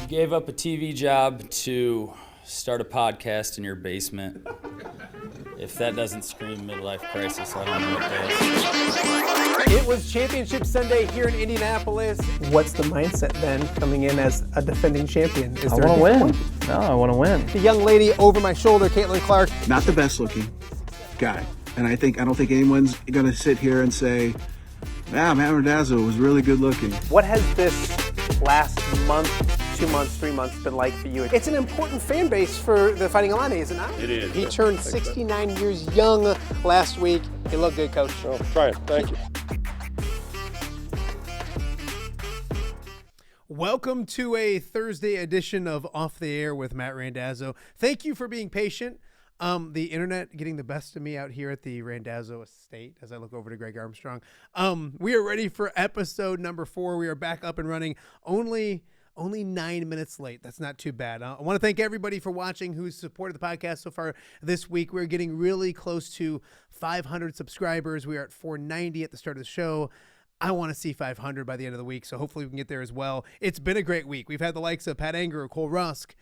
gave up a TV job to start a podcast in your basement. If that doesn't scream midlife crisis, I don't know what does. It was Championship Sunday here in Indianapolis. What's the mindset then coming in as a defending champion? I want to win. No, I want to win. The young lady over my shoulder, Caitlin Clark. Not the best looking guy. And I don't think anyone's going to sit here and say, Matt Randazzo was really good looking. What has this last month, 2 months, 3 months been like for you? It's an important fan base for the Fighting Illini, is it not? It is. He turned 69 years young last week. He looked good, Coach. Oh, try it. Thank you. Welcome to a Thursday edition of Off the Air with Matt Randazzo. Thank you for being patient. The internet getting the best of me out here at the Randazzo estate as I look over to Greg Armstrong. We are ready for episode number 4. We are back up and running. Only 9 minutes late. That's not too bad. I want to thank everybody for watching who's supported the podcast so far this week. We're getting really close to 500 subscribers. We are at 490 at the start of the show. I want to see 500 by the end of the week, so hopefully we can get there as well. It's been a great week. We've had the likes of Pat Anger, Cole Rusk,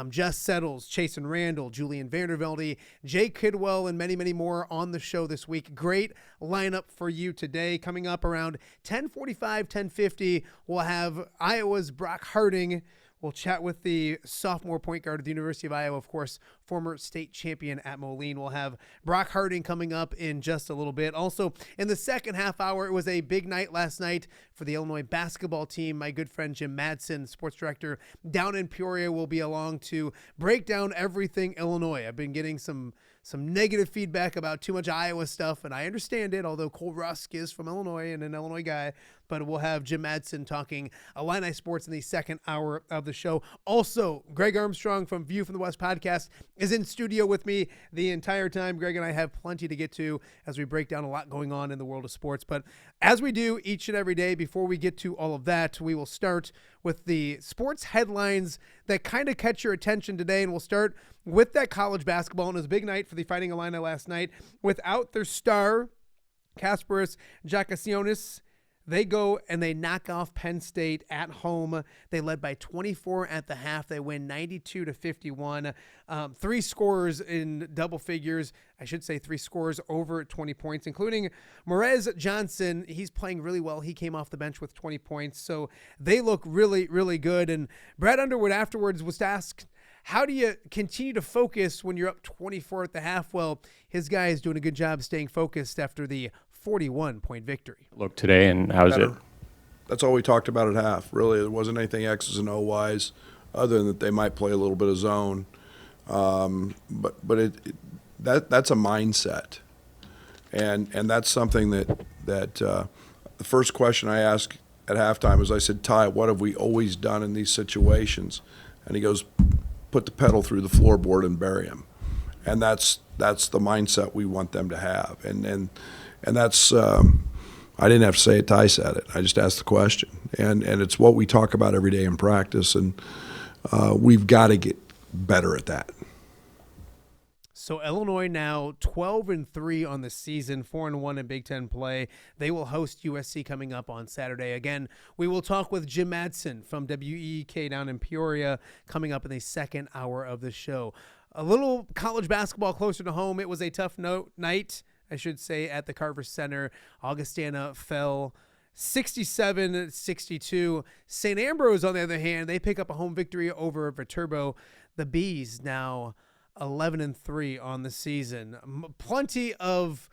Jess Settles, Chasen Randall, Julian Vandervelde, Jake Kidwell, and many, many more on the show this week. Great lineup for you today. Coming up around 10:45, 10:50, we'll have Iowa's Brock Harding. We'll chat with the sophomore point guard at the University of Iowa, of course, former state champion at Moline. We'll have Brock Harding coming up in just a little bit. Also, in the second half hour, it was a big night last night for the Illinois basketball team. My good friend Jim Matson, sports director down in Peoria, will be along to break down everything Illinois. I've been getting some negative feedback about too much Iowa stuff, and I understand it, although Cole Rusk is from Illinois and an Illinois guy. But we'll have Jim Matson talking Illini sports in the second hour of the show. Also, Greg Armstrong from View from the West podcast is in studio with me the entire time. Greg and I have plenty to get to as we break down a lot going on in the world of sports. But as we do each and every day, before we get to all of that, we will start with the sports headlines that kind of catch your attention today. And we'll start with that college basketball. And it was a big night for the Fighting Illini last night. Without their star, Kasparas Giacosionis, they go and they knock off Penn State at home. They led by 24 at the half. They win 92-51. 3 scorers in double figures. I should say 3 scorers over 20 points, including Morez Johnson. He's playing really well. He came off the bench with 20 points. So they look really, really good. And Brad Underwood afterwards was asked, how do you continue to focus when you're up 24 at the half? Well, his guy is doing a good job staying focused after the 41-point victory. Look today, and how's it? That's all we talked about at half. Really, there wasn't anything X's and O's other than that they might play a little bit of zone. But that's a mindset, and that's something that the first question I asked at halftime was, I said, Ty, what have we always done in these situations? And he goes, put the pedal through the floorboard and bury him. And that's the mindset we want them to have. And that's I didn't have to say it, Ty said it. I just asked the question. And it's what we talk about every day in practice, and we've got to get better at that. So Illinois now 12-3 on the season, 4-1 in Big Ten play. They will host USC coming up on Saturday. Again, we will talk with Jim Matson from WEEK down in Peoria coming up in the second hour of the show. A little college basketball closer to home. It was a tough night, I should say, at the Carver Center. Augustana fell 67-62. St. Ambrose, on the other hand, they pick up a home victory over Viterbo. The Bees now 11-3 on the season. Plenty of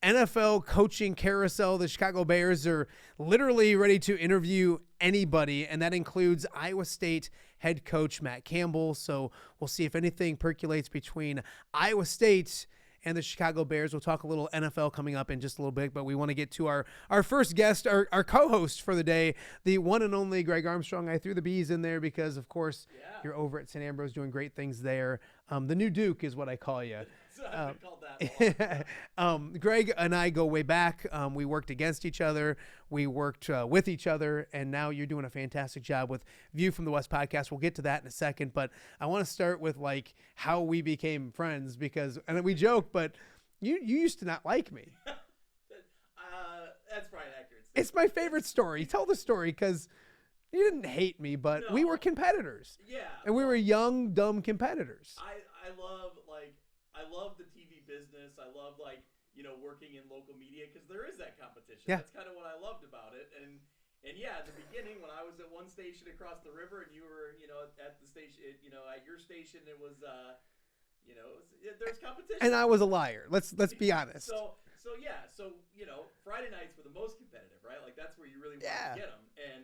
NFL coaching carousel. The Chicago Bears are literally ready to interview anybody, and that includes Iowa State head coach Matt Campbell. So we'll see if anything percolates between Iowa State and the Chicago Bears. We'll talk a little NFL coming up in just a little bit, but we want to get to our first guest, our co-host for the day, the one and only Greg Armstrong. I threw the Bees in there because, of course, you're over at St. Ambrose doing great things there. The new Duke is what I call you. I've been called that. Greg and I go way back. We worked against each other. We worked with each other, and now you're doing a fantastic job with View from the West podcast. We'll get to that in a second, but I want to start with like how we became friends because, and we joke, but you used to not like me. That's probably accurate. It's my favorite story. Tell the story because he didn't hate me, but we No. were competitors. Yeah. And we were young, dumb competitors. I love the TV business. I love working in local media because there is that competition. Yeah. That's kind of what I loved about it. And yeah, at the beginning when I was at one station across the river and you were at the station at your station, it was there's competition. And I was a liar. Let's be honest. So Friday nights were the most competitive, right? Like that's where you really want to get them. And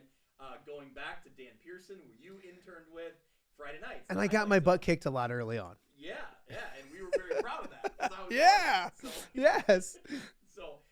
going back to Dan Pearson, who you interned with Friday nights, And I got my butt kicked a lot early on. Yeah, and we were very proud of that. 'Cause I was Yeah. Yes. So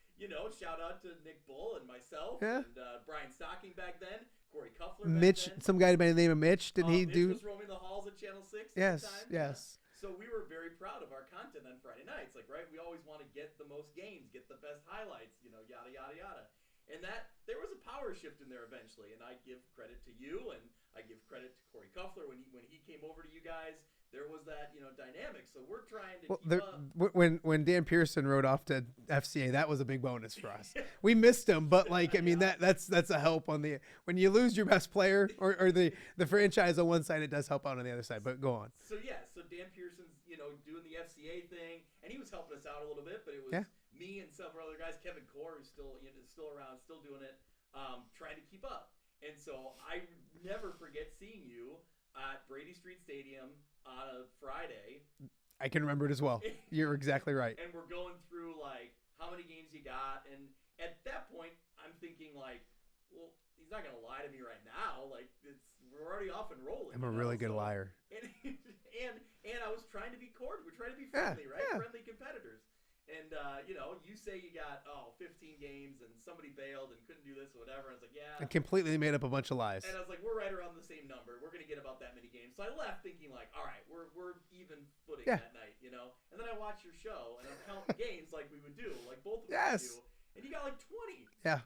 shout out to Nick Bull and myself Yeah. and Brian Stocking back then, Corey Kuffler. Mitch, back then. some guy by the name of Mitch. Didn't he Mitch do? was roaming the halls at Channel 6 Yes. at the time. Yes. So we were very proud of our content on Friday nights. Like, right, we always want to get the most games, get the best highlights, yada, yada, yada. And that, there was a power shift in there eventually. And I give credit to you, and I give credit to Corey Kuffler when he came over to you guys. There was that, dynamic. So we're trying to keep up. When Dan Pearson rode off to FCA, that was a big bonus for us. We missed him, but that's a help on the when you lose your best player or the franchise on one side, it does help out on the other side. But go on. So Dan Pearson's doing the FCA thing, and he was helping us out a little bit, but it was me and several other guys. Kevin Core, who's still around, still doing it, trying to keep up. And so I never forget seeing you at Brady Street Stadium on a Friday. I can remember it as well. You're exactly right. And we're going through how many games you got, and at that point I'm thinking well, he's not gonna lie to me right now. We're already off and rolling. I'm a really good liar. And I was trying to be cordial. We're trying to be friendly, right? Yeah. Friendly competitors. And you say you got 15 games and somebody bailed and couldn't do this or whatever. I was like, yeah. And completely made up a bunch of lies. And I was like, we're right around the same number. We're gonna get about that many games. So I left thinking all right, we're even footing that night, And then I watched your show and I'm counting games like we would do, like both of us do. And you got 20. Yeah.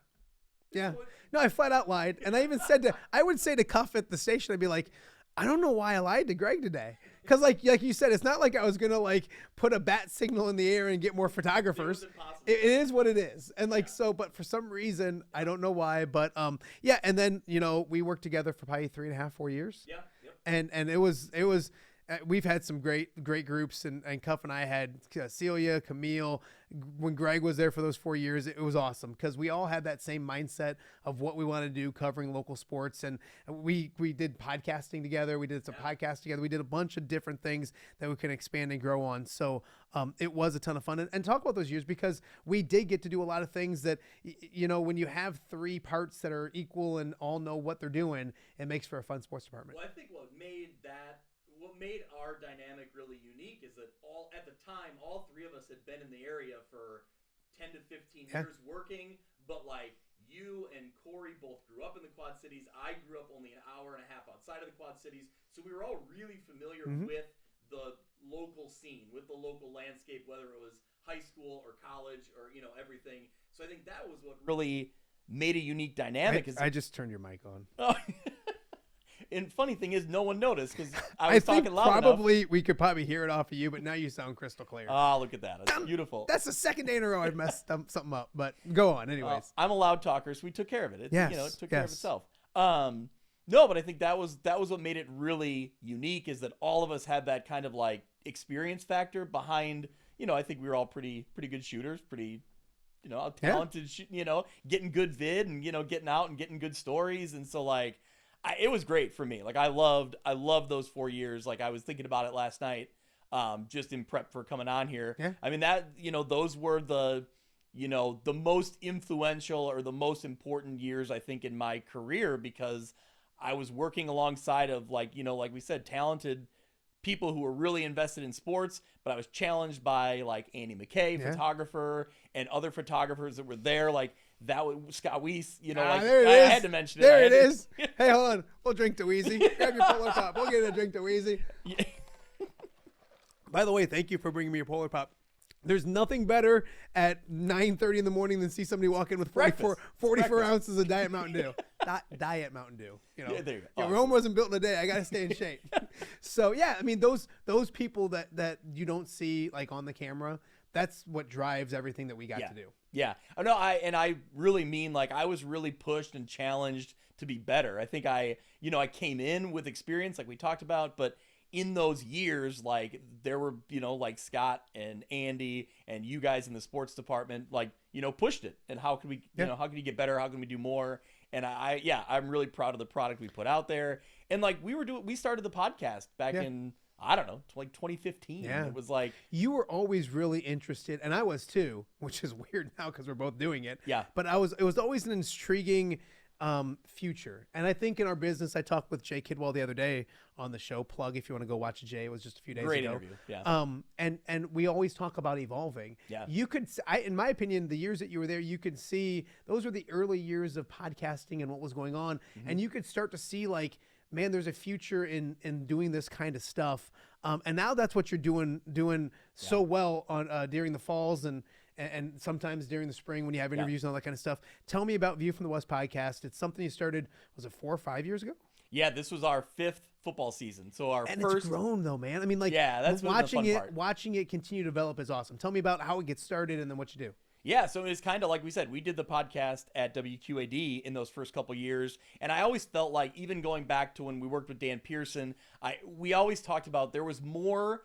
Yeah. No, I flat out lied. And I even said I would say to Cuff at the station, I'd be like, I don't know why I lied to Greg today. Because like you said, it's not like I was going to put a bat signal in the air and get more photographers. It is what it is. And but for some reason, I don't know why, but yeah. And then, we worked together for probably 3.5, 4 years. Yeah. And Yep. it was, we've had some great groups and Cuff and I had Celia, Camille. When Greg was there for those 4 years, it was awesome because we all had that same mindset of what we want to do, covering local sports. And we did podcasting together. We did some podcasts together. We did a bunch of different things that we can expand and grow on. So it was a ton of fun. And talk about those years because we did get to do a lot of things that, when you have 3 parts that are equal and all know what they're doing, it makes for a fun sports department. Well, I think what made our dynamic really unique is that at the time, all 3 of us had been in the area for 10 to 15 years working, but you and Corey both grew up in the Quad Cities. I grew up only an hour and a half outside of the Quad Cities. So we were all really familiar with the local scene, with the local landscape, whether it was high school or college or, everything. So I think that was what really made a unique dynamic. I just turned your mic on. Oh. And funny thing is, no one noticed because I was talking loud probably enough. We could probably hear it off of you, but now you sound crystal clear. Oh, look at that. It's beautiful. That's the second day in a row I've messed something up, but go on anyways. I'm a loud talker, so we took care of it. It took care of Yes. itself. No, but I think that was what made it really unique is that all of us had that kind of experience factor behind, I think we were all pretty good shooters, pretty, talented, getting good vid and, getting out and getting good stories. And so it was great for me. I loved those 4 years. I was thinking about it last night, just in prep for coming on here. Yeah. I mean that, those were the most influential or the most important years I think in my career because I was working alongside of like we said, talented people who were really invested in sports, but I was challenged by Andy McKay, photographer, and other photographers that were there. That was Scott Weiss, I had to mention it. There it is. Hey, hold on. We'll drink to Wheezy. Grab your Polar Pop. We'll get a drink to Wheezy. Yeah. By the way, thank you for bringing me your Polar Pop. There's nothing better at 9:30 in the morning than see somebody walk in with 44 ounces of Diet Mountain Dew. Diet Mountain Dew. Yeah, there you go. Awesome. Rome wasn't built in a day. I got to stay in shape. So, yeah, I mean, those people that you don't see on the camera, that's what drives everything that we got to do. Yeah. No, I really mean I was really pushed and challenged to be better. I think I came in with experience like we talked about, but in those years, like there were, like Scott and Andy and you guys in the sports department, like, pushed it. And how can we, how can you get better? How can we do more? And I'm really proud of the product we put out there. And like we started the podcast back in, I don't know, like 2015. Yeah. It was like, you were always really interested, and I was too, which is weird now because we're both doing it. Yeah. But it was always an intriguing future. And I think in our business, I talked with Jay Kidwell the other day on the show. Plug if you want to go watch Jay. It was just a few days great ago. interview. Yeah. And we always talk about evolving. Yeah. You could, in my opinion, the years that you were there, you could see those were the early years of podcasting and what was going on, and you could start to see like, man, there's a future in doing this kind of stuff. And now that's what you're doing so well on during the falls and sometimes during the spring when you have interviews and all that kind of stuff. Tell me about View from the West podcast. It's something you started, was it 4 or 5 years ago? Yeah, this was our 5th football season. So our and first it's grown though, man. I mean, like that's watching the fun part. watching it continue to develop is awesome. Tell me about how it gets started and then what you do. Yeah, so it's kind of like we said, we did the podcast at WQAD in those first couple years, and I always felt like, even going back to when we worked with Dan Pearson, we always talked about there was more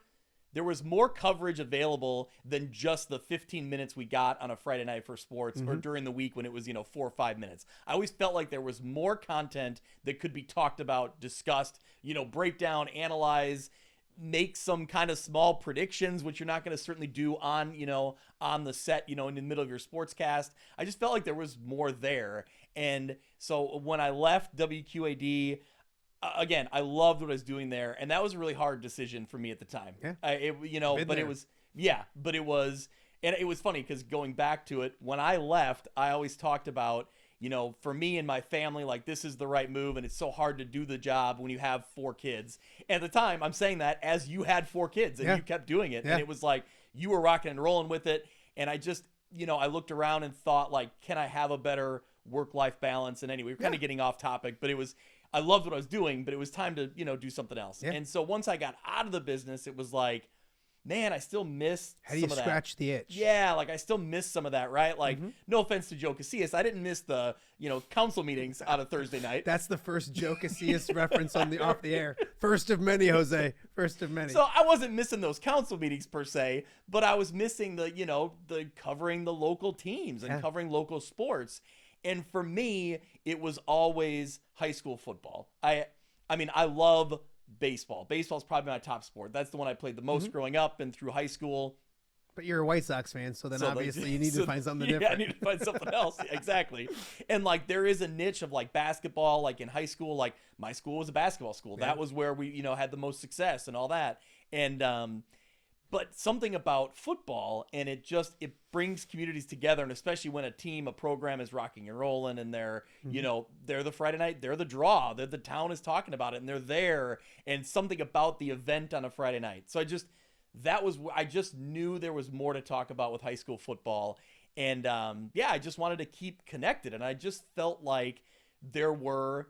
coverage available than just the 15 minutes we got on a Friday night for sports or during the week when it was 4 or 5 minutes. I always felt like there was more content that could be talked about, discussed, break down, analyze, make some kind of small predictions, which you're not going to certainly do on the set, in the middle of your sportscast. I just felt like there was more there. And so when I left WQAD, again, I loved what I was doing there. And that was a really hard decision for me at the time. Yeah. It was funny because going back to it, when I left, I always talked about, for me and my family, like, this is the right move, and it's so hard to do the job when you have 4 kids. And at the time, I'm saying that as you had 4 kids, and you kept doing it, and it was like you were rocking and rolling with it. And I just, I looked around and thought, like, can I have a better work-life balance? And anyway, we're kind of getting off topic, but I loved what I was doing, but it was time to, do something else. Yeah. And so once I got out of the business, it was like, man, I still miss How do you scratch the itch? Yeah, like I still miss some of that, right? Like, no offense to Joe Casillas, I didn't miss the, council meetings on a Thursday night. That's the first Joe Casillas reference on the off the air. First of many, Jose. First of many. So I wasn't missing those council meetings per se, but I was missing the, the covering the local teams and covering local sports. And for me, it was always high school football. I mean, I love baseball. Baseball is probably my top sport. That's the one I played the most growing up and through high school. But you're a White Sox fan, so then obviously you need to find something different. Yeah, I need to find something else. Exactly. And like there is a niche of like basketball, like in high school, like my school was a basketball school. Yeah. That was where we, had the most success and all that. And but something about football, and it brings communities together, and especially when a program is rocking and rolling, and they're, they're the Friday night, they're the draw, the town is talking about it, and they're there, and something about the event on a Friday night. So I just knew there was more to talk about with high school football, and I just wanted to keep connected, and I just felt like there were,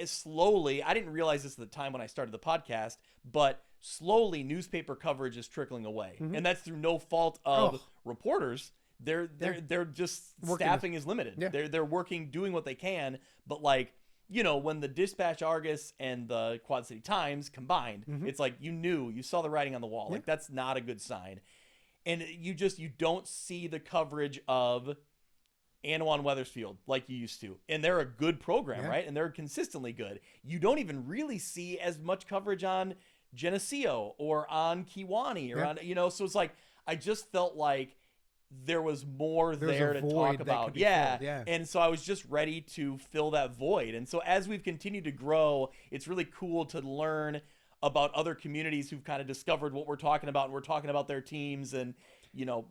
slowly, I didn't realize this at the time when I started the podcast, but slowly newspaper coverage is trickling away, and that's through no fault of reporters. They're just staffing is limited. Yeah. They're working, doing what they can, but like, when the Dispatch Argus and the Quad City Times combined, it's like you saw the writing on the wall. Like that's not a good sign. And you don't see the coverage of Anawan Wethersfield like you used to. And they're a good program, right? And they're consistently good. You don't even really see as much coverage on Geneseo or on Kiwani or on, so it's like, I just felt like there was more there to talk about. Yeah. And so I was just ready to fill that void. And so as we've continued to grow, it's really cool to learn about other communities who've kind of discovered what we're talking about, and we're talking about their teams, and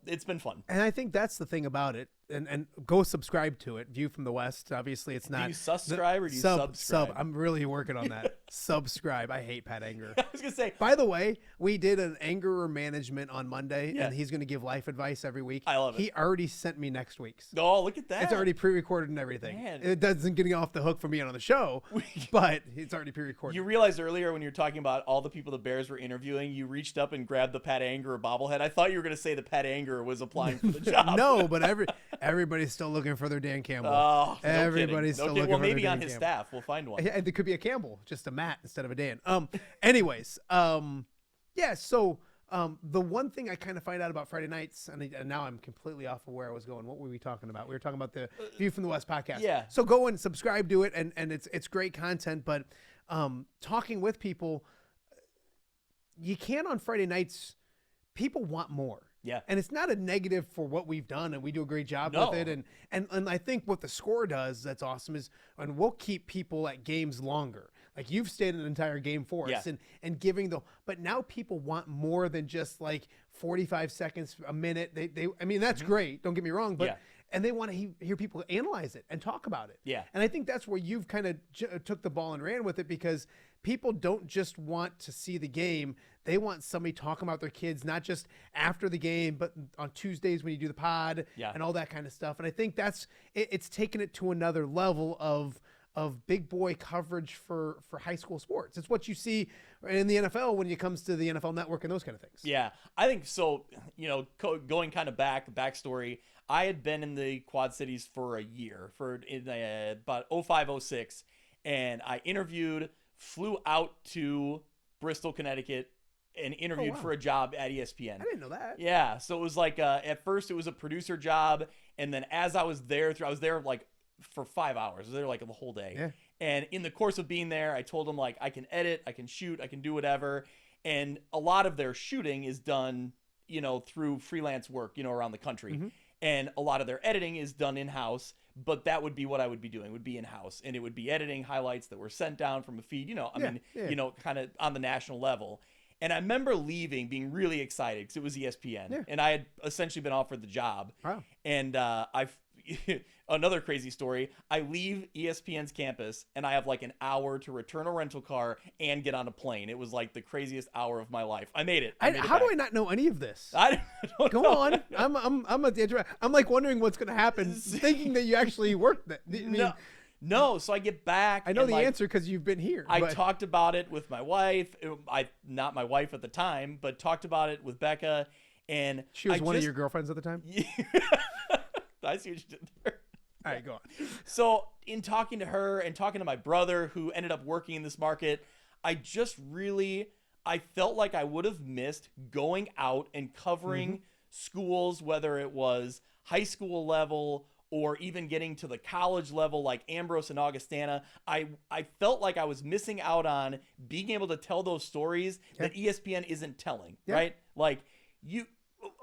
it's been fun. And I think that's the thing about it. And go subscribe to it. View from the West. Obviously, it's not. Do you subscribe or do you subscribe? I'm really working on that. Subscribe. I hate Pat Anger. I was gonna say. By the way, we did an Angerer management on Monday, and he's going to give life advice every week. I love it. He already sent me next week's. Oh, look at that! It's already pre-recorded and everything. Man. It doesn't get off the hook for me on the show, but it's already pre-recorded. You realized earlier when you were talking about all the people the Bears were interviewing, you reached up and grabbed the Pat Anger bobblehead. I thought you were going to say the Pat Anger was applying for the job. No, but Everybody's still looking for their Dan Campbell. Oh, no Everybody's kidding. still No looking kidding. Well, for their maybe Dan on his Campbell. staff, we'll find one. Yeah, and there could be a Campbell, just a Matt instead of a Dan. Anyways, yeah. So, the one thing I kind of find out about Friday nights, and now I'm completely off of where I was going. What were we talking about? We were talking about the View from the West podcast. Yeah. So go and subscribe to it, and it's great content. But talking with people, you can on Friday nights. People want more. Yeah. And it's not a negative for what we've done, and we do a great job No. with it. And I think what the score does that's awesome is, and we'll keep people at games longer. Like you've stayed an entire game for us, Yeah. and giving but now people want more than just like 45 seconds, a minute. I mean, that's great. Don't get me wrong, but Yeah. and they want to hear people analyze it and talk about it. Yeah. And I think that's where you've kind of took the ball and ran with it, because people don't just want to see the game. They want somebody talking about their kids, not just after the game, but on Tuesdays when you do the pod Yeah. and all that kind of stuff. And I think that's it's taken it to another level of big boy coverage for high school sports. It's what you see in the NFL when it comes to the NFL Network and those kind of things. Yeah, I think so. Going kind of backstory, I had been in the Quad Cities for a year, about 05, 06, and I flew out to Bristol, Connecticut, and interviewed wow. for a job at ESPN. I didn't know that. Yeah, so it was like at first it was a producer job, and then as I was there like for 5 hours. I was there like the whole day. Yeah. And in the course of being there, I told them like I can edit, I can shoot, I can do whatever. And a lot of their shooting is done, through freelance work, around the country. Mm-hmm. And a lot of their editing is done in-house, but that would be what I would be doing, would be in-house. And it would be editing highlights that were sent down from a feed, kind of on the national level. And I remember leaving, being really excited because it was ESPN. Yeah. And I had essentially been offered the job. Wow. And another crazy story, I leave ESPN's campus and I have like an hour to return a rental car and get on a plane. It was like the craziest hour of my life. I made it. How do I not know any of this? I don't Go know. on. I'm at the edge. I'm like wondering what's going to happen, thinking that you actually worked that. I mean, No, so I get back. I know and, the like, answer because you've been here. I but- talked about it with my wife. Not my wife at the time, but talked about it with Becca. And She was one of your girlfriends at the time? I see what you did there. All right, go on. So in talking to her and talking to my brother who ended up working in this market, I felt like I would have missed going out and covering schools, whether it was high school level or even getting to the college level like Ambrose and Augustana. I felt like I was missing out on being able to tell those stories that ESPN isn't telling, right? Like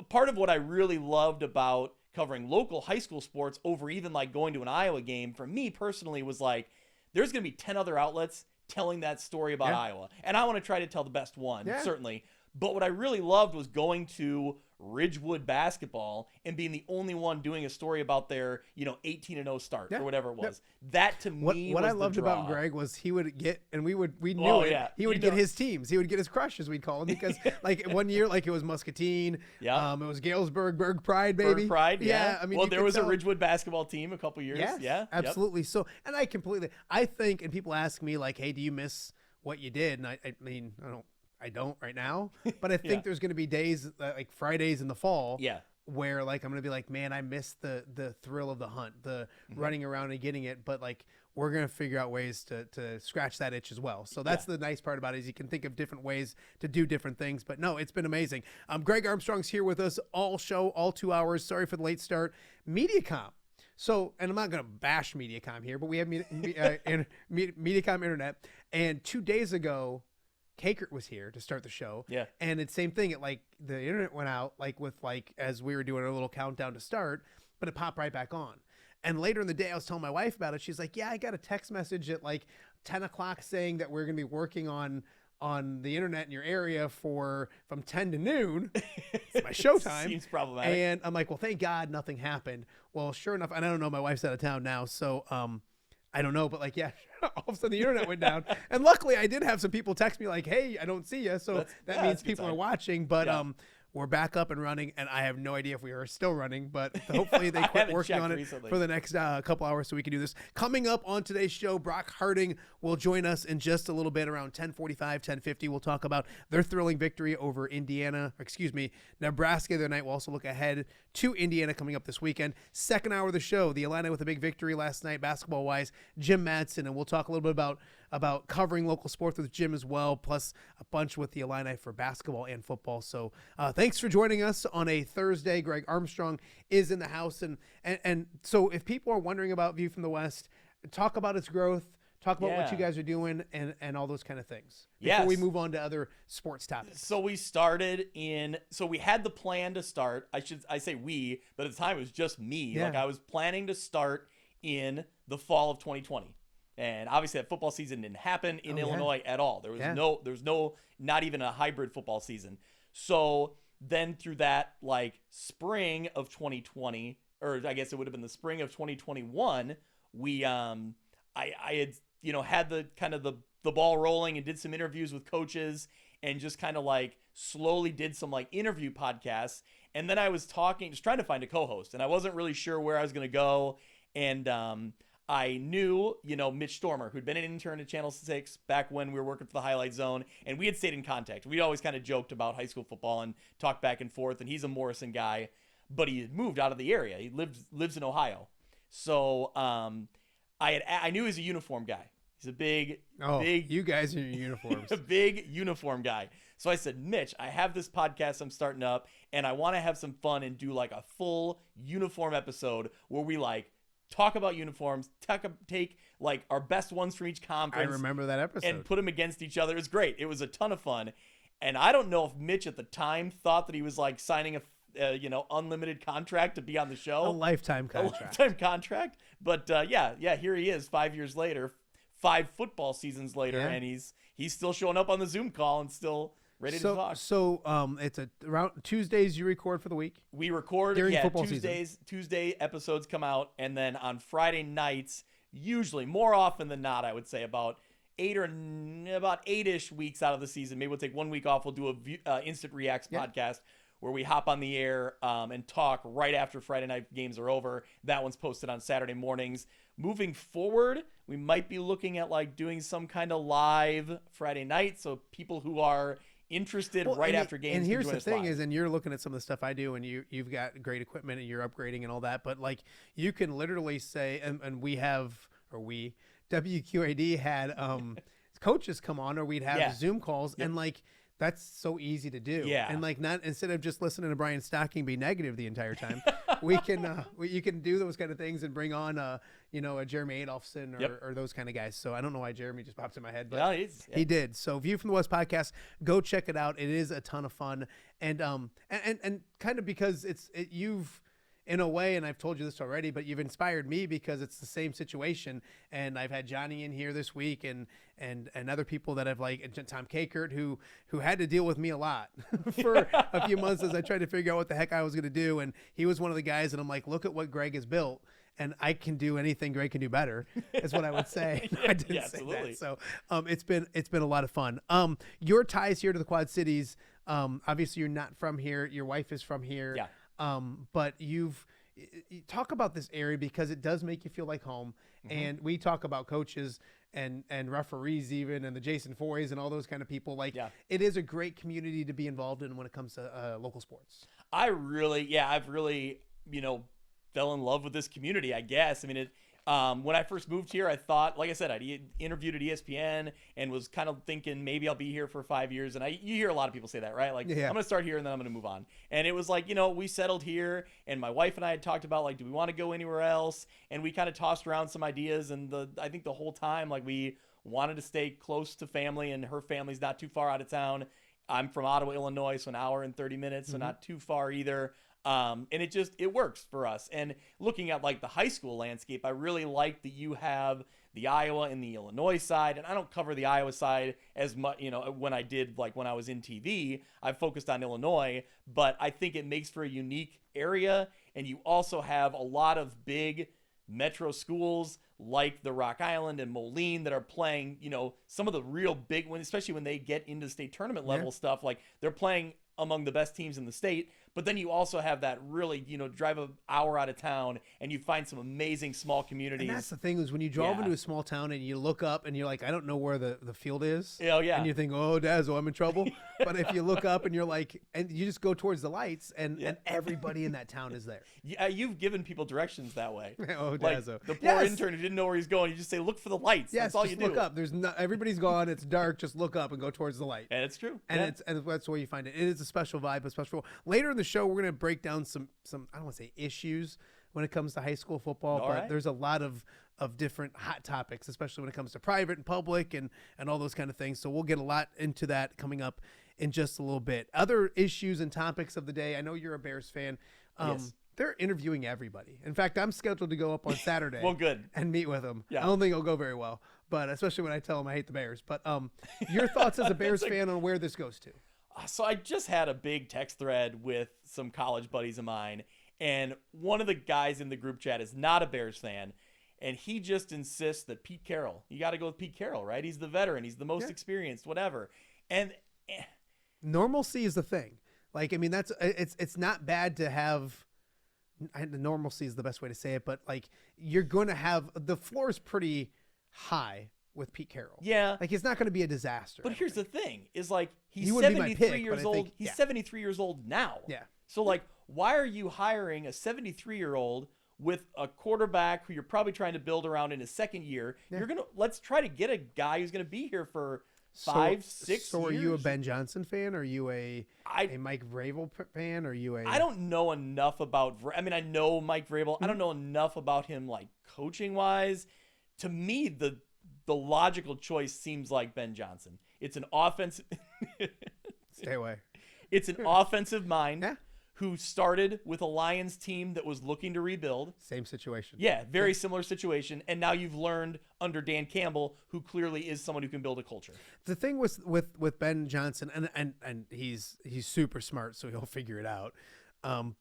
part of what I really loved about covering local high school sports over even like going to an Iowa game for me personally was like, there's going to be 10 other outlets telling that story about Iowa. And I want to try to tell the best one, certainly. But what I really loved was going to Ridgewood basketball and being the only one doing a story about their, 18-0 start or whatever it was. That to me what was I loved the draw. about Greg was he would get, and we knew it. Yeah. He would get his teams. He would get his crushes, we'd call them, because like one year, like it was Muscatine. Yeah. It was Galesburg, Berg Pride, baby. Berg Pride, yeah. I mean, well, you there could was a tell- Ridgewood basketball team a couple years. Yes, Yeah. Yep. absolutely. So, and I think, and people ask me like, hey, do you miss what you did? And I mean, I don't right now, but I think there's going to be days like Fridays in the fall where like I'm going to be like, man, I miss the thrill of the hunt, the running around and getting it. But like, we're going to figure out ways to scratch that itch as well. So that's the nice part about it, is you can think of different ways to do different things. But no, it's been amazing. Greg Armstrong's here with us all 2 hours. Sorry for the late start. MediaCom. So, and I'm not going to bash MediaCom here, but we have MediaCom Internet. And 2 days ago, Kakert was here to start the show. Yeah. And it's same thing. The internet went out as we were doing our little countdown to start, but it popped right back on. And later in the day, I was telling my wife about it. She's like, yeah, I got a text message at like 10 o'clock saying that we're going to be working on the internet in your area from 10 to noon. It's my showtime. Seems problematic. And I'm like, well, thank God nothing happened. Well, sure enough, and I don't know, my wife's out of town now, so I don't know, but like, all of a sudden the internet went down. And luckily I did have some people text me like, hey, I don't see you. So that means that's a good people are sign. watching. But we're back up and running, and I have no idea if we are still running, but hopefully they quit working on it recently for the next couple hours so we can do this. Coming up on today's show, Brock Harding will join us in just a little bit around 10:45, 10:50. We'll talk about their thrilling victory over Nebraska the other night. We'll also look ahead to Indiana coming up this weekend. Second hour of the show, the Illini with a big victory last night, basketball-wise, Jim Matson, and we'll talk a little bit about covering local sports with Jim as well, plus a bunch with the Illini for basketball and football. So thanks for joining us on a Thursday. Greg Armstrong is in the house. And so if people are wondering about View from the West, talk about its growth, talk about what you guys are doing and all those kind of things before we move on to other sports topics. So we had the plan to start. I say we, but at the time it was just me. Yeah. Like I was planning to start in the fall of 2020. And obviously that football season didn't happen in Illinois at all. There was no, not even a hybrid football season. So then through that like spring of 2020, or I guess it would have been the spring of 2021, we, I had, had the kind of the ball rolling and did some interviews with coaches and just kind of like slowly did some like interview podcasts. And then I was just trying to find a co-host, and I wasn't really sure where I was going to go. And, I knew, Mitch Stormer, who'd been an intern at Channel 6 back when we were working for the Highlight Zone, and we had stayed in contact. We'd always kind of joked about high school football and talked back and forth, and he's a Morrison guy, but he had moved out of the area. He lives in Ohio. So I knew he was a uniform guy. He's a big, you guys in your uniforms. a big uniform guy. So I said, Mitch, I have this podcast I'm starting up, and I want to have some fun and do like a full uniform episode where we like talk about uniforms, take like our best ones from each conference. I remember that episode. And put them against each other. It was great. It was a ton of fun. And I don't know if Mitch at the time thought that he was like signing a unlimited contract to be on the show. A lifetime contract. A lifetime contract. But here he is 5 years later, 5 football seasons later, and he's still showing up on the Zoom call and still ready to talk. So it's around Tuesdays you record for the week? We record during football Tuesdays. Season. Tuesday episodes come out, and then on Friday nights, usually more often than not, I would say about 8-ish weeks out of the season. Maybe we'll take 1 week off. We'll do a Instant Reacts podcast where we hop on the air and talk right after Friday night games are over. That one's posted on Saturday mornings. Moving forward, we might be looking at like doing some kind of live Friday night, so people who are interested after games. And here's the thing live. and you're looking at some of the stuff I do, and you've got great equipment and you're upgrading and all that, but like you can literally say, and WQAD had coaches come on, or we'd have Zoom calls, and like that's so easy to do. Yeah. And like, not instead of just listening to Brian Stocking be negative the entire time, you can do those kind of things and bring on a Jeremy Adolphson or those kind of guys. So I don't know why Jeremy just pops in my head, but he did. So View from the West podcast, go check it out. It is a ton of fun. And kind of because you've, in a way, and I've told you this already, but you've inspired me because it's the same situation. And I've had Johnny in here this week and other people that have Tom Kakert who had to deal with me a lot for a few months as I tried to figure out what the heck I was going to do. And he was one of the guys, and I'm like, look at what Greg has built, and I can do anything Greg can do better, is what I would say. I didn't say absolutely. that. So it's been a lot of fun. Your ties here to the Quad Cities, obviously you're not from here. Your wife is from here. Yeah. But you talk about this area because it does make you feel like home. Mm-hmm. And we talk about coaches and referees even, and the Jason Foys and all those kind of people. It is a great community to be involved in when it comes to local sports. I've really, fell in love with this community, I guess. I mean, when I first moved here, I thought, like I said, I'd interviewed at ESPN and was kind of thinking maybe I'll be here for 5 years. And you hear a lot of people say that, right? Like, I'm going to start here and then I'm going to move on. And it was like, we settled here, and my wife and I had talked about, like, do we want to go anywhere else? And we kind of tossed around some ideas. And I think the whole time, like, we wanted to stay close to family, and her family's not too far out of town. I'm from Ottawa, Illinois, so an hour and 30 minutes, so not too far either. And it works for us. And looking at like the high school landscape, I really like that you have the Iowa and the Illinois side. And I don't cover the Iowa side as much, when I was in TV, I focused on Illinois, but I think it makes for a unique area. And you also have a lot of big metro schools like the Rock Island and Moline that are playing, some of the real big ones, especially when they get into state tournament level stuff. Like they're playing among the best teams in the state. But then you also have that really, drive an hour out of town and you find some amazing small communities. And that's the thing is when you drive into a small town and you look up and you're like, I don't know where the field is. Oh, yeah. And you think, oh, Dazzo, I'm in trouble. But if you look up and you're like, and you just go towards the lights and everybody in that town is there. Yeah, you've given people directions that way. Oh, Like Dazzo. the poor intern who didn't know where he's going, you just say, look for the lights. Yes, That's all just you do. look up. There's no, everybody's gone. It's dark. Just look up and go towards the light. And it's true. And and that's where you find it. It is a special vibe, a special. Later in the show, we're gonna break down some I don't want to say issues when it comes to high school football, but there's a lot of different hot topics, especially when it comes to private and public and all those kind of things. So we'll get a lot into that coming up in just a little bit. Other issues and topics of the day. I know you're a Bears fan. Yes. They're interviewing everybody. In fact, I'm scheduled to go up on Saturday. Well, good. And meet with them. Yeah. I don't think it'll go very well, but especially when I tell them I hate the Bears. But your thoughts as a Bears fan on where this goes to? So I just had a big text thread with some college buddies of mine, and one of the guys in the group chat is not a Bears fan, and he just insists that Pete Carroll, you got to go with Pete Carroll, right? He's the veteran. He's the most experienced, whatever. And normalcy is the thing. Like, I mean, it's not bad to have normalcy is the best way to say it, but like you're going to have the floor is pretty high with Pete Carroll. Yeah. Like it's not going to be a disaster. But here's the thing is like he's He wouldn't be my 73 pick, years but I old. think- He's yeah. 73 years old now. Yeah. So like why are you hiring a 73-year-old with a quarterback who you're probably trying to build around in his second year? Yeah. Let's try to get a guy who's going to be here for 5, 6 years. So are you a Ben Johnson fan? Are you a Mike Vrabel fan? Are you a I don't know enough about I mean I know Mike Vrabel. I don't know enough about him like coaching wise. To me the logical choice seems like Ben Johnson. It's an offensive Stay away. It's an offensive mind Yeah. who started with a Lions team that was looking to rebuild. Same situation. Yeah, very similar situation. And now you've learned under Dan Campbell, who clearly is someone who can build a culture. The thing with Ben Johnson, and he's super smart, so he'll figure it out.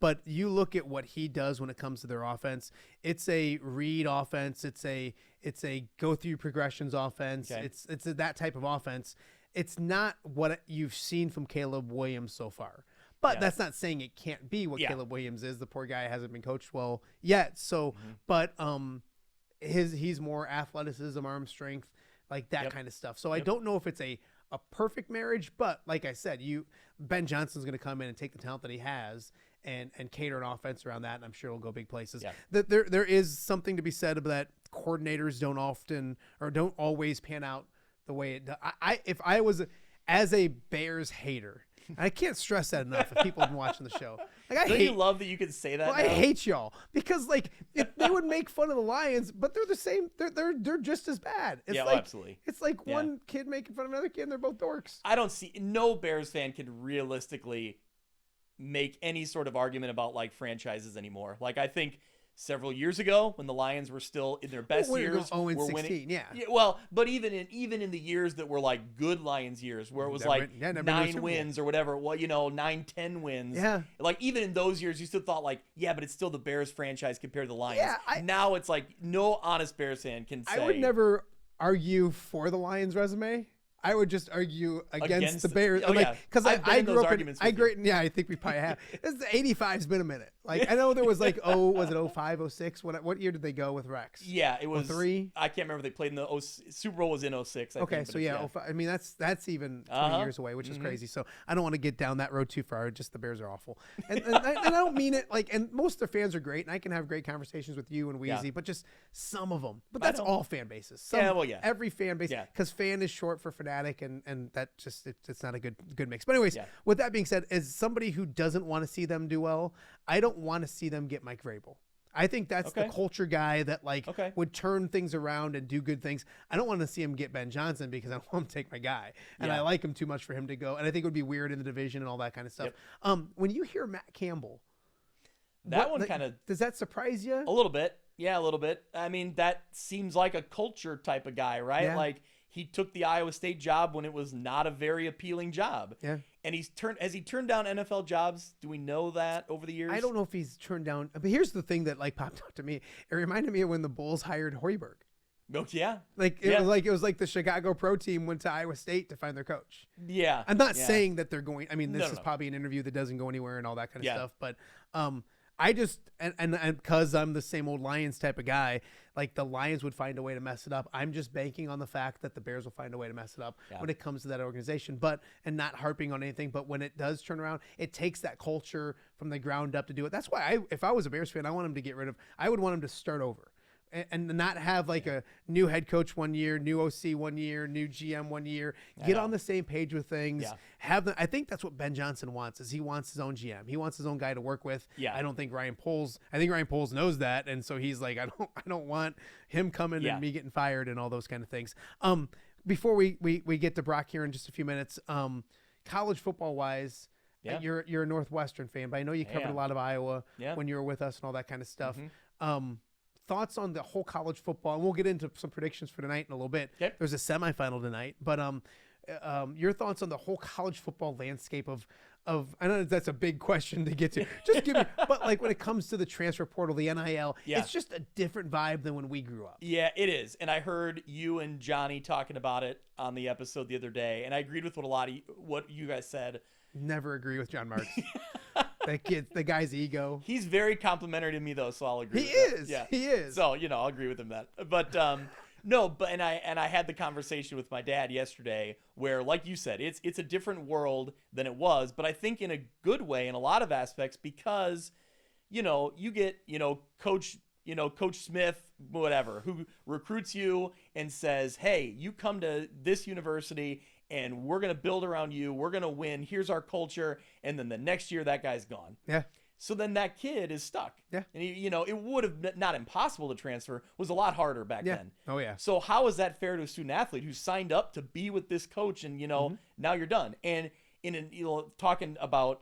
But you look at what he does when it comes to their offense. It's a read offense. It's a go through progressions offense. Okay. It's that type of offense. It's not what you've seen from Caleb Williams so far. But that's not saying it can't be what Caleb Williams is. The poor guy hasn't been coached well yet. So, but he's more athleticism, arm strength, like that kind of stuff. So I don't know if it's a perfect marriage, but like I said, Ben Johnson's going to come in and take the talent that he has and cater an offense around that, and I'm sure it'll go big places. Yeah. There is something to be said about that coordinators don't always pan out the way it does. If I was as a Bears hater, I can't stress that enough if people have been watching the show. Like Don't you love that you can say that? Well, I hate y'all because like they would make fun of the Lions, but they're the same. They're just as bad. It's Yeah, like, absolutely. It's like one kid making fun of another kid, and they're both dorks. I don't see no Bears fan can realistically make any sort of argument about like franchises anymore. Like I think several years ago when the Lions were still in their best years, Oh, in were 16, winning. yeah. Well, but even in the years that were like good Lions years, where it was Never- like never been to a 9 Super Bowl. wins or whatever, well, 9-10 wins. Yeah. Like even in those years, you still thought like, yeah, but it's still the Bears franchise compared to the Lions. Yeah, now it's like no honest Bears fan can say. I would never argue for the Lions' resume. I would just argue against the Bears. Oh, yeah. Because I've been I in grew those up in, arguments with you. yeah, I think we probably have. This 85's been a minute. Like I know there was like was it 05, 06? What year did they go with Rex? Yeah, it was 03? I can't remember. They played in the Super Bowl was in 06. I Okay, think, so but yeah, 05. I mean that's even 20 years away, which is crazy. So I don't want to get down that road too far. Just the Bears are awful, and I don't mean it like. And most of their fans are great, and I can have great conversations with you and Weezy, but just some of them. But that's all fan bases. Every fan base, because fan is short for fanatic, and that just it's not a good mix. But anyways, with that being said, as somebody who doesn't want to see them do well, I don't want to see them get Mike Vrabel. I think that's the culture guy that would turn things around and do good things. I don't want to see him get Ben Johnson because I don't want him to take my guy. And I like him too much for him to go. And I think it would be weird in the division and all that kind of stuff. When you hear Matt Campbell, does that surprise you? A little bit. Yeah, a little bit. I mean, that seems like a culture type of guy, right? Yeah. Like he took the Iowa State job when it was not a very appealing job. Yeah. And has he turned down NFL jobs? Do we know that over the years? I don't know if he's turned down. But here's the thing that popped out to me. It reminded me of when the Bulls hired Hoiberg. Oh, yeah. It was like the Chicago pro team went to Iowa State to find their coach. Yeah. I'm not saying that they're going. I mean, this No. is probably an interview that doesn't go anywhere and all that kind of Yeah. stuff. But I just and because I'm the same old Lions type of guy, like the Lions would find a way to mess it up. I'm just banking on the fact that the Bears will find a way to mess it up when it comes to that organization. And not harping on anything. But when it does turn around, it takes that culture from the ground up to do it. That's why if I was a Bears fan, I want him to get rid of. I would want him to start over. And not have like a new head coach 1 year, new OC 1 year, new GM 1 year. Get on the same page with things. Yeah. I think that's what Ben Johnson wants. Is he wants his own GM. He wants his own guy to work with. Yeah. I think Ryan Poles knows that, and so he's like, I don't want him coming and me getting fired and all those kind of things. Before we get to Brock here in just a few minutes, college football wise. Yeah. You're a Northwestern fan, but I know you covered a lot of Iowa when you were with us and all that kind of stuff. Thoughts on the whole college football, and we'll get into some predictions for tonight in a little bit. Okay. There's a semifinal tonight, but your thoughts on the whole college football landscape of I know that's a big question to get to. Just give me, but like when it comes to the transfer portal, the NIL, it's just a different vibe than when we grew up. Yeah, it is. And I heard you and Johnny talking about it on the episode the other day, and I agreed with what you guys said. Never agree with John Marks. The guy's ego. He's very complimentary to me though, so I'll agree. He with is. That. Yeah, he is. So I'll agree with him that. But no, but and I had the conversation with my dad yesterday, where like you said, it's a different world than it was, but I think in a good way in a lot of aspects because you get Coach Smith, whatever, who recruits you and says, hey, you come to this university and we're going to build around you. We're going to win. Here's our culture. And then the next year that guy's gone. Yeah. So then that kid is stuck. Yeah. And it would have been not impossible to transfer, was a lot harder back then. Oh yeah. So how is that fair to a student athlete who signed up to be with this coach and now you're done? And talking about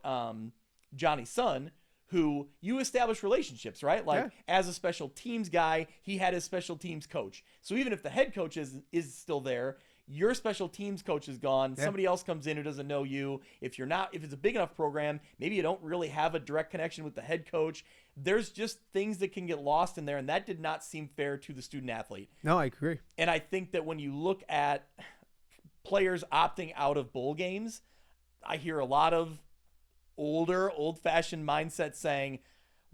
Johnny's son, who you establish relationships, right? Like as a special teams guy, he had his special teams coach. So even if the head coach is still there, your special teams coach is gone. Yeah. Somebody else comes in who doesn't know you. If it's a big enough program, maybe you don't really have a direct connection with the head coach. There's just things that can get lost in there, and that did not seem fair to the student athlete. No, I agree. And I think that when you look at players opting out of bowl games, I hear a lot of old-fashioned mindset saying,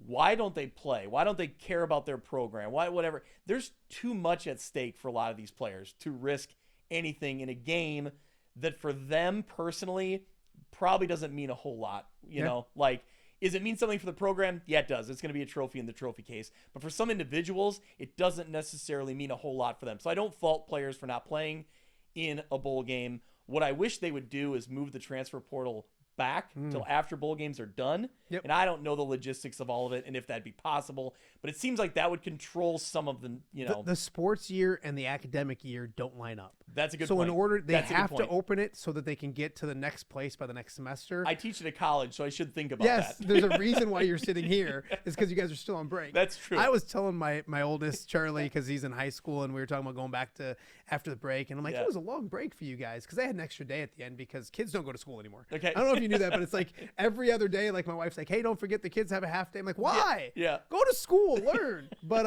why don't they play? Why don't they care about their program? Why, whatever. There's too much at stake for a lot of these players to risk anything in a game that for them personally probably doesn't mean a whole lot. You know, like, does it mean something for the program? Yeah, it does. It's going to be a trophy in the trophy case. But for some individuals, it doesn't necessarily mean a whole lot for them. So I don't fault players for not playing in a bowl game. What I wish they would do is move the transfer portal back until after bowl games are done. Yep. And I don't know the logistics of all of it and if that'd be possible, but it seems like that would control some of the, the sports year and the academic year don't line up. That's a good point. So in order, they have to point. open it so that they can get to the next place by the next semester. I teach at a college, so I should think about that. Yes, there's a reason why you're sitting here is because you guys are still on break. That's true. I was telling my oldest, Charlie, because he's in high school, and we were talking about going back to after the break, and I'm like, it was a long break for you guys because I had an extra day at the end because kids don't go to school anymore. Okay. I don't know if you knew that, but it's like every other day, like my wife's like, hey, don't forget the kids have a half day. I'm like, why? Yeah. Go to school, learn. But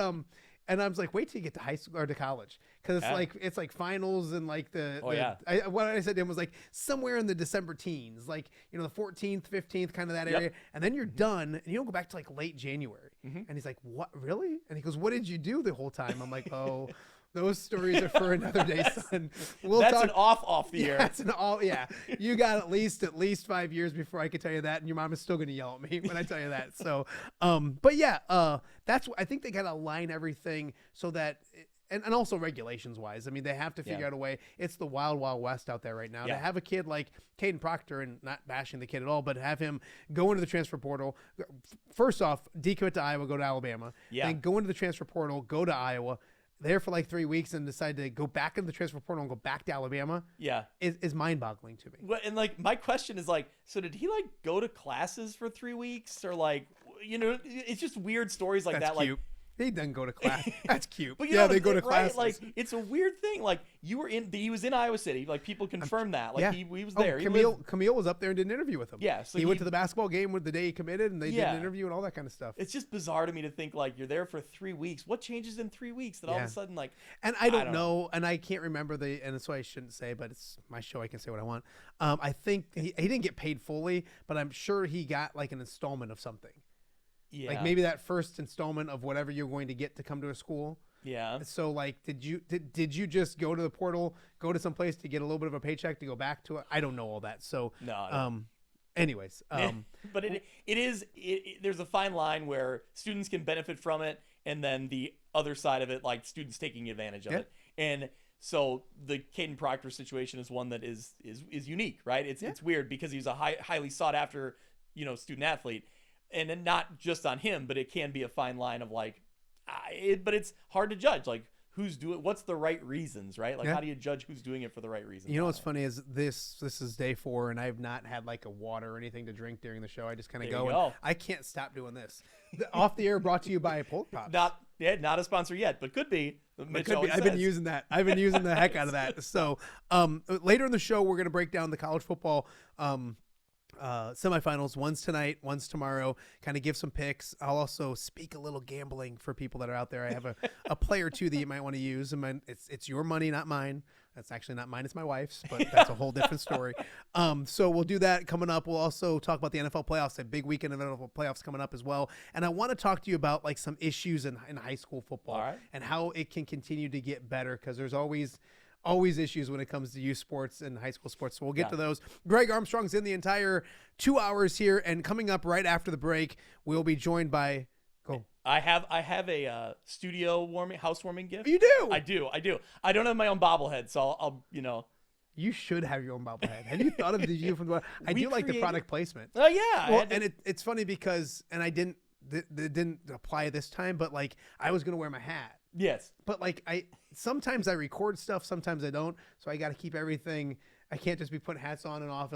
and I was like, wait till you get to high school or to college, because it's like finals and like what I said to him was like somewhere in the December teens, like the 14th, 15th, kind of that area, and then you're done and you don't go back to like late January. And he's like, what, really? And he goes, what did you do the whole time? I'm like, oh. Those stories are for another day, son. That's talk. An off the air. That's an all. Yeah, you got at least 5 years before I could tell you that, and your mom is still going to yell at me when I tell you that. So, but yeah, that's what I think they got to align everything so that, and also regulations wise. I mean, they have to figure out a way. It's the wild west out there right now. To have a kid like Caden Proctor, and not bashing the kid at all, but have him go into the transfer portal. First off, decommit to Iowa, go to Alabama. Then go into the transfer portal, go to Iowa. There for like 3 weeks and decide to go back into the transfer portal and go back to Alabama is mind-boggling to me. Well, and like my question is like, so did he like go to classes for 3 weeks or like, it's just weird stories like That's that. cute. Like He doesn't go to class. That's cute. But you yeah, know, they go to right? classes. Like, it's a weird thing. Like, he was in Iowa City. Like, people confirmed that. Like, yeah. he was there. Camille was up there and did an interview with him. Yeah, so he went to the basketball game with the day he committed, and they did an interview and all that kind of stuff. It's just bizarre to me to think, like, you're there for 3 weeks. What changes in 3 weeks that all of a sudden, like... And I don't know, and I can't remember and that's why I shouldn't say, but it's my show. I can say what I want. I think he didn't get paid fully, but I'm sure he got, like, an installment of something. Yeah. Like, maybe that first installment of whatever you're going to get to come to a school. Yeah. So, like, did you just go to the portal, go to some place to get a little bit of a paycheck to go back to it? I don't know all that. So, no. Anyways, but there's a fine line where students can benefit from it, and then the other side of it, like students taking advantage of it. And so the Caden Proctor situation is one that is unique, right? It's weird because he's a highly sought after, student athlete, and then not just on him, but it can be a fine line of like, but it's hard to judge, like, what's the right reasons, right? Like, how do you judge who's doing it for the right reasons? You know what's funny is this is day 4, and I've not had like a water or anything to drink during the show. I just kind of go. And I can't stop doing this. Off the Air brought to you by Polar Pops. Not a sponsor yet, but could be. I've been using that. I've been using the heck out of that. So later in the show, we're going to break down the college football semifinals. One's tonight, one's tomorrow. Kind of give some picks. I'll also speak a little gambling for people that are out there. I have a play or two that you might want to use. It's your money, not mine. That's actually not mine. It's my wife's, but that's a whole different story. So we'll do that coming up. We'll also talk about the NFL playoffs. A big weekend of NFL playoffs coming up as well. And I want to talk to you about like some issues in high school football and how it can continue to get better, because there's always issues when it comes to youth sports and high school sports. So we'll get to those. Greg Armstrong's in the entire 2 hours here, and coming up right after the break, we'll be joined by I have a housewarming gift. You do? I do. I don't have my own bobblehead, so I'll You should have your own bobblehead. Have you thought of the you from the? I do like the product placement. Oh yeah. Well, and it's funny because I didn't apply this time, but like I was gonna wear my hat. Yes. But like sometimes I record stuff, sometimes I don't, so I got to keep everything. I can't just be putting hats on and off.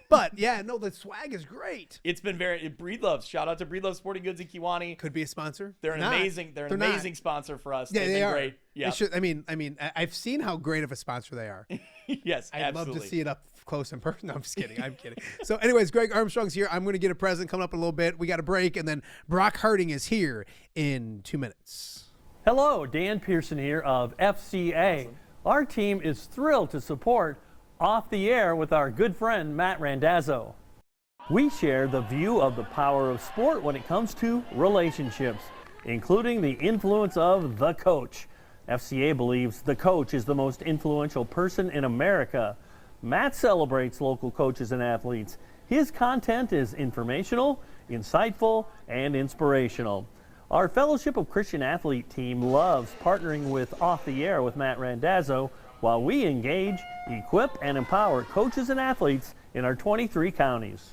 But yeah, no, the swag is great. It's been Breed Loves. Shout out to Breed Love Sporting Goods in Kiwani. Could be a sponsor. They're an amazing sponsor for us. Yeah, they are great. Yeah. I mean, I've seen how great of a sponsor they are. Yes, I'd absolutely. love to see it up close in person. No, I'm just kidding. I'm kidding. So anyways, Greg Armstrong's here. I'm going to get a present coming up in a little bit. We got a break, and then Brock Harding is here in 2 minutes. Hello, Dan Pearson here of FCA. Our team is thrilled to support Off the Air with our good friend Matt Randazzo. We share the view of the power of sport when it comes to relationships, including the influence of the coach. FCA believes the coach is the most influential person in America. Matt celebrates local coaches and athletes. His content is informational, insightful, and inspirational. Our Fellowship of Christian Athlete team loves partnering with Off the Air with Matt Randazzo while we engage, equip, and empower coaches and athletes in our 23 counties.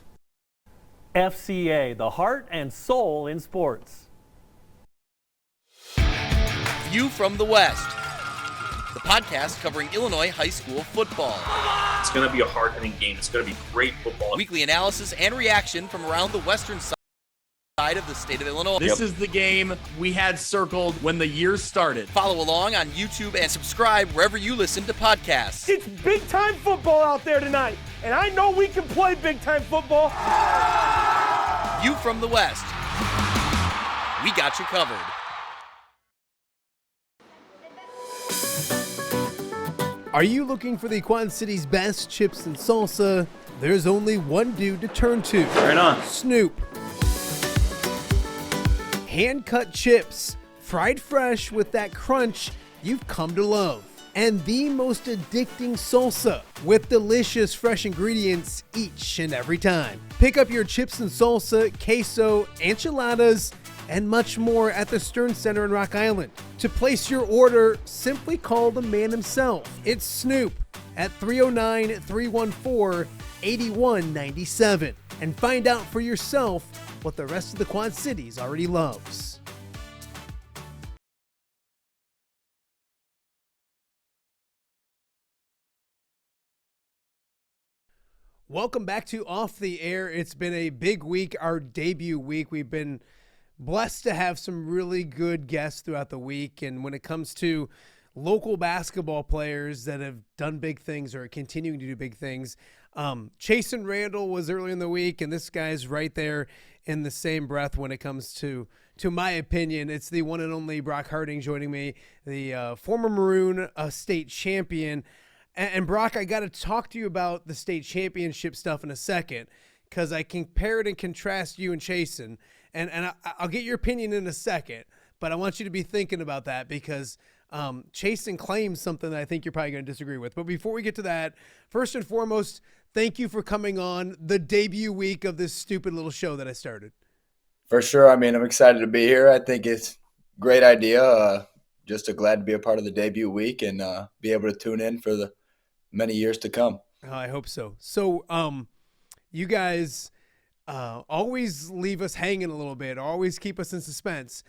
FCA, the heart and soul in sports. View from the West, the podcast covering Illinois high school football. It's going to be a hard-hitting game. It's going to be great football. Weekly analysis and reaction from around the western side of the state of Illinois. This is the game we had circled when the year started. Follow along on YouTube and subscribe wherever you listen to podcasts. It's big-time football out there tonight, and I know we can play big-time football. View from the West. We got you covered. Are you looking for the Quad City's best chips and salsa? There's only one dude to turn to. Right on. Snoop. Hand-cut chips, fried fresh with that crunch you've come to love. And the most addicting salsa with delicious fresh ingredients each and every time. Pick up your chips and salsa, queso, enchiladas, and much more at the Stern Center in Rock Island. To place your order, simply call the man himself. It's Snoop at 309-314-8197 and find out for yourself what the rest of the Quad Cities already loves. Welcome back to Off the Air. It's been a big week, our debut week. We've been blessed to have some really good guests throughout the week. And when it comes to local basketball players that have done big things or are continuing to do big things, Chasen Randall was early in the week, and this guy's right there in the same breath when it comes to my opinion. It's the one and only Brock Harding joining me, the former Maroon state champion. And Brock, I got to talk to you about the state championship stuff in a second, because I compared and contrast you and Chasen, and I'll get your opinion in a second, but I want you to be thinking about that, because Chasen claims something that I think you're probably going to disagree with. But before we get to that, first and foremost, thank you for coming on the debut week of this stupid little show that I started. For sure. I mean, I'm excited to be here. I think it's a great idea. Just glad to be a part of the debut week and be able to tune in for the many years to come. Oh, I hope so. So, you guys always leave us hanging a little bit, always keep us in suspense.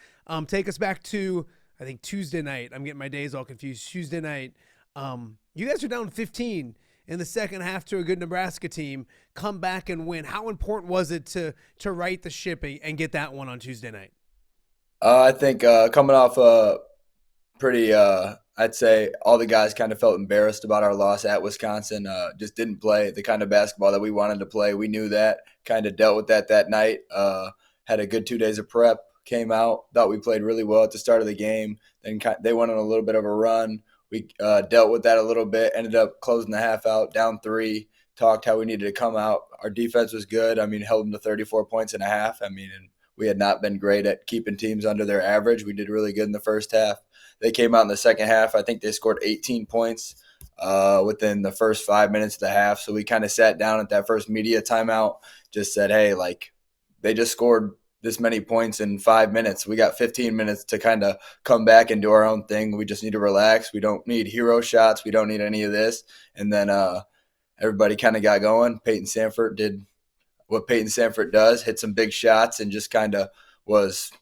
Take us back to, I think, Tuesday night. I'm getting my days all confused. Tuesday night. You guys are down 15 in the second half to a good Nebraska team, come back and win. How important was it to right the ship and get that one on Tuesday night? I think coming off a pretty, I'd say all the guys kind of felt embarrassed about our loss at Wisconsin. Just didn't play the kind of basketball that we wanted to play. We knew that, kind of dealt with that night. Had a good 2 days of prep, came out, thought we played really well at the start of the game. Then they went on a little bit of a run. We dealt with that a little bit, ended up closing the half out, down 3, talked how we needed to come out. Our defense was good. I mean, held them to 34 points in a half. I mean, and we had not been great at keeping teams under their average. We did really good in the first half. They came out in the second half. I think they scored 18 points within the first 5 minutes of the half. So we kind of sat down at that first media timeout, just said, hey, like, they just scored this many points in 5 minutes. We got 15 minutes to kind of come back and do our own thing. We just need to relax. We don't need hero shots. We don't need any of this. And then everybody kind of got going. Peyton Sanford did what Peyton Sanford does, hit some big shots, and just kind of was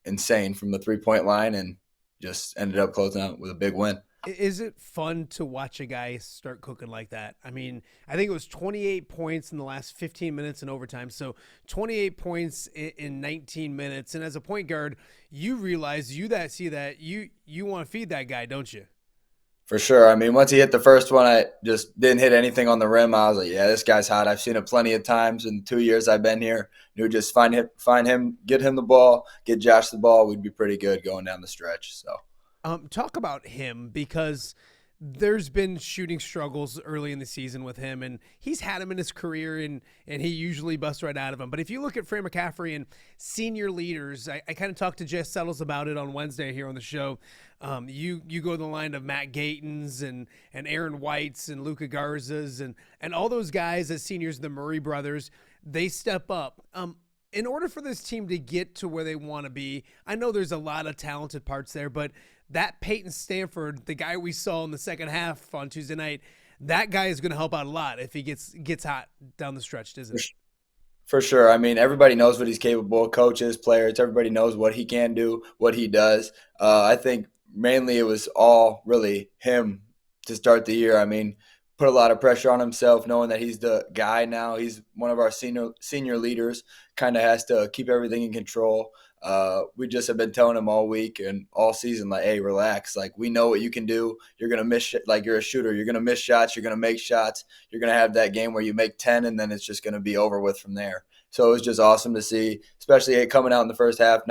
insane from the three-point line and just ended up closing out with a big win. Is it fun to watch a guy start cooking like that? I mean, I think it was 28 points in the last 15 minutes in overtime. So 28 points in 19 minutes. And as a point guard, you realize you want to feed that guy, don't you? For sure. I mean, once he hit the first one, I just didn't hit anything on the rim. I was like, yeah, this guy's hot. I've seen it plenty of times in the 2 years I've been here. Knew just find him, get him the ball, get Josh the ball. We'd be pretty good going down the stretch. So. Talk about him, because there's been shooting struggles early in the season with him, and he's had him in his career, and he usually busts right out of him. But if you look at Fran McCaffrey and senior leaders, I kind of talked to Jess Settles about it on Wednesday here on the show. You go to the line of Matt Gatons and Aaron Whites and Luka Garzas and all those guys as seniors, the Murray brothers, they step up. In order for this team to get to where they want to be, I know there's a lot of talented parts there, but that Peyton Stanford, the guy we saw in the second half on Tuesday night, that guy is going to help out a lot if he gets hot down the stretch, isn't it? For sure. I mean, everybody knows what he's capable of, coaches, players, everybody knows what he can do, what he does. I think mainly it was all really him to start the year. I mean, put a lot of pressure on himself, knowing that he's the guy now. He's one of our senior leaders, kind of has to keep everything in control. We just have been telling him all week and all season, like, hey, relax. Like, we know what you can do. You're going to miss – like, you're a shooter. You're going to miss shots. You're going to make shots. You're going to have that game where you make 10, and then it's just going to be over with from there. So it was just awesome to see, especially coming out in the first half.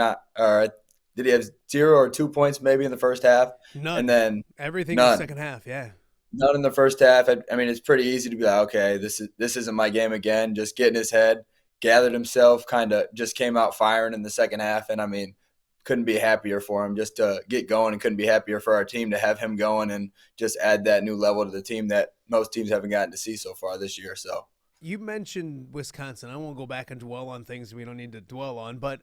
Did he have 0 or 2 points maybe in the first half? None. And then everything none. in the second half, yeah. None in the first half. I mean, it's pretty easy to be like, okay, this isn't my game again. Just get in his head, gathered himself, kind of just came out firing in the second half. And, I mean, couldn't be happier for him just to get going, and couldn't be happier for our team to have him going and just add that new level to the team that most teams haven't gotten to see so far this year. So you mentioned Wisconsin. I won't go back and dwell on things we don't need to dwell on, but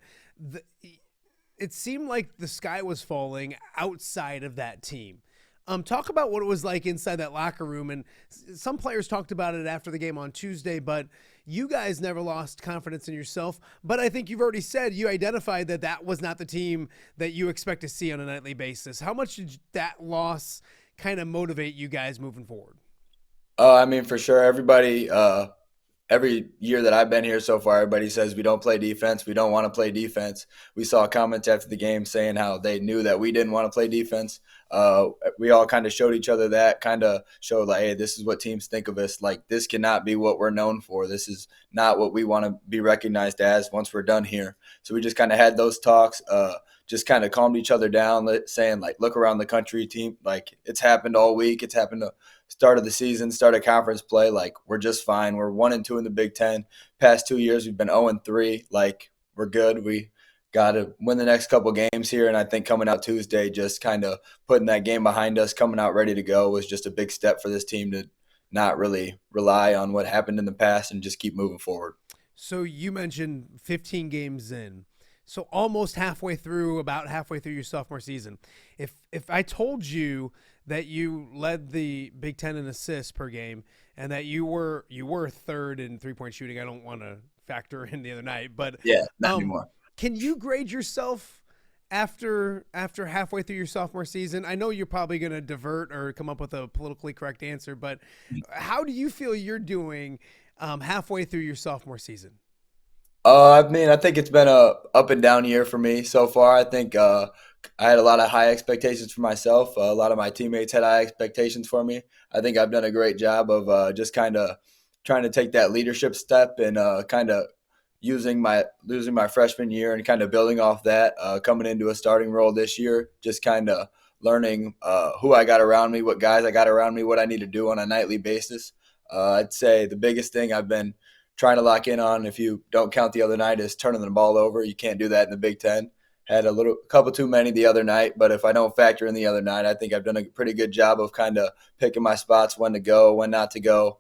it seemed like the sky was falling outside of that team. Talk about what it was like inside that locker room. And some players talked about it after the game on Tuesday, but you guys never lost confidence in yourself. But I think you've already said you identified that was not the team that you expect to see on a nightly basis. How much did that loss kind of motivate you guys moving forward? I mean, for sure, everybody every year that I've been here so far, everybody says we don't play defense. We don't want to play defense. We saw comments after the game saying how they knew that we didn't want to play defense. We all kind of showed each other that, kind of showed like, hey, this is what teams think of us. Like, this cannot be what we're known for. This is not what we want to be recognized as once we're done here. So we just kind of had those talks, just kind of calmed each other down, saying, like, look around the country, team. Like, it's happened all week. It's happened to start of the season, start of conference play. Like, we're just fine. We're 1-2 in the Big Ten. Past 2 years, we've been 0-3. Like, we're good. We got to win the next couple games here. And I think coming out Tuesday, just kind of putting that game behind us, coming out ready to go was just a big step for this team to not really rely on what happened in the past and just keep moving forward. So you mentioned 15 games in. So almost about halfway through your sophomore season. If I told you that you led the Big Ten in assists per game and that you were third in 3-point shooting, I don't want to factor in the other night, but yeah, not anymore. Can you grade yourself after halfway through your sophomore season? I know you're probably going to divert or come up with a politically correct answer, but how do you feel you're doing halfway through your sophomore season? I mean, I think it's been a up and down year for me so far. I think I had a lot of high expectations for myself. A lot of my teammates had high expectations for me. I think I've done a great job of just kind of trying to take that leadership step and kind of losing my freshman year and kind of building off that, coming into a starting role this year, just kind of learning who I got around me, what guys I got around me, what I need to do on a nightly basis. I'd say the biggest thing I've been trying to lock in on, if you don't count the other night, is turning the ball over. You can't do that in the Big Ten. Had a couple too many the other night, but if I don't factor in the other night, I think I've done a pretty good job of kind of picking my spots, when to go, when not to go,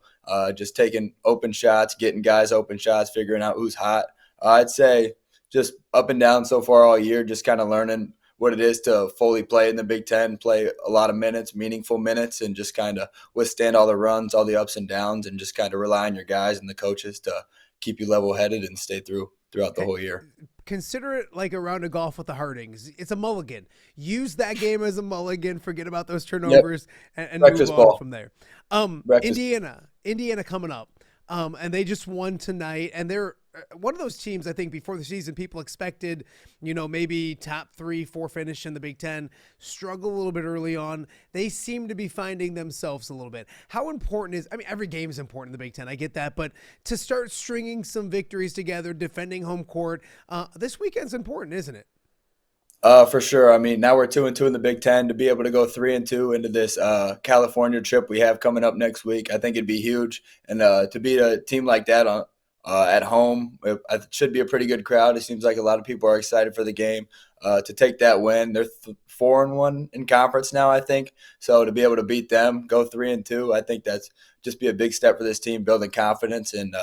just taking open shots, getting guys open shots, figuring out who's hot. I'd say just up and down so far all year, just kind of learning what it is to fully play in the Big Ten, play a lot of minutes, meaningful minutes, and just kind of withstand all the runs, all the ups and downs, and just kind of rely on your guys and the coaches to keep you level-headed and stay throughout the whole year. Consider it like a round of golf with the Hardings. It's a mulligan. Use that game as a mulligan. Forget about those turnovers and move on from there. Indiana coming up. And they just won tonight, and they're one of those teams, I think, before the season, people expected, maybe top 3-4 finish in the Big Ten, struggle a little bit early on. They seem to be finding themselves a little bit. How important every game is important in the Big Ten, I get that, but to start stringing some victories together, defending home court, this weekend's important, isn't it? For sure. I mean, now we're 2-2 in the Big Ten. To be able to go 3-2 into this California trip we have coming up next week, I think it'd be huge. And to beat a team like that at home, it should be a pretty good crowd. It seems like a lot of people are excited for the game. To take that win, they're 4-1 in conference now, I think. So to be able to beat them, go 3-2, I think that's just be a big step for this team, building confidence and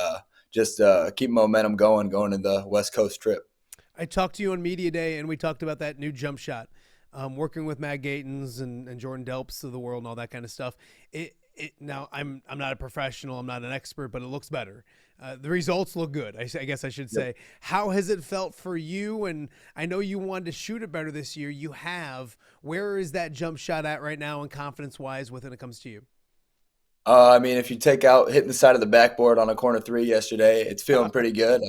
just keep momentum going in the West Coast trip. I talked to you on Media Day, and we talked about that new jump shot, working with Matt Gatens and Jordan Delps of the world and all that kind of stuff. Now, I'm not a professional, I'm not an expert, but it looks better. The results look good, I guess I should say. Yep. How has it felt for you? And I know you wanted to shoot it better this year. You have. Where is that jump shot at right now and confidence-wise when it comes to you? I mean, if you take out hitting the side of the backboard on a corner three yesterday, it's feeling pretty good.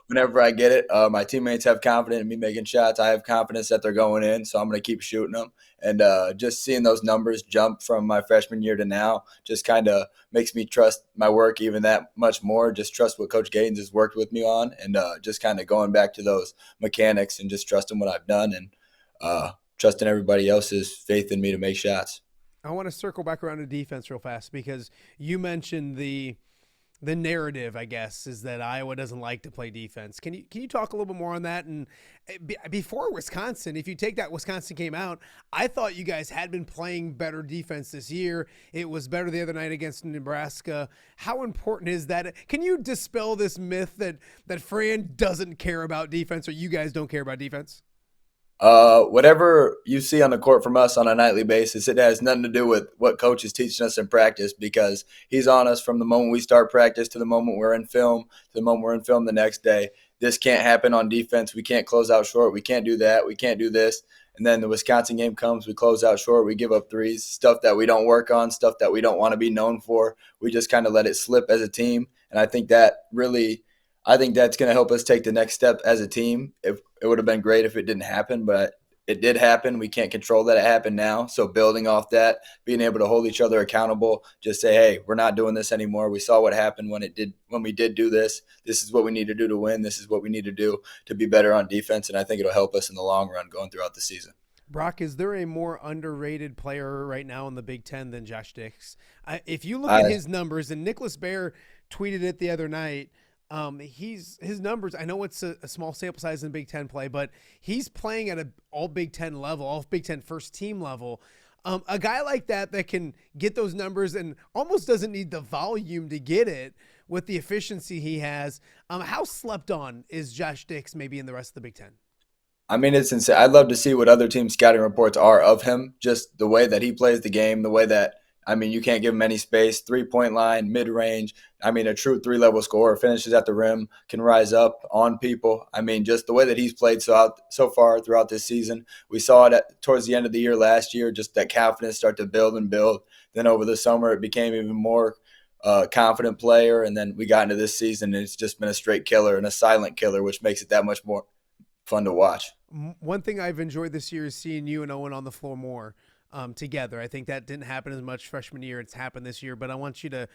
Whenever I get it, my teammates have confidence in me making shots. I have confidence that they're going in, so I'm going to keep shooting them. And just seeing those numbers jump from my freshman year to now just kind of makes me trust my work even that much more, just trust what Coach Gatens has worked with me on, and just kind of going back to those mechanics and just trusting what I've done and trusting everybody else's faith in me to make shots. I want to circle back around to defense real fast because you mentioned the narrative, I guess, is that Iowa doesn't like to play defense. Can you talk a little bit more on that? And before Wisconsin, if you take that Wisconsin game out, I thought you guys had been playing better defense this year. It was better the other night against Nebraska. How important is that? Can you dispel this myth that Fran doesn't care about defense or you guys don't care about defense? Whatever you see on the court from us on a nightly basis, it has nothing to do with what coach is teaching us in practice, because he's on us from the moment we start practice to the moment we're in film, to the moment we're in film the next day. This can't happen on defense. We can't close out short. We can't do that. We can't do this. And then the Wisconsin game comes, we close out short, we give up threes, stuff that we don't work on, stuff that we don't want to be known for. We just kind of let it slip as a team. And I think that's going to help us take the next step as a team. It would have been great if it didn't happen, but it did happen. We can't control that it happened now. So building off that, being able to hold each other accountable, just say, hey, we're not doing this anymore. We saw what happened when we did do this. This is what we need to do to win. This is what we need to do to be better on defense. And I think it'll help us in the long run going throughout the season. Brock, is there a more underrated player right now in the Big Ten than Josh Dix? If you look at his numbers, and Nicholas Bear tweeted it the other night, his numbers, I know it's a small sample size in Big Ten play, but he's playing at an all Big Ten level, all Big Ten first team level. A guy like that can get those numbers and almost doesn't need the volume to get it with the efficiency he has. How slept on is Josh Dix maybe in the rest of the Big Ten? I mean, it's insane. I'd love to see what other team scouting reports are of him, just the way that he plays the game, the way that, I mean, you can't give him any space, three-point line, mid-range. I mean, a true three-level scorer, finishes at the rim, can rise up on people. I mean, just the way that he's played so far throughout this season. We saw it towards the end of the year last year, just that confidence start to build and build. Then over the summer, it became even more confident player, and then we got into this season, and it's just been a straight killer and a silent killer, which makes it that much more fun to watch. One thing I've enjoyed this year is seeing you and Owen on the floor more together. I think that didn't happen as much freshman year. It's happened this year, but I want you to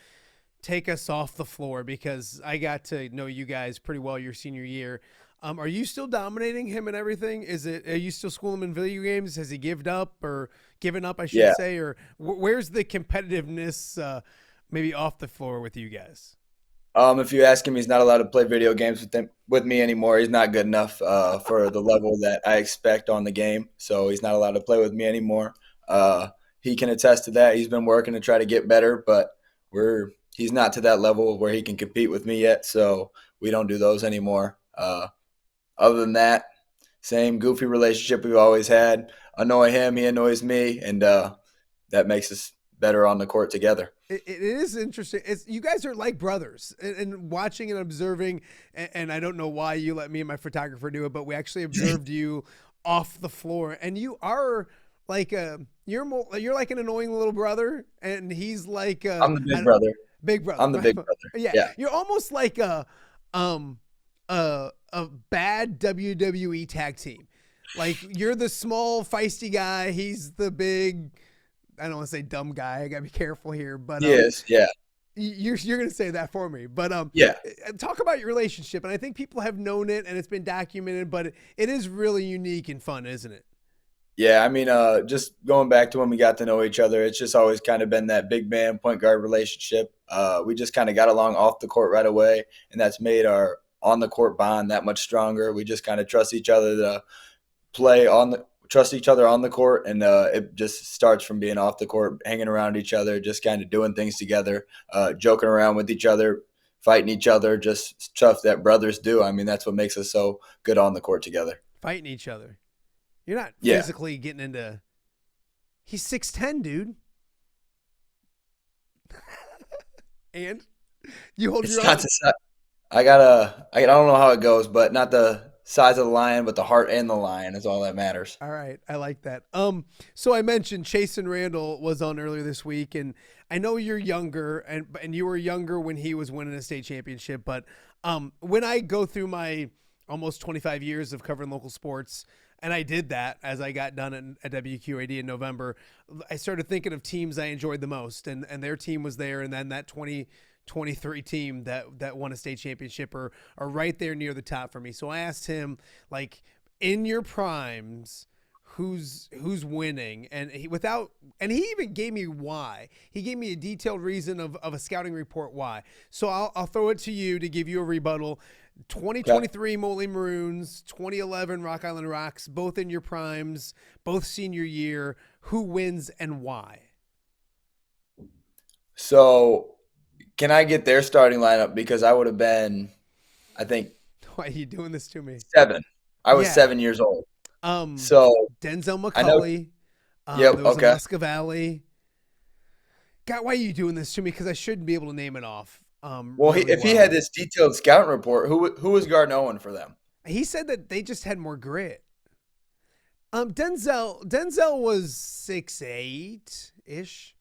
take us off the floor because I got to know you guys pretty well your senior year. Are you still dominating him and everything? Are you still schooling him in video games? Has he given up, I should say? Or where's the competitiveness maybe off the floor with you guys? If you ask him, he's not allowed to play video games with me anymore. He's not good enough for the level that I expect on the game, so he's not allowed to play with me anymore. He can attest to that. He's been working to try to get better, but he's not to that level where he can compete with me yet, so we don't do those anymore. Other than that, same goofy relationship we've always had. Annoy him, he annoys me, and that makes us better on the court together. It is interesting. You guys are like brothers, and watching and observing. And I don't know why you let me and my photographer do it, but we actually observed you off the floor, and you are like you're like an annoying little brother, and he's like I'm the big brother. Big brother. I'm the big brother. Yeah. You're almost like a bad WWE tag team. Like you're the small feisty guy. He's the big. I don't want to say dumb guy. I gotta be careful here, but yes, yeah. You're gonna say that for me, but talk about your relationship, and I think people have known it and it's been documented, but it is really unique and fun, isn't it? Yeah, I mean, just going back to when we got to know each other, it's just always kind of been that big man point guard relationship. We just kind of got along off the court right away, and that's made our on the court bond that much stronger. We just kind of trust each other to trust each other on the court, and it just starts from being off the court, hanging around each other, just kind of doing things together, joking around with each other, fighting each other, just stuff that brothers do. I mean, that's what makes us so good on the court together. Fighting each other. You're not physically getting into – he's 6'10", dude. And you hold your own. I don't know how it goes, but not the – size of the lion, but the heart and the lion is all that matters. All right. I like that. So I mentioned Chase and Randall was on earlier this week, and I know you're younger and you were younger when he was winning a state championship. But when I go through my almost 25 years of covering local sports, and I did that as I got done at WQAD in November, I started thinking of teams I enjoyed the most, and their team was there. And then that 2023 team that won a state championship are right there near the top for me. So I asked him, like, in your primes, who's winning, and he even gave me why. He gave me a detailed reason of a scouting report why. So I'll throw it to you to give you a rebuttal. 2023 Motley Maroons, 2011 Rock Island Rocks, both in your primes, both senior year. Who wins and why? So can I get their starting lineup? Because I would have been, I think. Why are you doing this to me? 7. I was 7 years old. So Denzel McCulley. Yep. There was okay. Muscovali. God, why are you doing this to me? Because I shouldn't be able to name it off. If he had this detailed scouting report, who was guarding Owen for them? He said that they just had more grit. Denzel was 6'8" ish.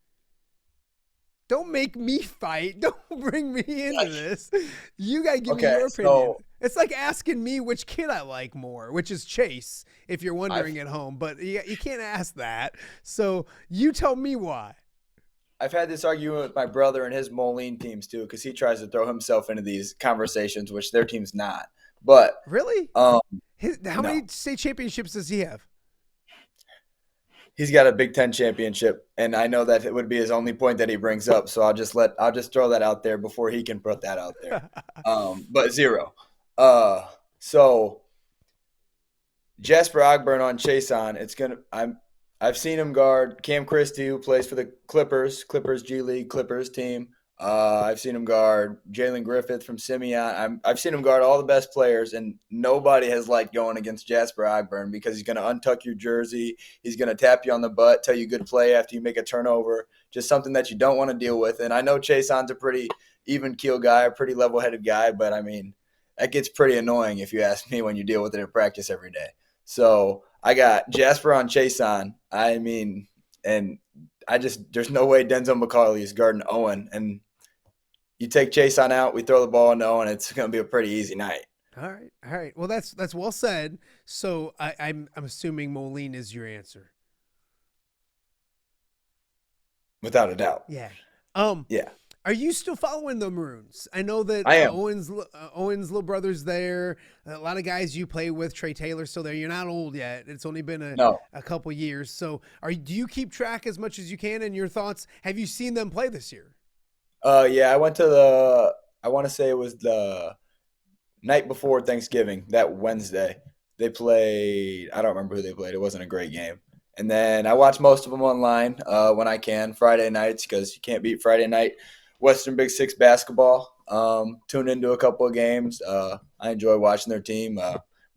Don't make me fight. Don't bring me into this. You got to give me your opinion. It's like asking me which kid I like more, which is Chase, if you're wondering at home. But you can't ask that. So you tell me why. I've had this argument with my brother and his Moline teams, too, because he tries to throw himself into these conversations, which their team's not. But really? How many state championships does he have? He's got a Big Ten championship, and I know that it would be his only point that he brings up. So I'll just throw that out there before he can put that out there. But 0. So Jasper Ogburn on Chason, I've seen him guard Cam Christie, who plays for the Clippers G League Clippers team. I've seen him guard Jalen Griffith from Simeon. I've seen him guard all the best players, and nobody has liked going against Jasper Ogburn because he's going to untuck your jersey. He's going to tap you on the butt, tell you good play after you make a turnover, just something that you don't want to deal with. And I know Chason's a pretty even-keel guy, a pretty level-headed guy, but, I mean, that gets pretty annoying if you ask me when you deal with it in practice every day. So I got Jasper on Chason. I mean, and there's no way Denzel McCauley is guarding Owen. And you take Chason out, we throw the ball into Owen, it's going to be a pretty easy night. All right. Well, that's well said. So I'm assuming Moline is your answer. Without a doubt. Yeah. Yeah. Are you still following the Maroons? I know that I am. Owen's little brother's there. A lot of guys you play with, Trey Taylor's still there. You're not old yet. It's only been a couple years. So do you keep track as much as you can? And your thoughts? Have you seen them play this year? Yeah, I went to I want to say it was the night before Thanksgiving, that Wednesday. They played, I don't remember who they played. It wasn't a great game. And then I watch most of them online when I can, Friday nights, because you can't beat Friday night Western Big Six basketball. Tune into a couple of games. I enjoy watching their team.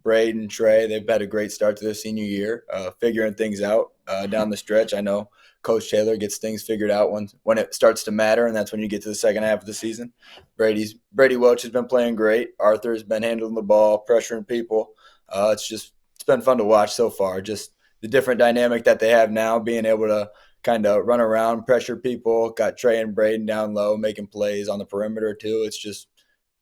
Braden, Trey, they've had a great start to their senior year, figuring things out down the stretch. I know Coach Taylor gets things figured out when it starts to matter, and that's when you get to the second half of the season. Brady Welch has been playing great. Arthur's been handling the ball, pressuring people. It's been fun to watch so far. Just the different dynamic that they have now, being able to kind of run around, pressure people. Got Trey and Braden down low, making plays on the perimeter too. It's just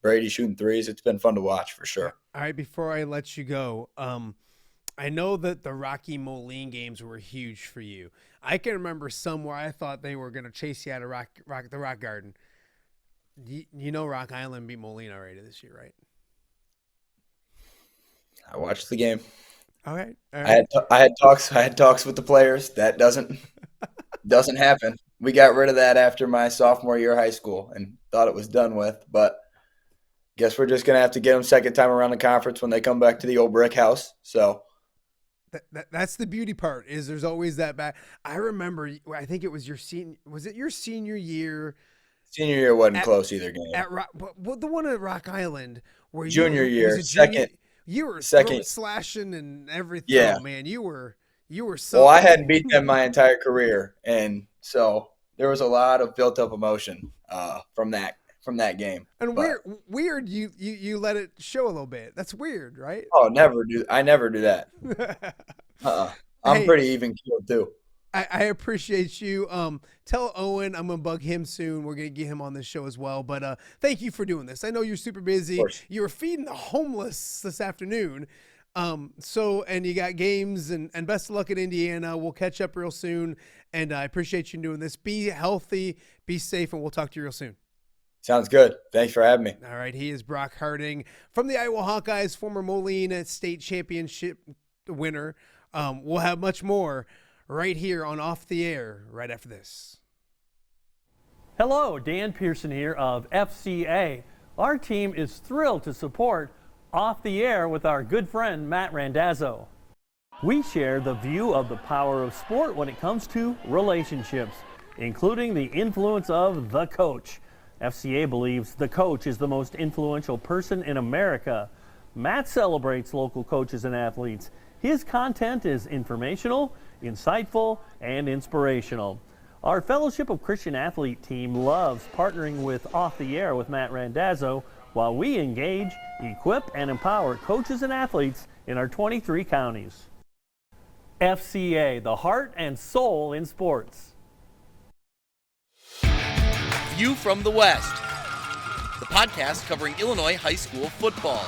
Brady shooting threes. It's been fun to watch for sure. All right, before I let you go, I know that the Rocky Moline games were huge for you. I can remember some where I thought they were going to chase you out of the Rock Garden. You know Rock Island beat Moline already this year, right? I watched the game. All right. I had talks with the players. That doesn't happen. We got rid of that after my sophomore year of high school and thought it was done with. But guess we're just gonna have to get them second time around the conference when they come back to the old brick house. So that's the beauty part, is there's always that back. I remember, I think it was your senior year? Senior year wasn't close either game. But the one at Rock Island where junior year, second. You were second slashing and everything. Yeah. Oh, man, you were so. Well, I hadn't beat them my entire career, and so there was a lot of built up emotion from that game. And weird. You let it show a little bit. That's weird, right? Oh, I never do that. I'm pretty even keeled too. I appreciate you. Tell Owen I'm gonna bug him soon. We're gonna get him on this show as well. But thank you for doing this. I know you're super busy. You were feeding the homeless this afternoon. And you got games and best of luck at Indiana. We'll catch up real soon. And I appreciate you doing this. Be healthy, be safe, and we'll talk to you real soon. Sounds good. Thanks for having me. All right. He is Brock Harding from the Iowa Hawkeyes, former Moline State Championship winner. We'll have much more right here on Off the Air right after this. Hello, Dan Pearson here of FCA. Our team is thrilled to support Off the Air with our good friend Matt Randazzo. We share the view of the power of sport when it comes to relationships, including the influence of the coach. FCA believes the coach is the most influential person in America. Matt celebrates local coaches and athletes. His content is informational, insightful, and inspirational. Our Fellowship of Christian Athlete team loves partnering with Off the Air with Matt Randazzo while we engage, equip, and empower coaches and athletes in our 23 counties. FCA, the heart and soul in sports. View from the West, the podcast covering Illinois high school football.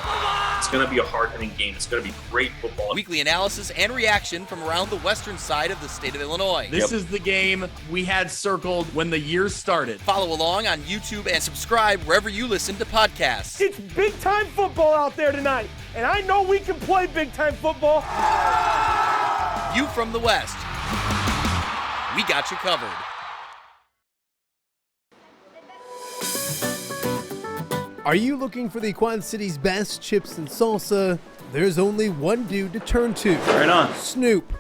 It's going to be a hard-hitting game. It's going to be great football. Weekly analysis and reaction from around the western side of the state of Illinois. This is the game we had circled when the year started. Follow along on YouTube and subscribe wherever you listen to podcasts. It's big-time football out there tonight, and I know we can play big-time football. View from the West. We got you covered. Are you looking for the Quad City's best chips and salsa? There's only one dude to turn to. Right on. Snoop.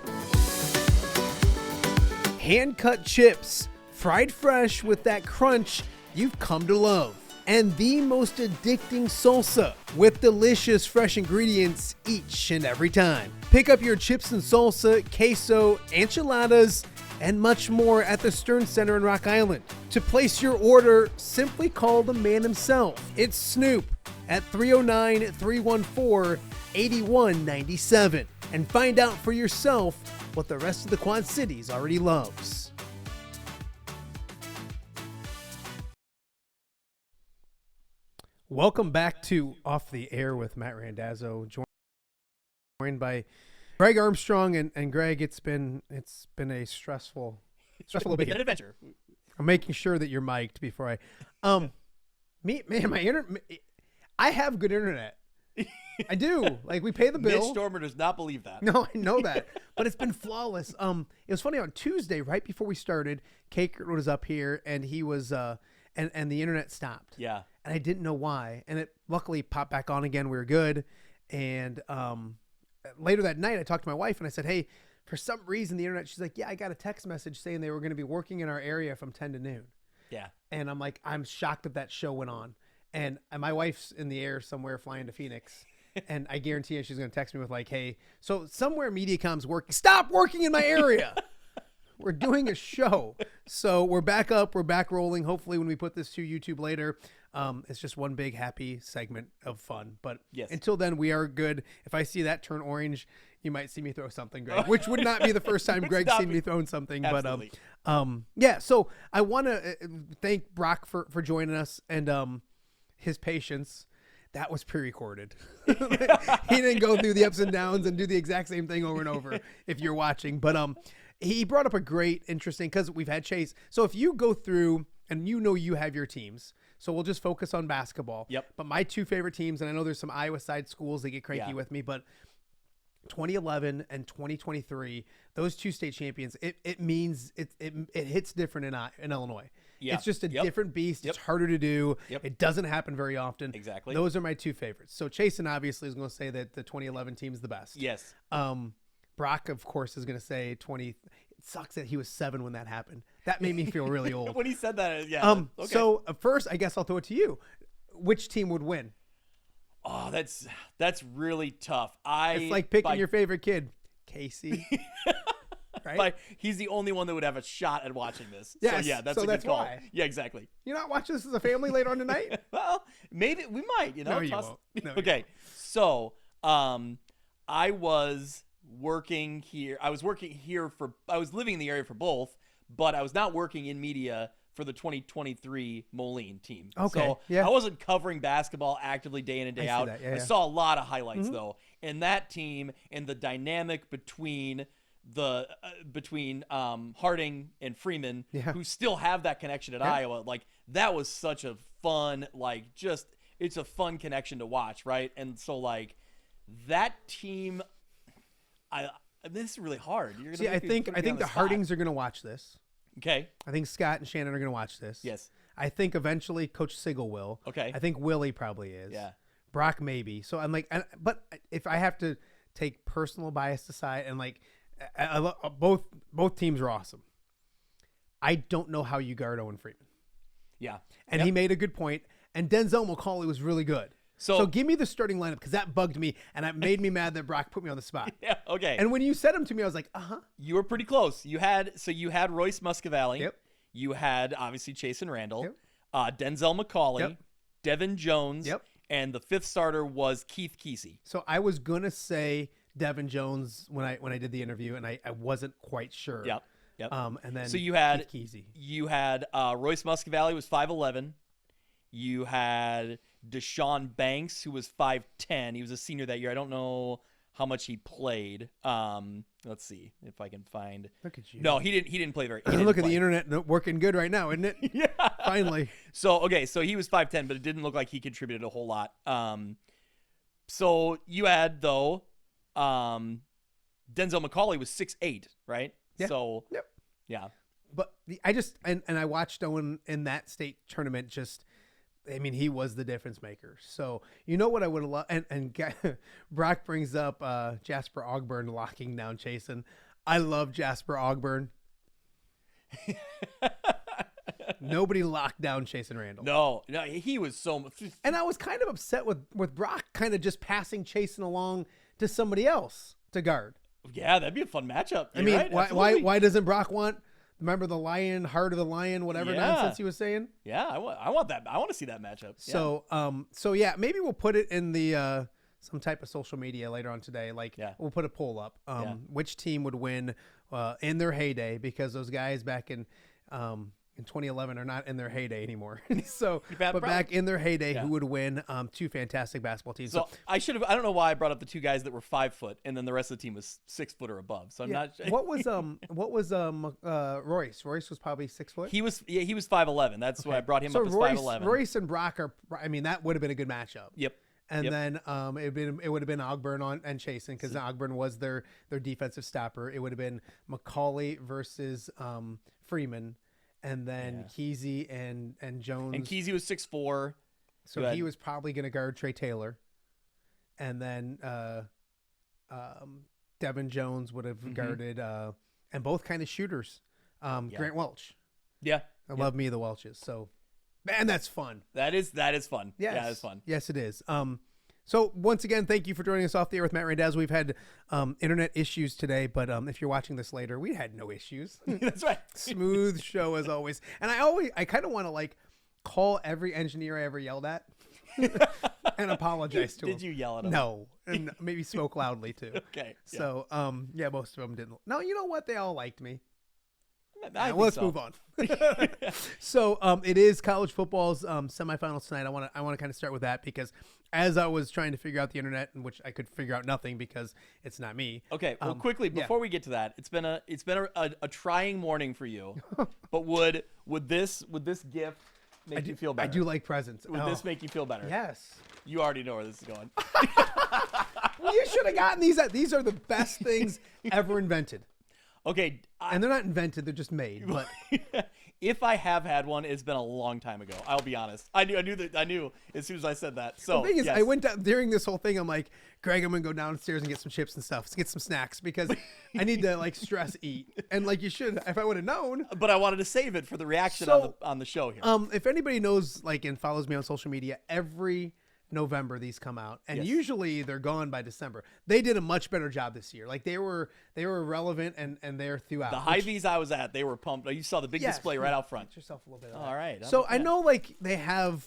Hand-cut chips, fried fresh with that crunch you've come to love. And the most addicting salsa with delicious fresh ingredients each and every time. Pick up your chips and salsa, queso, enchiladas, and much more at the Stern Center in Rock Island. To place your order, simply call the man himself. It's Snoop at 309-314-8197 and find out for yourself what the rest of the Quad Cities already loves. Welcome back to Off the Air with Matt Randazzo, joined by Greg Armstrong. And Greg, it's been a stressful week. An adventure. I'm making sure that you're mic'd before I my internet, I have good internet. I do. Like, we pay the bill. Mitch Stormer does not believe that. No, I know that. But it's been flawless. It was funny, on Tuesday, right before we started, Cake was up here and he was and the internet stopped. Yeah. And I didn't know why. And it luckily popped back on again. We were good. And later that night, I talked to my wife and I said, hey, for some reason, the internet, she's like, yeah, I got a text message saying they were going to be working in our area from 10 to noon. Yeah. And I'm like, I'm shocked that show went on. And my wife's in the air somewhere flying to Phoenix. And I guarantee you she's going to text me with like, hey, so somewhere Mediacom's working. Stop working in my area. We're doing a show. So we're back up. We're back rolling. Hopefully when we put this to YouTube later, it's just one big happy segment of fun. But yes, until then, we are good. If I see that turn orange, you might see me throw something, Greg, which would not be the first time Greg's seen me throwing something. Absolutely. But yeah, so I want to thank Brock for joining us and his patience. That was pre-recorded. He didn't go through the ups and downs and do the exact same thing over and over if you're watching. But he brought up a great, interesting, because we've had Chase. So if you go through and you have your teams, so we'll just focus on basketball. Yep. But my two favorite teams, and I know there's some Iowa side schools that get cranky with me, but 2011 and 2023, those two state champions, it means it hits different in Illinois. Yeah. It's just a different beast. It's harder to do. It doesn't happen very often. Exactly. Those are my two favorites. So Chasen obviously is going to say that the 2011 team is the best. Yes. Brock, of course, is going to say 20. It sucks that he was 7 when that happened. That made me feel really old. When he said that, yeah. Okay. So first, I guess I'll throw it to you. Which team would win? Oh, that's really tough. It's like picking your favorite kid, Casey. Right? But he's the only one that would have a shot at watching this. Yes, so yeah, that's so a good that's call. why. Yeah, exactly. You're not watching this as a family later on tonight? Well, maybe we might. No, you won't. No, okay, so I was working here. I was living in the area for both, but I was not working in media for the 2023 Moline team. Okay, So yeah. I wasn't covering basketball actively day in and day I see out. that, yeah, I yeah. saw a lot of highlights though, and that team and the dynamic between Harding and Freeman, who still have that connection at Iowa, like that was such a fun, it's a fun connection to watch, right? And so like that team, this is really hard. You're gonna See, I think the Hardings are going to watch this. Okay. I think Scott and Shannon are going to watch this. Yes. I think eventually Coach Sigel will. Okay. I think Willie probably is. Yeah. Brock maybe. So I'm like, but if I have to take personal bias aside, and like, both teams are awesome. I don't know how you guard Owen Freeman. Yeah. And he made a good point. And Denzel McCauley was really good. So give me the starting lineup, because that bugged me and it made me mad that Brock put me on the spot. Yeah. Okay. And when you said him to me, I was like, You were pretty close. You had Royce Muscavalley. Yep. You had obviously Chase and Randall. Yep. Denzel McCauley. Yep. Devin Jones. Yep. And the fifth starter was Keith Kesey. So I was gonna say Devin Jones when I did the interview, and I wasn't quite sure. Yep. Yep. And then so you had Keezy. Royce Muscovally was 5'11". You had Deshaun Banks, who was 5'10". He was a senior that year. I don't know how much he played. Let's see if I can find. Look at you. No, he didn't play very. Look at the internet working good right now, isn't it? Yeah. Finally. So he was 5'10", but it didn't look like he contributed a whole lot. So you had though, Denzel McCauley was 6'8", right? Yeah. So yep. Yeah. But I watched Owen in that state tournament. He was the difference maker. So you know what I would have loved, and Brock brings up Jasper Ogburn locking down Chasen. I love Jasper Ogburn. Nobody locked down Chasen Randall. No, he was so. And I was kind of upset with Brock kind of just passing Chasen along to somebody else to guard. Yeah, that'd be a fun matchup. Why doesn't Brock want? Remember the lion, heart of the lion, whatever nonsense he was saying? Yeah, I want that. I want to see that matchup. So maybe we'll put it in the some type of social media later on today. We'll put a poll up. Which team would win in their heyday? Because those guys back in 2011 are not in their heyday anymore. Back in their heyday, who would win? Two fantastic basketball teams. So I don't know why I brought up the two guys that were 5 foot, and then the rest of the team was 6 foot or above. So I'm not. What was Royce? Royce was probably 6 foot. He was 5'11". That's why I brought him up as 5'11". Royce and Brock are. That would have been a good matchup. Yep. And then it would have been Ogburn and Chasen, because Ogburn was their defensive stopper. It would have been McCauley versus Freeman. And then Keezy and Jones. And Keezy was 6'4". So he was probably going to guard Trey Taylor. And then Devin Jones would have guarded, and both kind of shooters, Grant Welch. Yeah. I love me the Welches. So, and that's fun. That is fun. Yes. Yeah, it's fun. Yes, it is. So once again, thank you for joining us off the air with Matt Randazzo. We've had internet issues today, but if you're watching this later, we had no issues. That's right. Smooth show as always. And I kind of want to call every engineer I ever yelled at and apologize to them. Did you yell at them? No, and maybe spoke loudly too. Okay. Yeah. So most of them didn't. No, you know what? They all liked me. Let's move on. So it is college football's semifinals tonight. I want to kind of start with that, because as I was trying to figure out the internet, in which I could figure out nothing because it's not me. Okay. Well, quickly before we get to that, it's been a trying morning for you. But would this gift make you feel better? I do like presents. Would this make you feel better? Yes. You already know where this is going. Well, you should have gotten these. These are the best things ever invented. Okay. And they're not invented, they're just made. But if I have had one, it's been a long time ago. I'll be honest. I knew as soon as I said that. So the thing is, yes. I went down during this whole thing. I'm like, Greg, I'm gonna go downstairs and get some chips and stuff, get some snacks, because I need to stress eat. And you should, if I would have known. But I wanted to save it for the reaction on the show here. If anybody knows and follows me on social media, every November these come out, and usually they're gone by December. They did a much better job this year. They were relevant and they're throughout. The Hy-Vees I was at, they were pumped. You saw the big display right out front. Get yourself a little bit. All right. So I know they have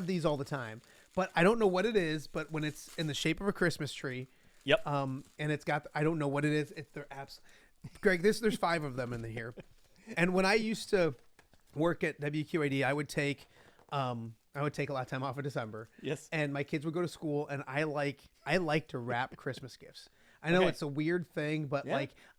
these all the time, but I don't know what it is. But when it's in the shape of a Christmas tree, yep. And it's got, I don't know what it is. They're apps. Greg, there's 5 of them in here. And when I used to work at WQAD, I would take a lot of time off in December. Yes. And my kids would go to school, and I like to wrap Christmas gifts. I know it's a weird thing, but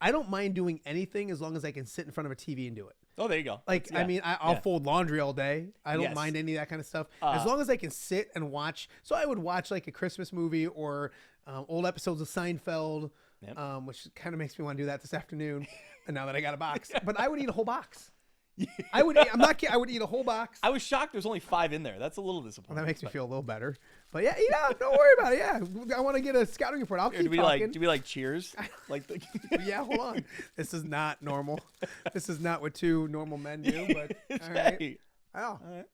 I don't mind doing anything as long as I can sit in front of a TV and do it. Oh, there you go. I'll fold laundry all day. I don't mind any of that kind of stuff. As long as I can sit and watch. So I would watch a Christmas movie or old episodes of Seinfeld, which kind of makes me want to do that this afternoon. And now that I got a box, but I would eat a whole box. I would eat a whole box. I was shocked there's only 5 in there. That's a little disappointing. Well, that makes me feel a little better. But yeah, don't worry about it. Yeah, I want to get a scouting report. I'll keep talking. Do we like cheers? Yeah, hold on. This is not normal. This is not what 2 normal men do. But all right. Oh, all right.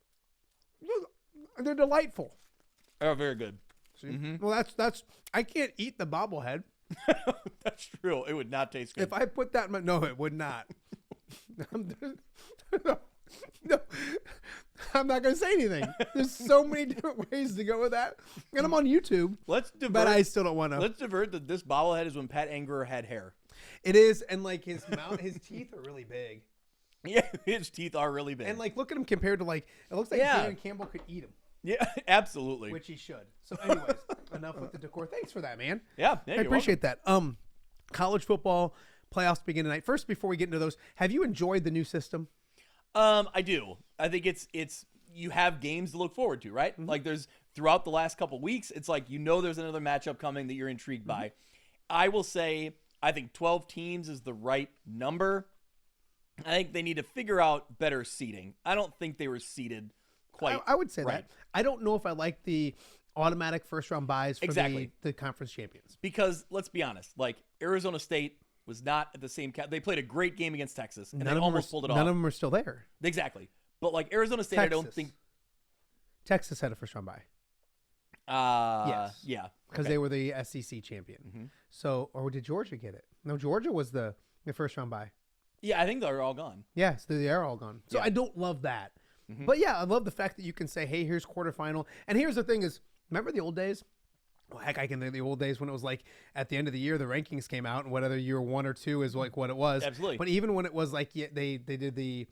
They're delightful. Oh, very good. See? Mm-hmm. Well, that's. I can't eat the bobblehead. That's true. It would not taste good. If I put that in no, it would not. No, I'm not going to say anything. There's so many different ways to go with that. And I'm on YouTube. But I still don't want to. Let's divert that this bobblehead is when Pat Angerer had hair. It is, and like his teeth are really big. Yeah, his teeth are really big. And like, look at him compared to like, it looks like Dan Campbell could eat him. Yeah, absolutely. Which he should. So, anyways, enough with the decor. Thanks for that, man. Yeah, I appreciate that. College football playoffs begin tonight. First, before we get into those, have you enjoyed the new system? I do. I think it's you have games to look forward to, right? Like there's throughout the last couple weeks, it's like there's another matchup coming that you're intrigued by. I will say I think 12 teams is the right number. I think they need to figure out better seeding. I don't think they were seeded quite. I would say right. that. I don't know if I like the automatic first round buys for the conference champions. Because let's be honest, like Arizona State was not at the same they played a great game against Texas and they almost pulled it off. None of them are still there. Exactly. But like Arizona State, I don't think Texas had a first round bye. Yes. Yeah. Because they were the SEC champion. So, or did Georgia get it? No, Georgia was the first round bye. Yeah, I think they're all gone. Yes, they are all gone. So I don't love that. But yeah, I love the fact that you can say, hey, here's quarterfinal. And here's the thing is, remember the old days? Well, heck, I can think of the old days when it was like at the end of the year, the rankings came out and whether you were 1 or 2 is like what it was. Absolutely. But even when it was like, they did the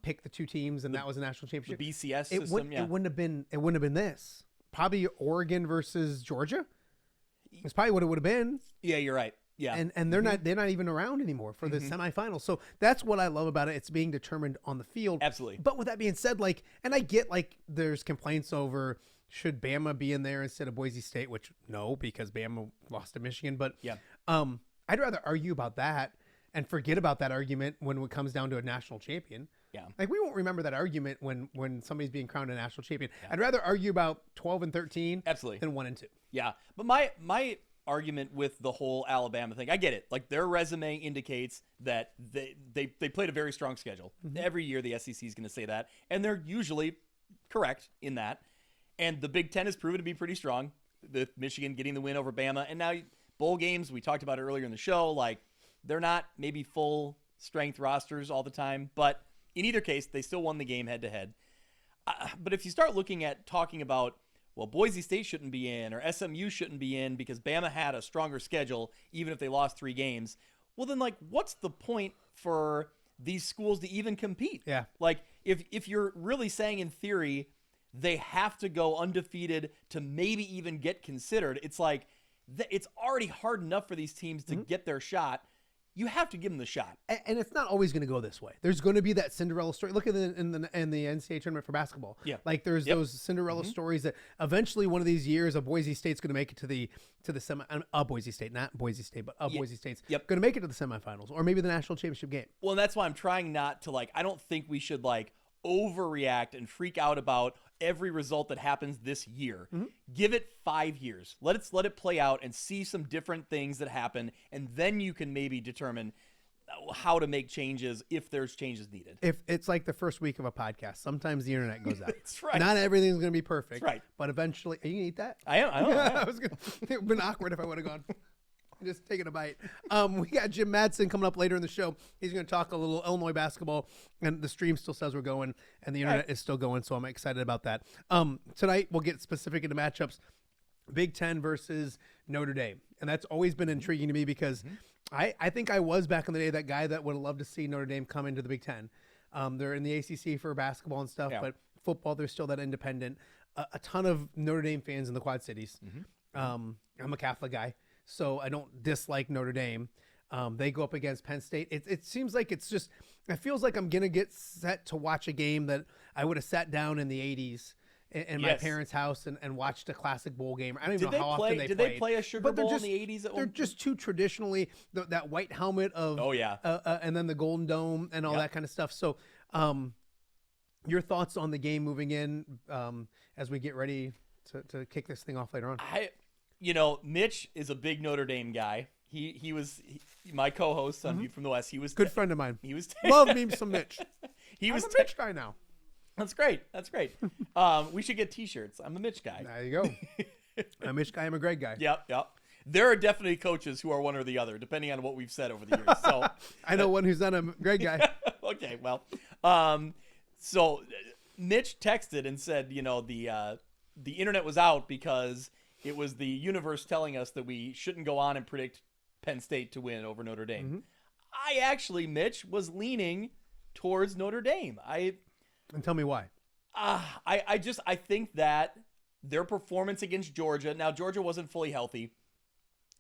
pick the 2 teams and that was a national championship. The BCS system, it wouldn't have been this. Probably Oregon versus Georgia. It's probably what it would have been. Yeah, you're right. Yeah. And they're not even around anymore for the semifinals. So that's what I love about it. It's being determined on the field. Absolutely. But with that being said, like, and I get like there's complaints over should Bama be in there instead of Boise State, which no, because Bama lost to Michigan. But yeah, I'd rather argue about that and forget about that argument when it comes down to a national champion. Yeah. Like we won't remember that argument when somebody's being crowned a national champion. Yeah. I'd rather argue about 12 and 13 absolutely than 1 and 2. Yeah. But my argument with the whole Alabama thing, I get it. Like their resume indicates that they played a very strong schedule. Every year the SEC is going to say that, and they're usually correct in that. And the Big Ten has proven to be pretty strong. The Michigan getting the win over Bama, and now bowl games. We talked about it earlier in the show. Like they're not maybe full strength rosters all the time, but in either case, they still won the game head to head. But if you start looking at talking about, well, Boise State shouldn't be in or SMU shouldn't be in because Bama had a stronger schedule, even if they lost 3 games. Well, then, like, what's the point for these schools to even compete? Yeah. Like, if you're really saying in theory they have to go undefeated to maybe even get considered, it's like it's already hard enough for these teams to get their shot. You have to give them the shot. And it's not always going to go this way. There's going to be that Cinderella story. Look at in the NCAA tournament for basketball. Yeah. Like there's those Cinderella stories that eventually one of these years a Boise State's going to make it to the semi. Boise State, not Boise State, but Boise State's going to make it to the semifinals or maybe the national championship game. Well, and that's why I'm trying not to I don't think we should overreact and freak out about every result that happens this year. Give it 5 years. Let it play out and see some different things that happen, and then you can maybe determine how to make changes if there's changes needed. If it's like the first week of a podcast, sometimes the internet goes out. That's right. Not everything's going to be perfect. That's right. But eventually, are you going to eat that? I am. It would have been awkward if I would have gone. Just taking a bite. We got Jim Matson coming up later in the show. He's going to talk a little Illinois basketball, and the stream still says we're going, and the internet is still going, so I'm excited about that. Tonight, we'll get specific into matchups. Big Ten versus Notre Dame, and that's always been intriguing to me because I think I was back in the day that guy that would have loved to see Notre Dame come into the Big Ten. They're in the ACC for basketball and stuff, but football, they're still that independent. A ton of Notre Dame fans in the Quad Cities. I'm a Catholic guy. So I don't dislike Notre Dame. They go up against Penn State. It seems like it feels like I'm going to get set to watch a game that I would have sat down in the 80s in my parents' house and watched a classic bowl game. I don't even know how often they played. Did they play a Sugar Bowl in the 80s? They're just too traditionally, that white helmet of, and then the Golden Dome and all that kind of stuff. So your thoughts on the game moving in as we get ready to kick this thing off later on? Mitch is a big Notre Dame guy. He was my co-host on View from the West. He was good friend of mine. He was love me some Mitch. I'm a Mitch guy now. That's great. We should get T-shirts. I'm a Mitch guy. There you go. I'm a Mitch guy. I'm a Greg guy. Yep. There are definitely coaches who are one or the other, depending on what we've said over the years. So I know one who's not a Greg guy. Okay, well, so Mitch texted and said, the internet was out because it was the universe telling us that we shouldn't go on and predict Penn State to win over Notre Dame. I actually, Mitch, was leaning towards Notre Dame. And tell me why. I think that their performance against Georgia. Now Georgia wasn't fully healthy.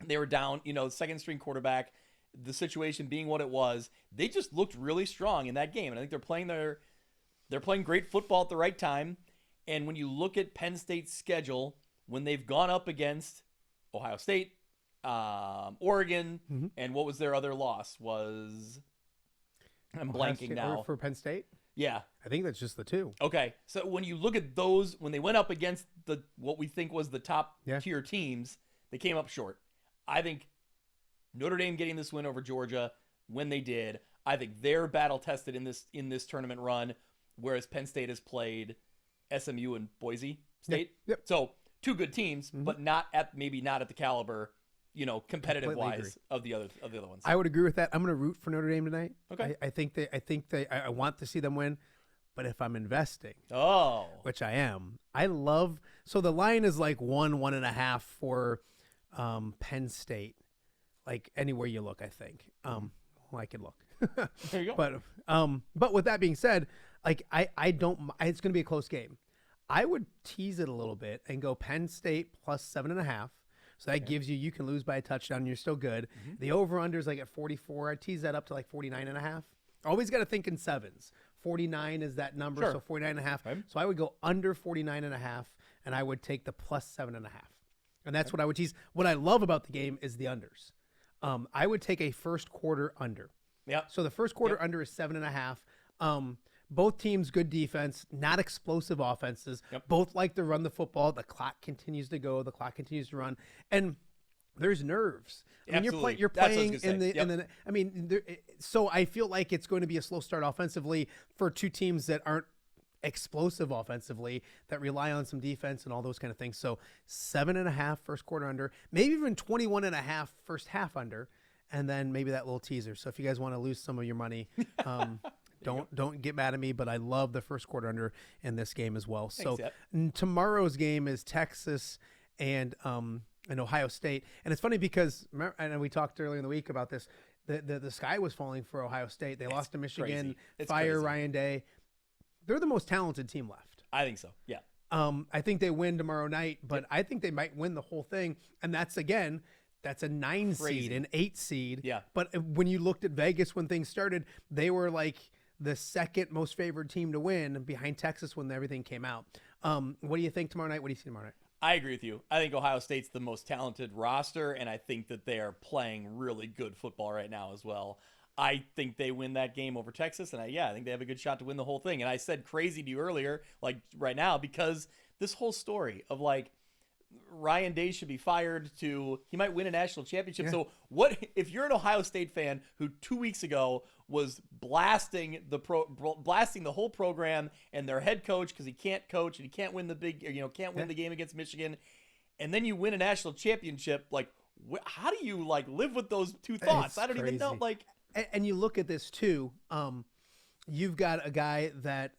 They were down, second string quarterback. The situation being what it was, they just looked really strong in that game. And I think they're playing great football at the right time. And when you look at Penn State's schedule, when they've gone up against Ohio State, Oregon, and what was their other loss? I'm Ohio blanking State now. for Penn State. Yeah, I think that's just the two. Okay, so when you look at those, when they went up against what we think was the top tier teams, they came up short. I think Notre Dame getting this win over Georgia when they did, I think they're battle tested in this tournament run, whereas Penn State has played SMU and Boise State. Yep. So two good teams, but maybe not at the caliber, competitive wise of the other ones. I would agree with that. I'm going to root for Notre Dame tonight. Okay. I want to see them win, but if I'm investing, which I am, so the line is like 1.5 for Penn State, like anywhere you look, I think. I could look. There you go. But with that being said, like I don't. It's going to be a close game. I would tease it a little bit and go Penn State plus 7.5. So that gives you can lose by a touchdown and you're still good. The over-under is like at 44. I tease that up to like 49.5. Always got to think in sevens. 49 is that number, so 49.5. Right. So I would go under 49.5, and I would take the plus 7.5. And that's what I would tease. What I love about the game is the unders. I would take a first quarter under. Yeah. So the first quarter under is 7.5. Both teams, good defense, not explosive offenses. Both like to run the football. The clock continues to go. The clock continues to run. And there's nerves. I mean, you're playing in the. I mean, so I feel like it's going to be a slow start offensively for two teams that aren't explosive offensively, that rely on some defense and all those kind of things. So 7.5 first quarter under, maybe even 21.5 first half under, and then maybe that little teaser. So if you guys want to lose some of your money, don't get mad at me, but I love the first quarter under in this game as well. Thanks, so tomorrow's game is Texas and Ohio State, and it's funny because I know we talked earlier in the week about this. The sky was falling for Ohio State. They lost to Michigan. Fire crazy. Ryan Day. They're the most talented team left. I think so. Yeah. I think they win tomorrow night, but I think they might win the whole thing, and that's a 9 seed, an 8 seed. Yeah. But when you looked at Vegas when things started, they were like the second most favored team to win behind Texas when everything came out. What do you think tomorrow night? What do you see tomorrow night? I agree with you. I think Ohio State's the most talented roster, and I think that they are playing really good football right now as well. I think they win that game over Texas, and I think they have a good shot to win the whole thing. And I said crazy to you earlier, like right now, because this whole story of like Ryan Day should be fired to he might win a national championship. So what if you're an Ohio State fan who 2 weeks ago was blasting the whole program and their head coach because he can't coach and he can't win the the game against Michigan, and then you win a national championship, like how do you like live with those two thoughts? I don't even know. Like, and you look at this too. You've got a guy that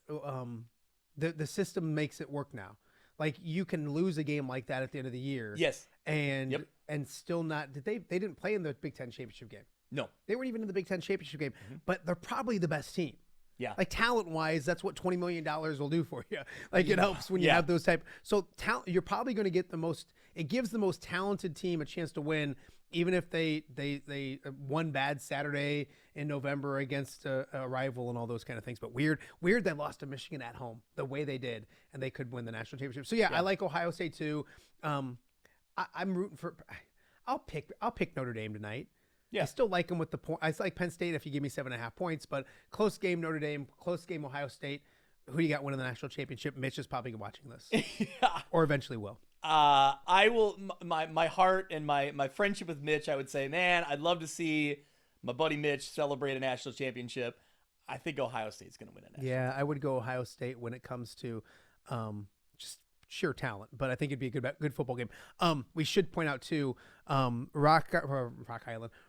the system makes it work now. Like you can lose a game like that at the end of the year. Yes. And still not. They didn't play in the Big Ten championship game. No. They weren't even in the Big Ten championship game. But they're probably the best team. Yeah. Like talent wise, that's what $20 million will do for you. Like it helps when you have those type. So talent, you're probably going to get the most. It gives the most talented team a chance to win, even if they won bad Saturday in November against a rival and all those kind of things. But weird they lost to Michigan at home the way they did, and they could win the national championship. So I like Ohio State too. I'm rooting for. I'll pick Notre Dame tonight. Yeah. I still like them with the point. I like Penn State if you give me 7.5 points, but close game Notre Dame, close game Ohio State. Who do you got winning the national championship? Mitch is probably watching this, or eventually will. I will. My heart and my friendship with Mitch, I would say, man, I'd love to see my buddy Mitch celebrate a national championship. I think Ohio State's going to win it. Yeah, I would go Ohio State when it comes to just sheer talent, but I think it'd be a good football game. We should point out too, Rock Island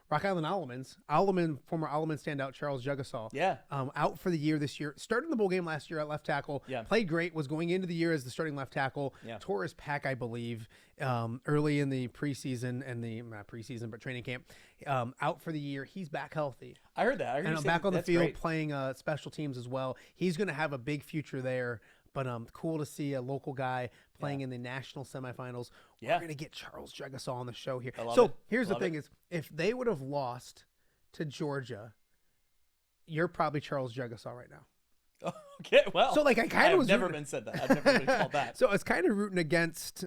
former Alleman standout Charles Jugasaw, out for the year this year. Started in the bowl game last year at left tackle. Played great. Was going into the year as the starting left tackle. Tore his pec, I believe, early in the preseason and not preseason but training camp. Out for the year. He's back healthy. I heard that. And back on the field playing special teams as well. He's going to have a big future there. But cool to see a local guy playing in the national semifinals. We're going to get Charles Jugasaw on the show here. Here's the thing is, if they would have lost to Georgia, you're probably Charles Jugasaw right now. Okay, well. So I kind of was never been said that. I've never been called that. So I was kind of rooting against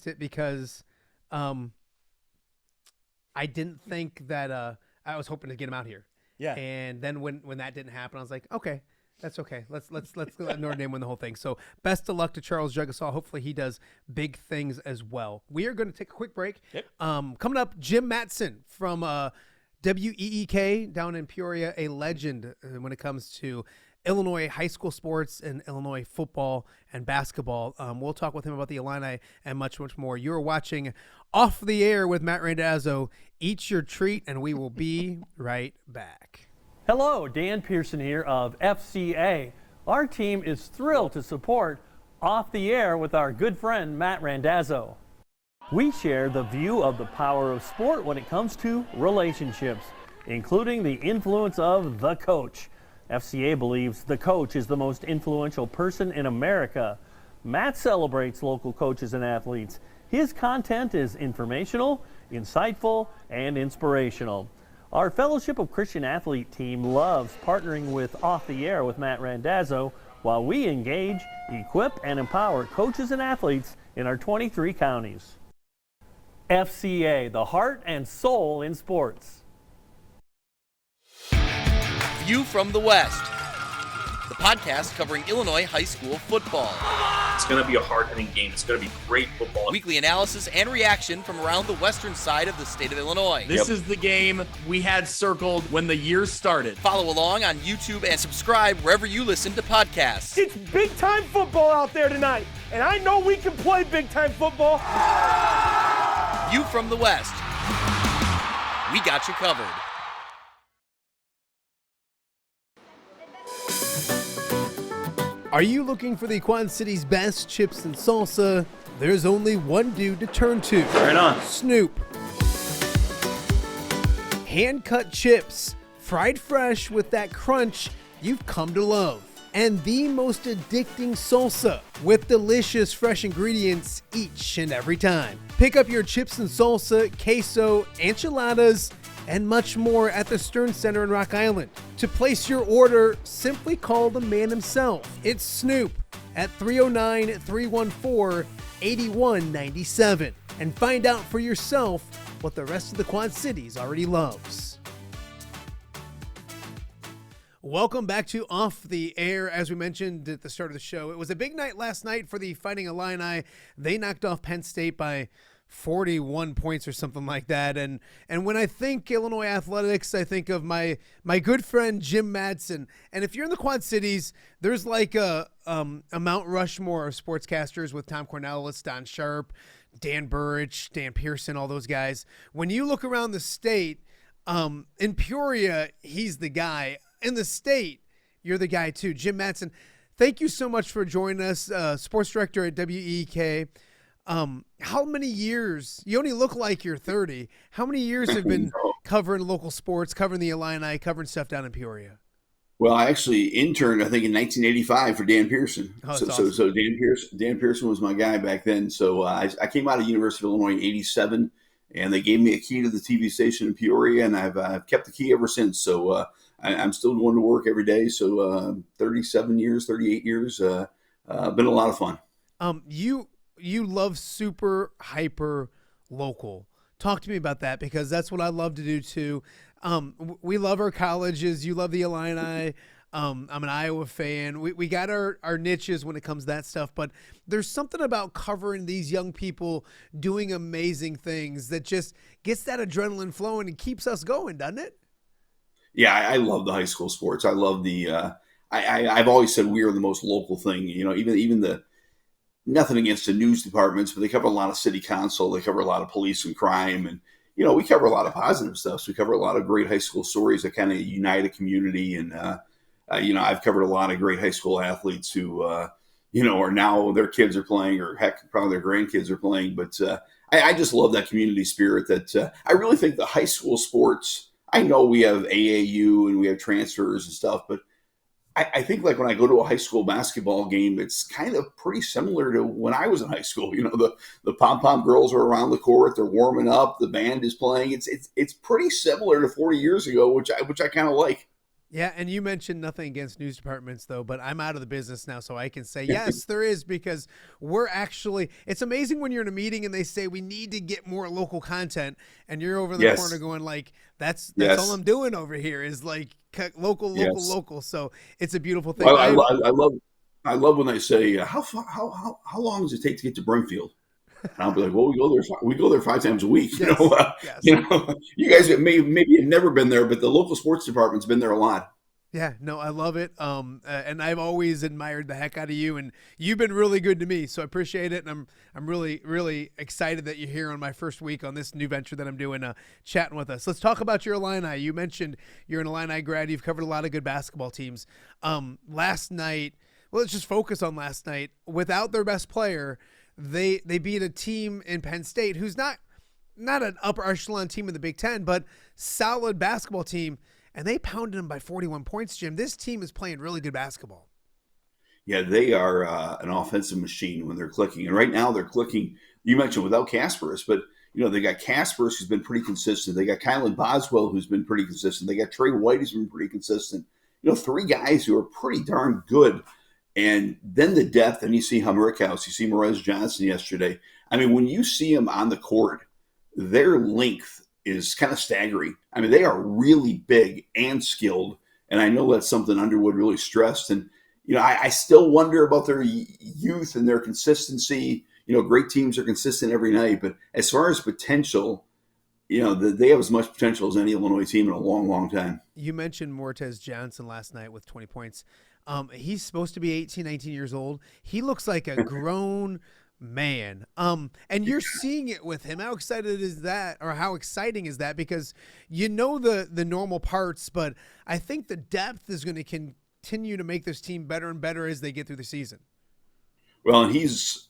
it because I didn't think that I was hoping to get him out here. Yeah. And then when that didn't happen, I was like, okay. That's okay. Let's let Notre Dame win the whole thing. So best of luck to Charles Jugasaw. Hopefully he does big things as well. We are going to take a quick break. Yep. Coming up, Jim Matson from WEEK down in Peoria, a legend when it comes to Illinois high school sports and Illinois football and basketball. We'll talk with him about the Illini and much, much more. You're watching Off the Air with Matt Randazzo. Eat your treat, and we will be right back. Hello, Dan Pearson here of FCA. Our team is thrilled to support Off the Air with our good friend Matt Randazzo. We share the view of the power of sport when it comes to relationships, including the influence of the coach. FCA believes the coach is the most influential person in America. Matt celebrates local coaches and athletes. His content is informational, insightful, and inspirational. Our Fellowship of Christian Athlete team loves partnering with Off the Air with Matt Randazzo while we engage, equip, and empower coaches and athletes in our 23 counties. FCA, the heart and soul in sports. View from the West, the podcast covering Illinois high school football. It's going to be a hard-hitting game. It's going to be great football. Weekly analysis and reaction from around the western side of the state of Illinois. This is the game we had circled when the year started. Follow along on YouTube and subscribe wherever you listen to podcasts. It's big-time football out there tonight, and I know we can play big-time football. View from the West. We got you covered. Are you looking for the Quad City's best chips and salsa? There's only one dude to turn to. Right on. Snoop. Hand-cut chips, fried fresh with that crunch you've come to love. And the most addicting salsa with delicious fresh ingredients each and every time. Pick up your chips and salsa, queso, enchiladas, and much more at the Stern Center in Rock Island. To place your order, simply call the man himself. It's Snoop at 309-314-8197 and find out for yourself what the rest of the Quad Cities already loves. Welcome back to Off the Air. As we mentioned at the start of the show, it was a big night last night for the Fighting Illini. They knocked off Penn State by 41 points or something like that. And when I think Illinois athletics, I think of my good friend Jim Matson. And if you're in the Quad Cities, there's like a Mount Rushmore of sportscasters with Tom Cornelis, Don Sharp, Dan Burrich, Dan Pearson, all those guys. When you look around the state, in Peoria, he's the guy. In the state, you're the guy too. Jim Matson, thank you so much for joining us, sports director at WEEK. How many years, you only look like you're 30, how many years have been covering local sports, covering the Illini, covering stuff down in Peoria? Well, I actually interned, I think, in 1985 for Dan Pearson. So Dan Pearson was my guy back then. So I came out of University of Illinois in 87, and they gave me a key to the TV station in Peoria, and I've kept the key ever since. So I'm still going to work every day. So 37 years, 38 years, been a lot of fun. You love super hyper local. Talk to me about that, because that's what I love to do too. We love our colleges. You love the Illini. I'm an Iowa fan. We got our niches when it comes to that stuff, but there's something about covering these young people doing amazing things that just gets that adrenaline flowing and keeps us going, doesn't it? Yeah, I love the high school sports. I love the I've always said we are the most local thing. Even the nothing against the news departments, but they cover a lot of city council. They cover a lot of police and crime, and we cover a lot of positive stuff. So we cover a lot of great high school stories that kind of unite a community. And I've covered a lot of great high school athletes who are now their kids are playing, or heck, probably their grandkids are playing. But I just love that community spirit. That I really think the high school sports. I know we have AAU and we have transfers and stuff, but I think like when I go to a high school basketball game, it's kind of pretty similar to when I was in high school. The pom-pom girls are around the court, they're warming up, the band is playing. It's pretty similar to 40 years ago, which I kind of like. Yeah, and you mentioned nothing against news departments, though, but I'm out of the business now, so I can say, yes, there is, because it's amazing when you're in a meeting and they say we need to get more local content, and you're over in the corner going like, that's all I'm doing over here is like local. So it's a beautiful thing. Well, I love when they say, how long does it take to get to Brimfield? And I'll be like, well, we go there 5 times a week. Yes. You guys maybe have never been there, but the local sports department's been there a lot. Yeah, no, I love it. And I've always admired the heck out of you, and you've been really good to me. So I appreciate it. And I'm really, really excited that you're here on my first week on this new venture that I'm doing, chatting with us. Let's talk about your Illini. You mentioned you're an Illini grad. You've covered a lot of good basketball teams. Last night, let's just focus on last night. Without their best player, they beat a team in Penn State who's not an upper echelon team in the Big Ten, but solid basketball team. And they pounded them by 41 points, Jim. This team is playing really good basketball. Yeah, they are an offensive machine when they're clicking. And right now they're clicking, you mentioned without Kasparis, but, they got Kasparis who's been pretty consistent. They got Kylan Boswell who's been pretty consistent. They got Trey White who's been pretty consistent. 3 guys who are pretty darn good. And then the depth, and you see Humrickhouse, you see Morez Johnson yesterday. I mean, when you see them on the court, their length is kind of staggering. I mean, they are really big and skilled, and I know that's something Underwood really stressed. And I still wonder about their youth and their consistency. Great teams are consistent every night, but as far as potential, they have as much potential as any Illinois team in a long, long time. You mentioned Morez Johnson last night with 20 points. He's supposed to be 18, 19 years old. He looks like a grown man. And you're seeing it with him. How excited is that, or how exciting is that? Because the normal parts, but I think the depth is going to continue to make this team better and better as they get through the season. Well, and he's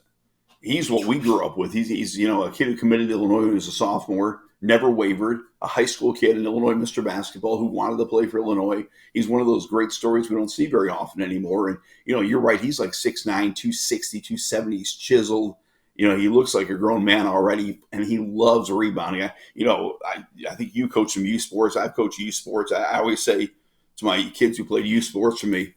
what we grew up with. He's a kid who committed to Illinois when he was a sophomore, never wavered, a high school kid in Illinois, Mr. Basketball, who wanted to play for Illinois. He's one of those great stories we don't see very often anymore. And, you're right. He's like 6'9", 260, 270. He's chiseled. He looks like a grown man already, and he loves rebounding. I think you coach some youth sports. I've coached youth sports. I always say to my kids who played youth sports for me,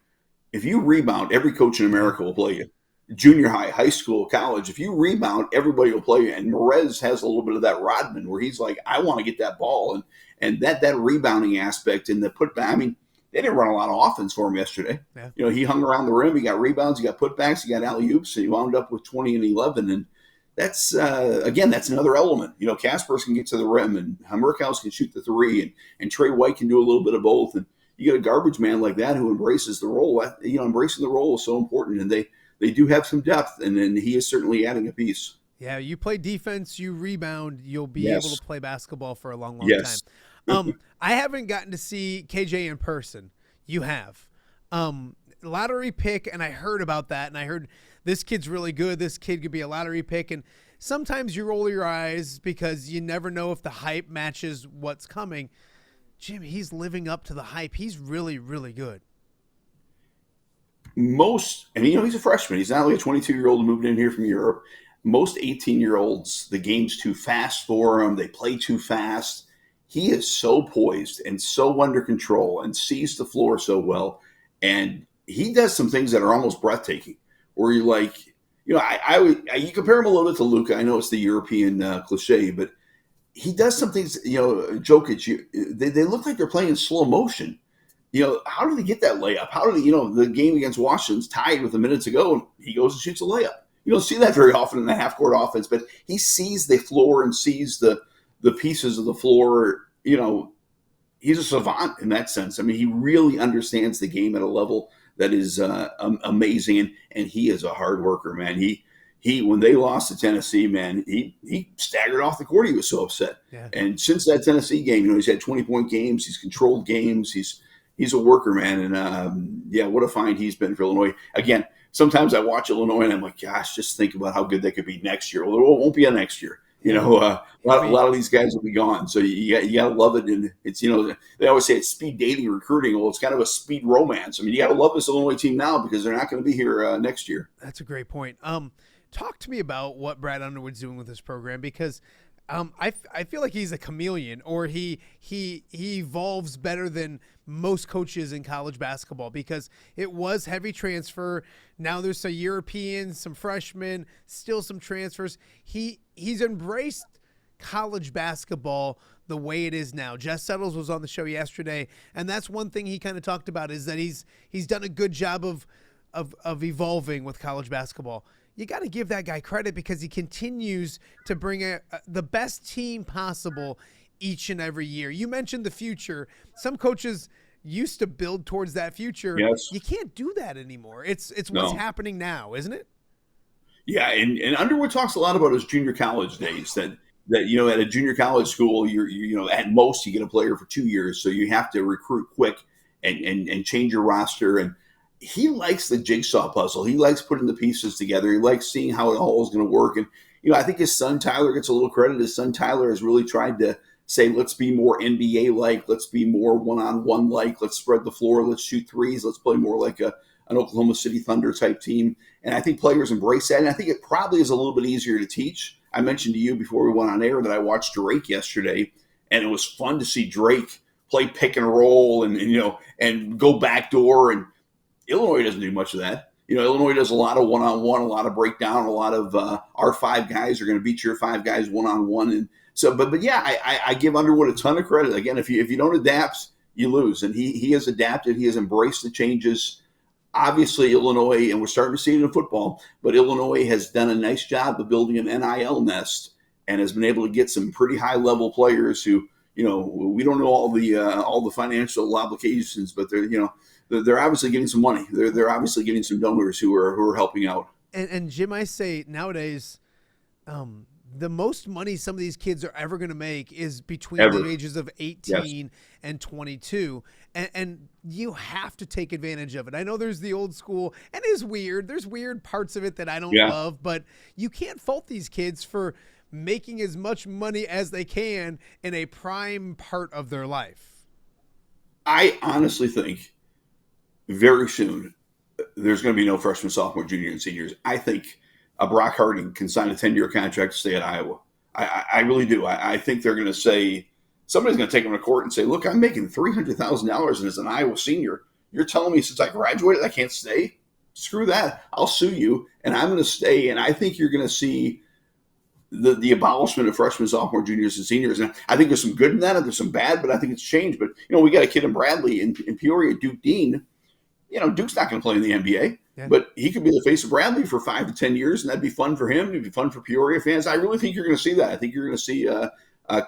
if you rebound, every coach in America will play you. Junior high, high school, college, if you rebound, everybody will play you. And Morez has a little bit of that Rodman where he's like, I want to get that ball. And that rebounding aspect and the putback. I mean, they didn't run a lot of offense for him yesterday. Yeah. He hung around the rim. He got rebounds. He got putbacks. He got alley-oops. And he wound up with 20 and 11. And that's, again, that's another element. Kasparis can get to the rim, and Humrickhouse can shoot the 3, and Trey White can do a little bit of both. And you get a garbage man like that who embraces the role. Embracing the role is so important. And they do have some depth, and then he is certainly adding a piece. Yeah, you play defense, you rebound, you'll be able to play basketball for a long, long time. I haven't gotten to see KJ in person. You have. Lottery pick, and I heard about that, and I heard this kid's really good. This kid could be a lottery pick, and sometimes you roll your eyes because you never know if the hype matches what's coming. Jim, he's living up to the hype. He's really, really good. He's a freshman. He's not like a 22-year-old who moved in here from Europe. Most 18-year-olds, the game's too fast for him. They play too fast. He is so poised and so under control and sees the floor so well. And he does some things that are almost breathtaking, where you're like, you compare him a little bit to Luka. I know it's the European cliche, but he does some things, Jokic, they look like they're playing in slow motion. How did he get that layup? How did he, the game against Washington's tied with a minute to go, and he goes and shoots a layup. You don't see that very often in the half-court offense, but he sees the floor and sees the pieces of the floor. He's a savant in that sense. I mean, he really understands the game at a level that is amazing, and he is a hard worker, man. He when they lost to Tennessee, man, he staggered off the court. He was so upset. Yeah. And since that Tennessee game, he's had 20-point games. He's controlled games. He's a worker, man. And what a find he's been for Illinois. Again, sometimes I watch Illinois and I'm like, gosh, just think about how good they could be next year. Well, it won't be a next year. A lot of these guys will be gone. So you got to love it. And it's, they always say it's speed dating recruiting. Well, it's kind of a speed romance. I mean, you got to love this Illinois team now because they're not going to be here next year. That's a great point. Talk to me about what Brad Underwood's doing with this program, because I feel like he's a chameleon, or he evolves better than most coaches in college basketball, because it was heavy transfer. Now there's some Europeans, some freshmen, still some transfers. He's embraced college basketball the way it is now. Jess Settles was on the show yesterday, and that's one thing he kind of talked about, is that he's done a good job of evolving with college basketball. You got to give that guy credit, because he continues to bring the best team possible each and every year. You mentioned the future. Some coaches used to build towards that future. Yes. You can't do that anymore. It's what's happening now, isn't it? Yeah, and Underwood talks a lot about his junior college days, that at a junior college school, you're at most you get a player for 2 years, so you have to recruit quick and change your roster. And he likes the jigsaw puzzle. He likes putting the pieces together. He likes seeing how it all is going to work. And, I think his son Tyler gets a little credit. His son Tyler has really tried to say, let's be more NBA-like. Let's be more one-on-one-like. Let's spread the floor. Let's shoot threes. Let's play more like an Oklahoma City Thunder type team. And I think players embrace that. And I think it probably is a little bit easier to teach. I mentioned to you before we went on air that I watched Drake yesterday, and it was fun to see Drake play pick and roll and go backdoor. And Illinois doesn't do much of that. Illinois does a lot of one-on-one, a lot of breakdown, a lot of our five guys are going to beat your five guys one-on-one. And so, but yeah, I give Underwood a ton of credit. Again, if you don't adapt, you lose. And he has adapted. He has embraced the changes. Obviously, Illinois, and we're starting to see it in football, but Illinois has done a nice job of building an NIL nest and has been able to get some pretty high-level players who, we don't know all the financial obligations, but they're obviously getting some money. They're obviously getting some donors who are helping out. And Jim, I say nowadays, the most money some of these kids are ever going to make is between the ages of 18 and 22. And you have to take advantage of it. I know there's the old school, and it is weird. There's weird parts of it that I don't love, but you can't fault these kids for making as much money as they can in a prime part of their life. I honestly think very soon there's going to be no freshmen, sophomore, junior, and seniors. I think Brock Harding can sign a 10-year contract to stay at Iowa. I really do. I think they're going to say, somebody's going to take him to court and say, look, I'm making $300,000 and as an Iowa senior, you're telling me since I graduated I can't stay? Screw that. I'll sue you, and I'm going to stay. And I think you're going to see the abolishment of freshmen, sophomore, juniors, and seniors. And I think there's some good in that, and there's some bad, but I think it's changed. But, we got a kid in Bradley in Peoria, Duke Dean. Duke's not going to play in the NBA, but he could be the face of Bradley for 5 to 10 years, and that'd be fun for him. It'd be fun for Peoria fans. I really think you're going to see that. I think you're going to see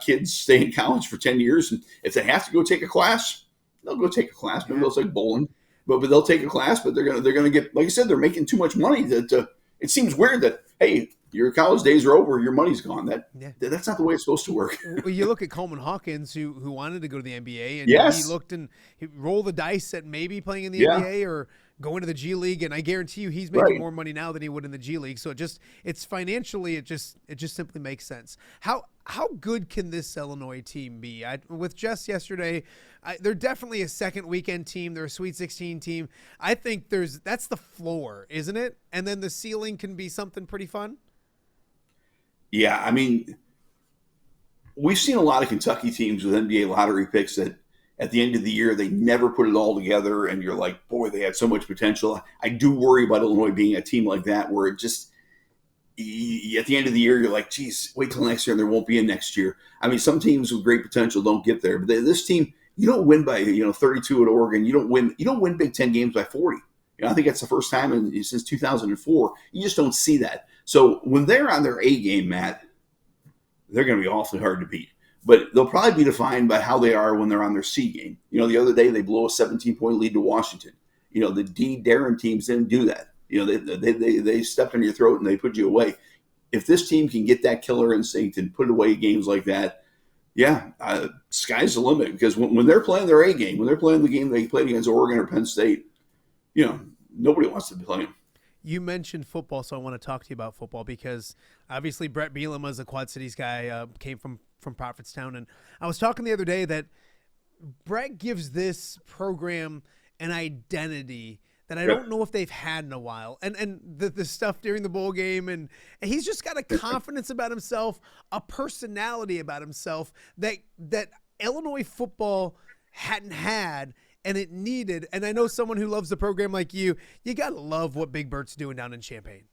kids stay in college for 10 years, and if they have to go take a class, they'll go take a class. Maybe they'll take bowling, but they'll take a class. But they're going to get, like I said, they're making too much money. That it seems weird that, hey, your college days are over, your money's gone. That's not the way it's supposed to work. Well, you look at Coleman Hawkins, who wanted to go to the NBA, and he looked and he rolled the dice at maybe playing in the NBA or going to the G League, and I guarantee you he's making more money now than he would in the G League. So it's financially, it just simply makes sense. How good can this Illinois team be? With Jess yesterday, they're definitely a second weekend team. They're a Sweet 16 team. I think that's the floor, isn't it? And then the ceiling can be something pretty fun. Yeah, I mean, we've seen a lot of Kentucky teams with NBA lottery picks that at the end of the year, they never put it all together, and you're like, boy, they had so much potential. I do worry about Illinois being a team like that where it just – at the end of the year, you're like, geez, wait till next year, and there won't be a next year. I mean, some teams with great potential don't get there. But this team, you don't win by 32 at Oregon. You don't win Big Ten games by 40. I think that's the first time since 2004. You just don't see that. So when they're on their A game, Matt, they're going to be awfully hard to beat. But they'll probably be defined by how they are when they're on their C game. The other day they blow a 17-point lead to Washington. The D Darren teams didn't do that. They stepped on your throat and they put you away. If this team can get that killer instinct and put away games like that, sky's the limit. Because when they're playing their A game, when they're playing the game they played against Oregon or Penn State, nobody wants to play them. You mentioned football, so I want to talk to you about football because obviously Brett Bielema is a Quad Cities guy, came from Prophetstown, and I was talking the other day that Brett gives this program an identity that I don't know if they've had in a while. And the stuff during the bowl game, and he's just got a confidence about himself, a personality about himself that Illinois football hadn't had and it needed. And I know someone who loves the program like you got to love what Big Bert's doing down in Champaign.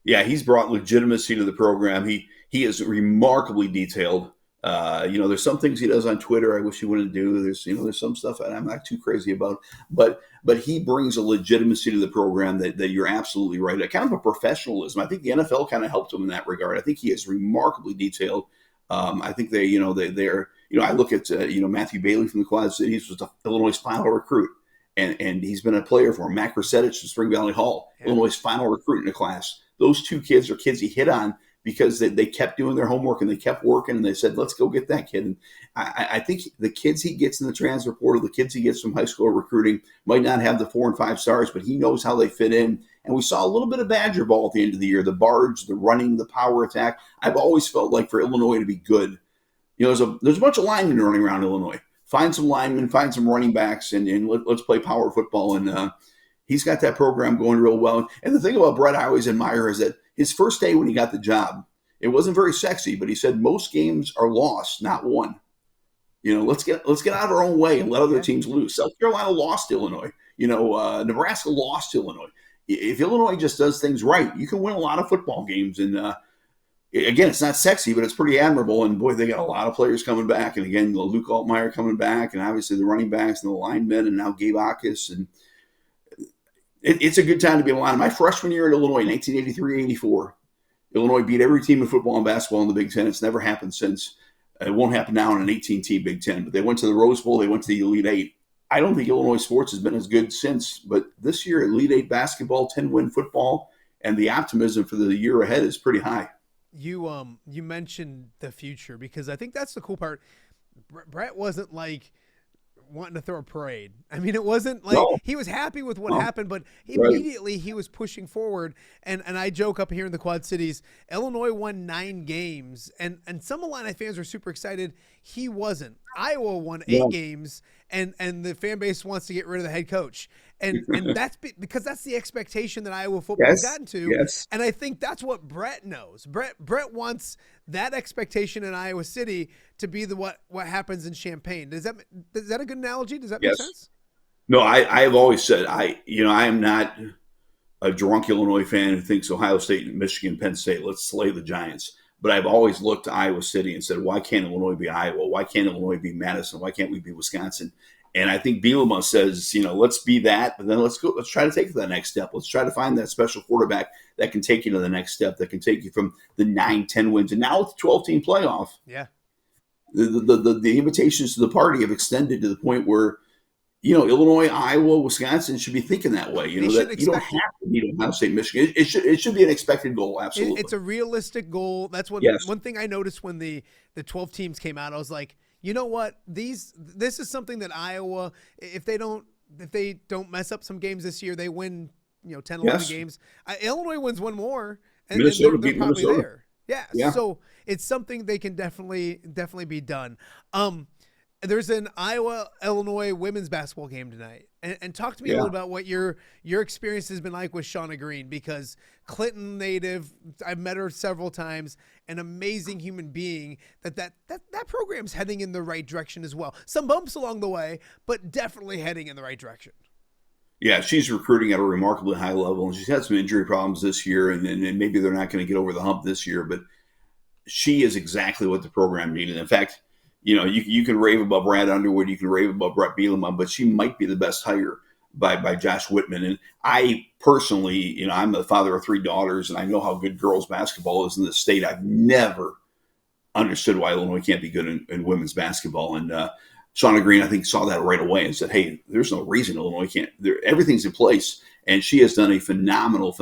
Yeah, he's brought legitimacy to the program. He is remarkably detailed. There's some things he does on Twitter I wish he wouldn't do. There's some stuff that I'm not too crazy about, but he brings a legitimacy to the program that you're absolutely right. Kind of a professionalism. I think the NFL kind of helped him in that regard. I think he is remarkably detailed. I think they're I look at Matthew Bailey from the Quad Cities was Illinois' final recruit, and he's been a player for him. Mac Resetich from Spring Valley Hall, Illinois' final recruit in the class. Those two kids are kids he hit on because they kept doing their homework and they kept working, and they said, let's go get that kid. And I think the kids he gets in the transfer portal, the kids he gets from high school recruiting might not have the 4 and 5 stars, but he knows how they fit in. And we saw a little bit of Badger ball at the end of the year, the barge, the running, the power attack. I've always felt like for Illinois to be good, there's a bunch of linemen running around Illinois. Find some linemen, find some running backs, and let's play power football. And he's got that program going real well. And the thing about Brett I always admire is that his first day when he got the job, it wasn't very sexy, but he said most games are lost, not won. Let's get out of our own way and let other teams lose. South Carolina lost to Illinois. Nebraska lost to Illinois. If Illinois just does things right, you can win a lot of football games. And again, it's not sexy, but it's pretty admirable. And boy, they got a lot of players coming back. And again, Luke Altmaier coming back, and obviously the running backs and the linemen, and now Gabe Akis. And it's a good time to be alive. My freshman year at Illinois, 1983-84, Illinois beat every team in football and basketball in the Big Ten. It's never happened since. It won't happen now in an 18-team Big Ten. But they went to the Rose Bowl. They went to the Elite Eight. I don't think Illinois sports has been as good since. But this year, Elite Eight basketball, 10-win football, and the optimism for the year ahead is pretty high. You mentioned the future because I think that's the cool part. Brett wasn't like wanting to throw a parade. I mean, it wasn't like he was happy with what happened, but immediately he was pushing forward. And I joke up here in the Quad Cities, Illinois won 9 games, and some Illini fans were super excited. He wasn't. Iowa won 8 games, and the fan base wants to get rid of the head coach. And that's because that's the expectation that Iowa football has gotten to. Yes. And I think that's what Brett knows. Brett wants that expectation in Iowa City to be what happens in Champaign. Is that a good analogy? Does that make sense? No, I have always said I am not a drunk Illinois fan who thinks Ohio State, Michigan, Penn State, let's slay the Giants. But I've always looked to Iowa City and said, why can't Illinois be Iowa? Why can't Illinois be Madison? Why can't we be Wisconsin? And I think Bielema says, let's be that, but then let's try to take it to the next step. Let's try to find that special quarterback that can take you to the next step, that can take you from the 9-10 wins. And now with the 12-team playoff, the invitations to the party have extended to the point where, Illinois, Iowa, Wisconsin should be thinking that way. You don't have to beat Ohio State, Michigan. It should be an expected goal. Absolutely. It's a realistic goal. That's one thing I noticed when the 12 teams came out. I was like, you know what? This is something that Iowa, if they don't mess up some games this year, they win, 10, 11 games. Illinois wins one more, and they're probably Minnesota. There. Yeah. So it's something they can definitely be done. There's an Iowa-Illinois women's basketball game tonight. And talk to me a little about what your experience has been like with Shauna Green, because Clinton native, I've met her several times, an amazing human being. That program's heading in the right direction as well. Some bumps along the way, but definitely heading in the right direction. Yeah, she's recruiting at a remarkably high level, and she's had some injury problems this year, and maybe they're not going to get over the hump this year, but she is exactly what the program needed. In fact, you can rave about Brad Underwood, you can rave about Brett Bielema, but she might be the best hire by Josh Whitman. And I personally, I'm the father of 3 daughters, and I know how good girls basketball is in this state. I've never understood why Illinois can't be good in women's basketball. And Shauna Green, I think, saw that right away and said, hey, there's no reason Illinois can't. Everything's in place. And she has done a phenomenal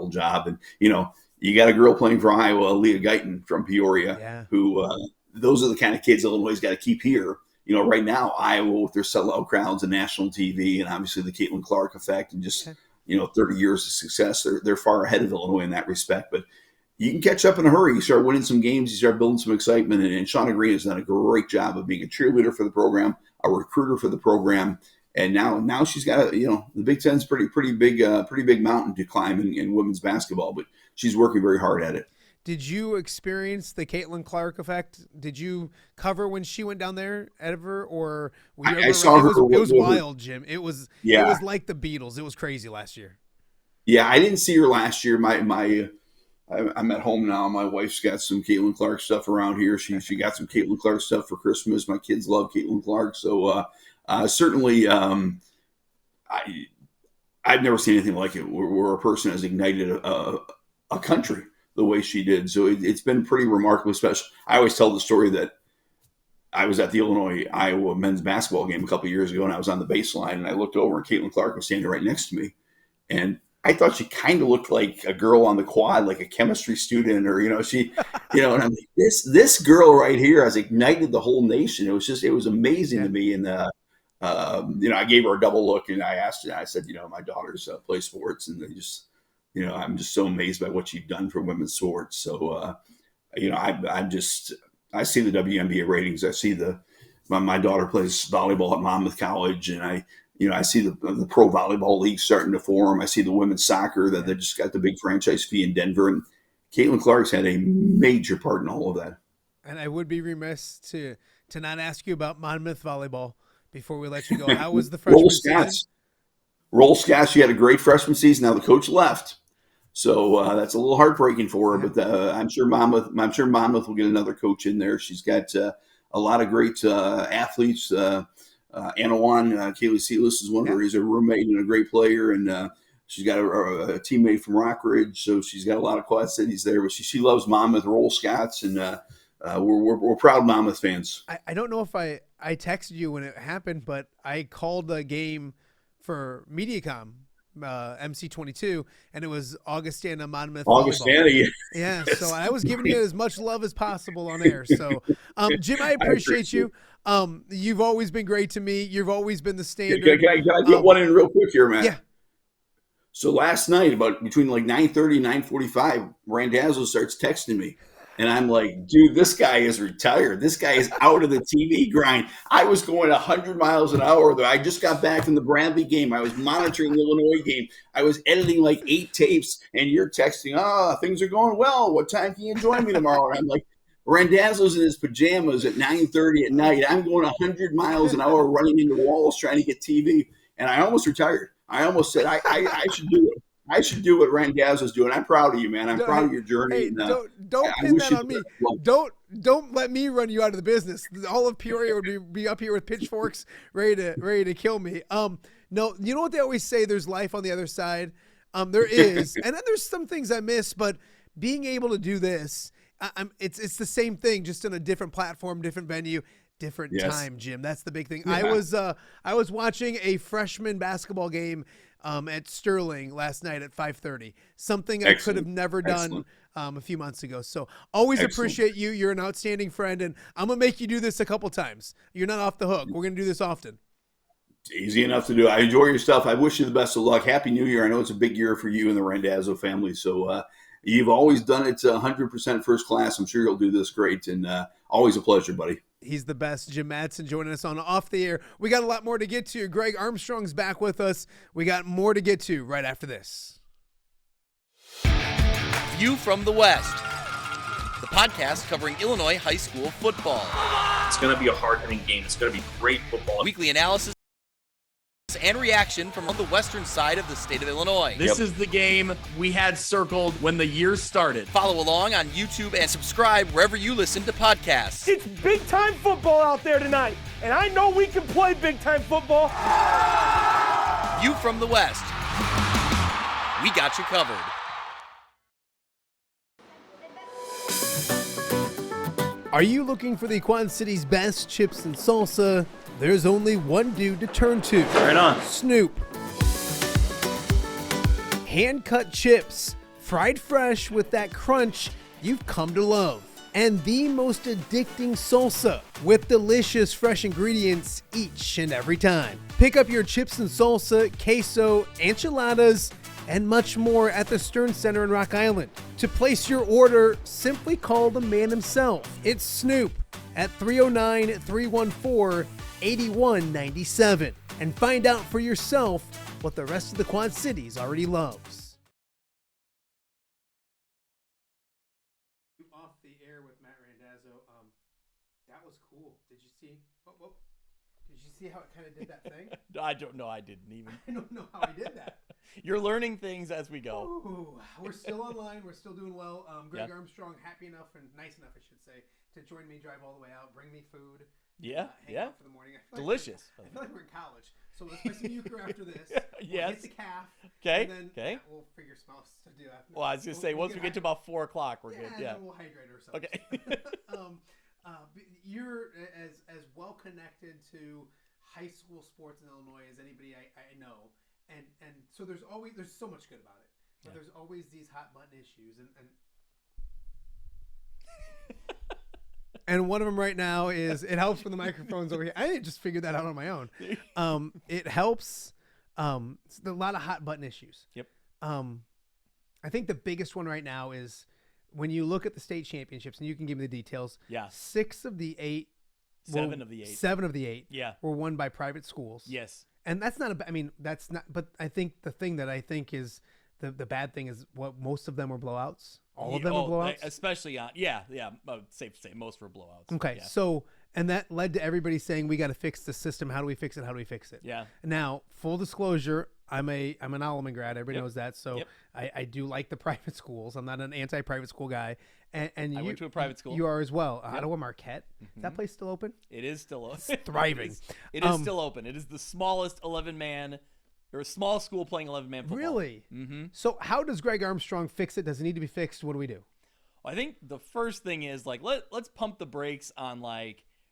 job. And, you got a girl playing for Iowa, Leah Guyton from Peoria, who those are the kind of kids Illinois got to keep here. Right now, Iowa with their sellout crowds and national TV and obviously the Caitlin Clark effect and just, 30 years of success, they're far ahead of Illinois in that respect. But you can catch up in a hurry. You start winning some games, you start building some excitement. And Shauna Green has done a great job of being a cheerleader for the program, a recruiter for the program. And now she's got the Big Ten's pretty big mountain to climb in women's basketball, but she's working very hard at it. Did you experience the Caitlin Clark effect? Did you cover when she went down there ever, or I saw her? It was wild, Jim. It was like the Beatles. It was crazy last year. Yeah, I didn't see her last year. I'm at home now. My wife's got some Caitlin Clark stuff around here. She got some Caitlin Clark stuff for Christmas. My kids love Caitlin Clark, so certainly I've never seen anything like it. Where a person has ignited a country the way she did. So it's been pretty remarkable. Especially, I always tell the story that I was at the Illinois-Iowa men's basketball game a couple of years ago, and I was on the baseline, and I looked over, and Caitlin Clark was standing right next to me, and I thought she kind of looked like a girl on the quad, like a chemistry student, or and I'm like, this girl right here has ignited the whole nation. It was amazing to me, and I gave her a double look, and I asked her, I said, my daughters play sports, and they just. I'm just so amazed by what you've done for women's sports. So, I see the WNBA ratings. I see my daughter plays volleyball at Monmouth College, and I see the pro volleyball league starting to form. I see the women's soccer that they just got the big franchise fee in Denver, and Caitlin Clark's had a major part in all of that. And I would be remiss to not ask you about Monmouth volleyball before we let you go. How was the freshman season? Roll Scott, she had a great freshman season. Now the coach left. So that's a little heartbreaking for her, but I'm sure Monmouth will get another coach in there. She's got a lot of great athletes. Anawan, Kaylee Sealis is one of her. He's a roommate and a great player, and she's got a teammate from Rockridge, so she's got a lot of Quad Cities there. But she loves Monmouth, Roll Scots, and we're proud Monmouth fans. I don't know if I texted you when it happened, but I called the game for MediaCom. MC22, and it was Augustana Monmouth. Augustana, yeah. So I was giving you as much love as possible on air. So, Jim, I appreciate you. You've always been great to me. You've always been the standard. Can I get one in real quick here, Matt? Yeah. So last night, between like 9:30 and 9:45, Randazzo starts texting me. And I'm like, dude, this guy is retired. This guy is out of the TV grind. I was going 100 miles an hour. I just got back from the Bradley game. I was monitoring the Illinois game. I was editing like 8 tapes. And you're texting, things are going well. What time can you join me tomorrow? And I'm like, Randazzo's in his pajamas at 9:30 at night. I'm going 100 miles an hour running into walls trying to get TV. And I almost retired. I almost said, I should do it. I should do what Randazzo's doing. I'm proud of you, man. I'm proud of your journey. Hey, don't pin that on me. Don't let me run you out of the business. All of Peoria would be up here with pitchforks, ready to kill me. No, you know what they always say? There's life on the other side. There is, and then there's some things I miss. But being able to do this, it's the same thing, just in a different platform, different venue. Different time, Jim. That's the big thing. Yeah. I was watching a freshman basketball game at Sterling last night at 5:30. Something I could have never done a few months ago. So always appreciate you. You're an outstanding friend, and I'm gonna make you do this a couple times. You're not off the hook. We're gonna do this often. It's easy enough to do. I enjoy your stuff. I wish you the best of luck. Happy New Year. I know it's a big year for you and the Randazzo family. So you've always done it 100% first class. I'm sure you'll do this great, and always a pleasure, buddy. He's the best. Jim Matson joining us on Off the Air. We got a lot more to get to. Greg Armstrong's back with us. We got more to get to right after this. View from the West, the podcast covering Illinois high school football. It's going to be a hard-hitting game. It's going to be great football. Weekly analysis and reaction from the western side of the state of Illinois. This is the game we had circled when the year started. Follow along on YouTube and subscribe wherever you listen to podcasts. It's big-time football out there tonight, and I know we can play big-time football. View from the West. We got you covered. Are you looking for the Quad City's best chips and salsa? There's only one dude to turn to. Right on. Snoop. Hand-cut chips, fried fresh with that crunch you've come to love. And the most addicting salsa with delicious fresh ingredients each and every time. Pick up your chips and salsa, queso, enchiladas, and much more at the Stern Center in Rock Island. To place your order, simply call the man himself. It's Snoop at 309-314-8197 and find out for yourself what the rest of the Quad Cities already loves. Off the air with Matt Randazzo. That was cool. Did you see? Whoa. Did you see how it kind of did that thing? I don't know. I didn't even. I don't know how he did that. You're learning things as we go. Ooh, we're still online. We're still doing well. Greg Yeah. Armstrong, happy enough and nice enough, I should say, to join me, drive all the way out, bring me food. Yeah, Hang yeah. out for the morning. I feel Delicious. I feel like we're in college. So let's play some euchre after this. Yes. We'll hit the calf. Okay, And then okay. we'll figure something else to do after. Well, I was gonna say once we get to about 4 o'clock, we're good. Yeah. And then we'll hydrate ourselves. Okay. You're as well connected to high school sports in Illinois as anybody I know, and so there's so much good about it, but there's always these hot button issues, and one of them right now is it helps when the microphone's over here. I didn't just figure that out on my own. It helps. It's a lot of hot button issues. Yep. I think the biggest one right now is when you look at the state championships, and you can give me the details. Yeah. 6 of the 8. 7 of the 8. 7 of the 8. Yeah. Were won by private schools. Yes. And that's not that's not. But I think the thing that I think is the bad thing is what most of them were blowouts. All of them were blowouts. Especially on safe to say most were blowouts. Okay, Yeah. so and that led to everybody saying we got to fix the system. How do we fix it? How do we fix it? Yeah. Now, full disclosure, I'm an Alleman grad. Everybody Yep. knows that. So Yep. I do like the private schools. I'm not an anti-private school guy. And I went to a private school. You are as well. Ottawa Marquette. Is that Mhm. place still open? It is still open. It's thriving. It is still open. It is the smallest 11-man or a small school playing 11-man football. Really? Mm-hmm. So how does Greg Armstrong fix it? Does it need to be fixed? What do we do? I think the first thing is let's pump the brakes on